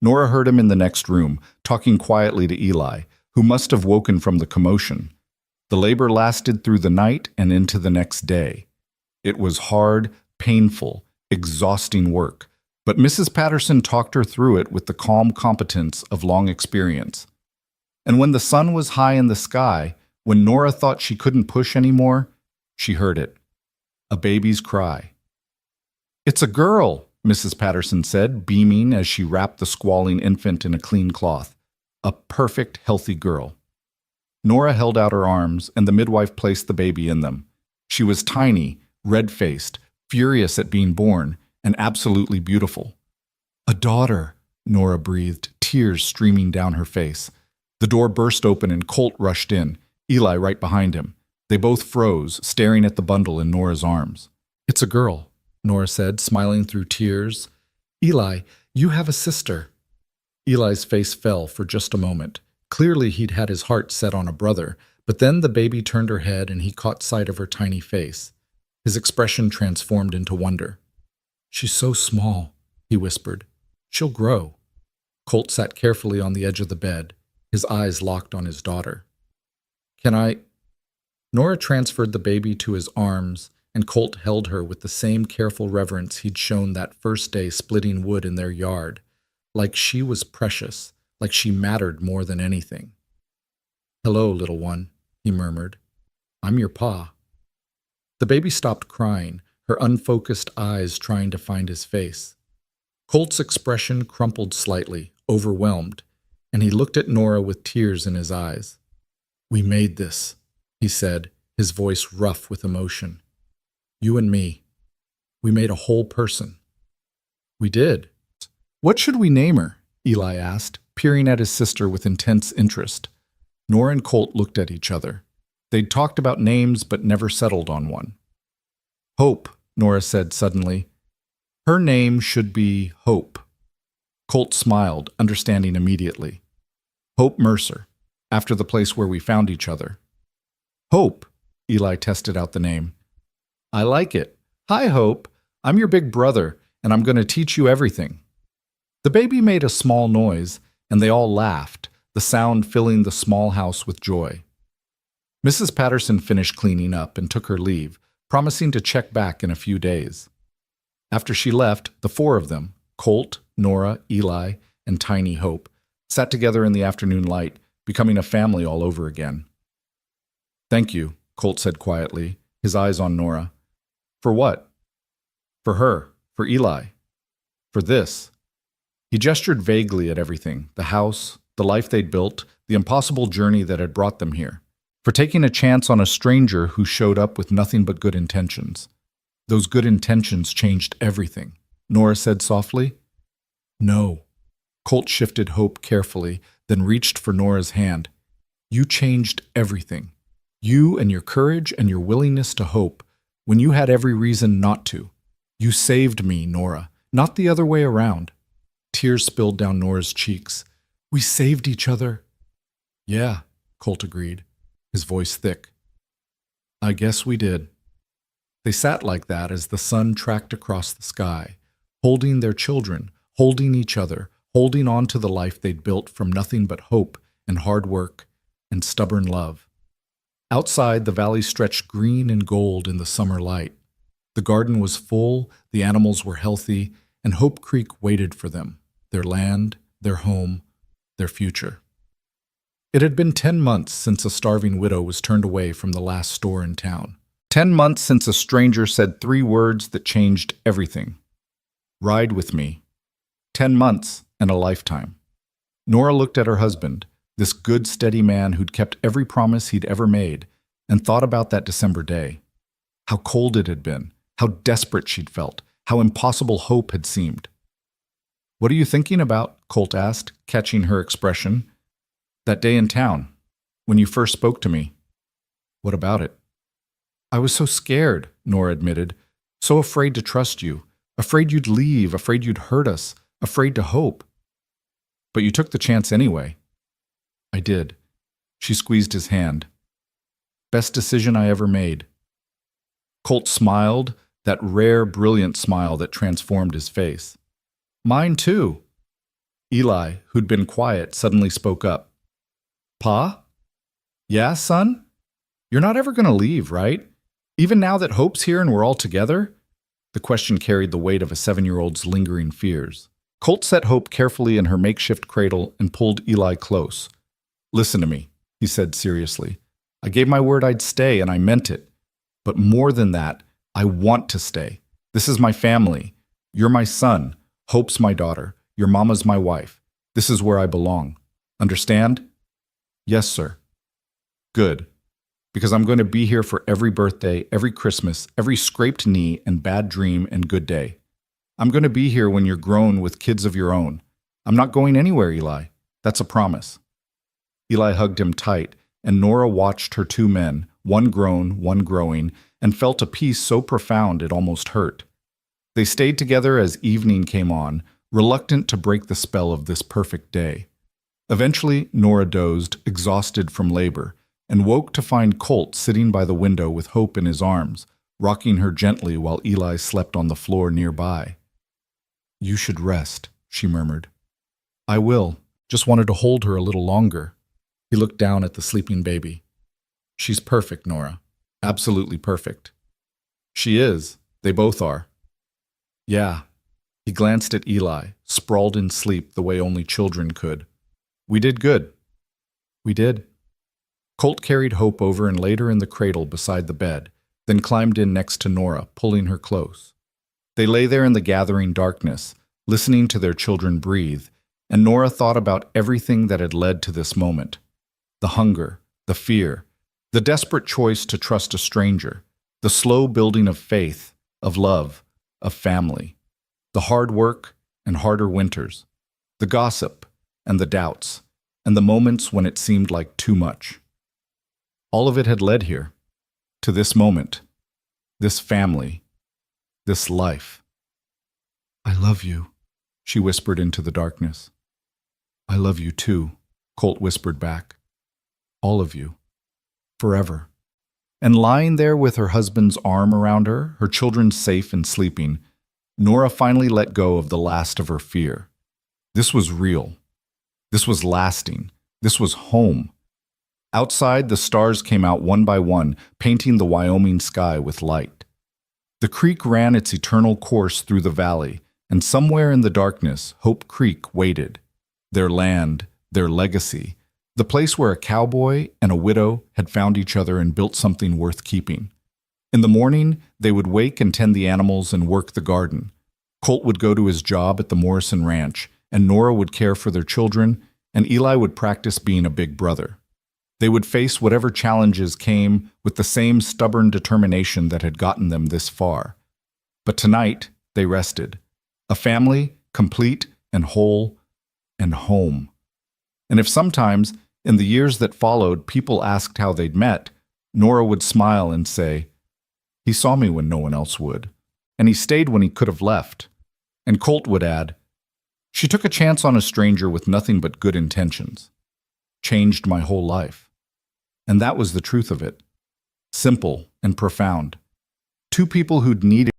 Nora heard him in the next room, talking quietly to Eli, who must have woken from the commotion. The labor lasted through the night and into the next day. It was hard, painful, exhausting work, but Mrs. Patterson talked her through it with the calm competence of long experience. And when the sun was high in the sky, when Nora thought she couldn't push anymore, she heard it. A baby's cry. "It's a girl," Mrs. Patterson said, beaming as she wrapped the squalling infant in a clean cloth. A perfect, healthy girl. Nora held out her arms, and the midwife placed the baby in them. She was tiny, red-faced, furious at being born, and absolutely beautiful. "A daughter," Nora breathed, tears streaming down her face. The door burst open and Colt rushed in, Eli right behind him. They both froze, staring at the bundle in Nora's arms. "It's a girl," Nora said, smiling through tears. "Eli, you have a sister." Eli's face fell for just a moment. Clearly he'd had his heart set on a brother, but then the baby turned her head and he caught sight of her tiny face. His expression transformed into wonder. "She's so small," he whispered. "She'll grow." Colt sat carefully on the edge of the bed, his eyes locked on his daughter. "Can I—" Nora transferred the baby to his arms, and Colt held her with the same careful reverence he'd shown that first day splitting wood in their yard, like she was precious, like she mattered more than anything. "Hello, little one," he murmured. "I'm your pa." The baby stopped crying, her unfocused eyes trying to find his face. Colt's expression crumpled slightly, overwhelmed, and he looked at Nora with tears in his eyes. "We made this," he said, his voice rough with emotion. "You and me. We made a whole person." "We did." "What should we name her?" Eli asked, peering at his sister with intense interest. Nora and Colt looked at each other. They'd talked about names but never settled on one. "Hope," Nora said suddenly. "Her name should be Hope." Colt smiled, understanding immediately. "Hope Mercer, after the place where we found each other." "Hope," Eli tested out the name. "I like it. Hi, Hope. I'm your big brother, and I'm going to teach you everything." The baby made a small noise, and they all laughed, the sound filling the small house with joy. Mrs. Patterson finished cleaning up and took her leave, promising to check back in a few days. After she left, the four of them, Colt, Nora, Eli, and tiny Hope, sat together in the afternoon light, becoming a family all over again. "Thank you," Colt said quietly, his eyes on Nora. "For what?" "For her, for Eli, for this." He gestured vaguely at everything, the house, the life they'd built, the impossible journey that had brought them here. For taking a chance on a stranger who showed up with nothing but good intentions. "Those good intentions changed everything," Nora said softly. "No." Colt shifted Hope carefully, then reached for Nora's hand. "You changed everything. You and your courage and your willingness to hope, when you had every reason not to. You saved me, Nora, not the other way around." Tears spilled down Nora's cheeks. "We saved each other." "Yeah," Colt agreed, his voice thick. "I guess we did." They sat like that as the sun tracked across the sky, holding their children, holding each other, holding on to the life they'd built from nothing but hope and hard work and stubborn love. Outside, the valley stretched green and gold in the summer light. The garden was full, the animals were healthy, and Hope Creek waited for them, their land, their home, their future. It had been 10 months since a starving widow was turned away from the last store in town. 10 months since a stranger said 3 words that changed everything. Ride with me. 10 months and a lifetime. Nora looked at her husband, this good, steady man who'd kept every promise he'd ever made, and thought about that December day. How cold it had been, how desperate she'd felt, how impossible hope had seemed. "What are you thinking about?" Colt asked, catching her expression. "That day in town, when you first spoke to me." "What about it?" "I was so scared," Nora admitted, "so afraid to trust you, afraid you'd leave, afraid you'd hurt us, afraid to hope." "But you took the chance anyway." "I did." She squeezed his hand. "Best decision I ever made." Colt smiled, that rare, brilliant smile that transformed his face. "Mine too." Eli, who'd been quiet, suddenly spoke up. "Pa? Yeah, son? You're not ever going to leave, right? Even now that Hope's here and we're all together?" The question carried the weight of a 7-year-old's lingering fears. Colt set Hope carefully in her makeshift cradle and pulled Eli close. "Listen to me," he said seriously. "I gave my word I'd stay, and I meant it. But more than that, I want to stay. This is my family. You're my son. Hope's my daughter. Your mama's my wife. This is where I belong. Understand?" "Yes, sir." "Good. Because I'm going to be here for every birthday, every Christmas, every scraped knee and bad dream and good day. I'm going to be here when you're grown with kids of your own. I'm not going anywhere, Eli. That's a promise." Eli hugged him tight, and Nora watched her 2 men, one grown, one growing, and felt a peace so profound it almost hurt. They stayed together as evening came on, reluctant to break the spell of this perfect day. Eventually, Nora dozed, exhausted from labor, and woke to find Colt sitting by the window with Hope in his arms, rocking her gently while Eli slept on the floor nearby. "You should rest," she murmured. "I will. Just wanted to hold her a little longer." He looked down at the sleeping baby. "She's perfect, Nora. Absolutely perfect." "She is. They both are." "Yeah." He glanced at Eli, sprawled in sleep the way only children could. "We did good." "We did." Colt carried Hope over and laid her in the cradle beside the bed, then climbed in next to Nora, pulling her close. They lay there in the gathering darkness, listening to their children breathe, and Nora thought about everything that had led to this moment. The hunger, the fear, the desperate choice to trust a stranger, the slow building of faith, of love, of family, the hard work and harder winters, the gossip and the doubts, and the moments when it seemed like too much. All of it had led here, to this moment, this family, this life. "I love you," she whispered into the darkness. "I love you too," Colt whispered back. "All of you. Forever." And lying there with her husband's arm around her, her children safe and sleeping, Nora finally let go of the last of her fear. This was real. This was lasting. This was home. Outside, the stars came out one by one, painting the Wyoming sky with light. The creek ran its eternal course through the valley, and somewhere in the darkness, Hope Creek waited. Their land, their legacy, the place where a cowboy and a widow had found each other and built something worth keeping. In the morning, they would wake and tend the animals and work the garden. Colt would go to his job at the Morrison Ranch, and Nora would care for their children, and Eli would practice being a big brother. They would face whatever challenges came with the same stubborn determination that had gotten them this far. But tonight, they rested. A family, complete and whole and home. And if sometimes, in the years that followed, people asked how they'd met, Nora would smile and say, "He saw me when no one else would, and he stayed when he could have left." And Colt would add, "She took a chance on a stranger with nothing but good intentions. Changed my whole life." And that was the truth of it. Simple and profound. 2 people who'd needed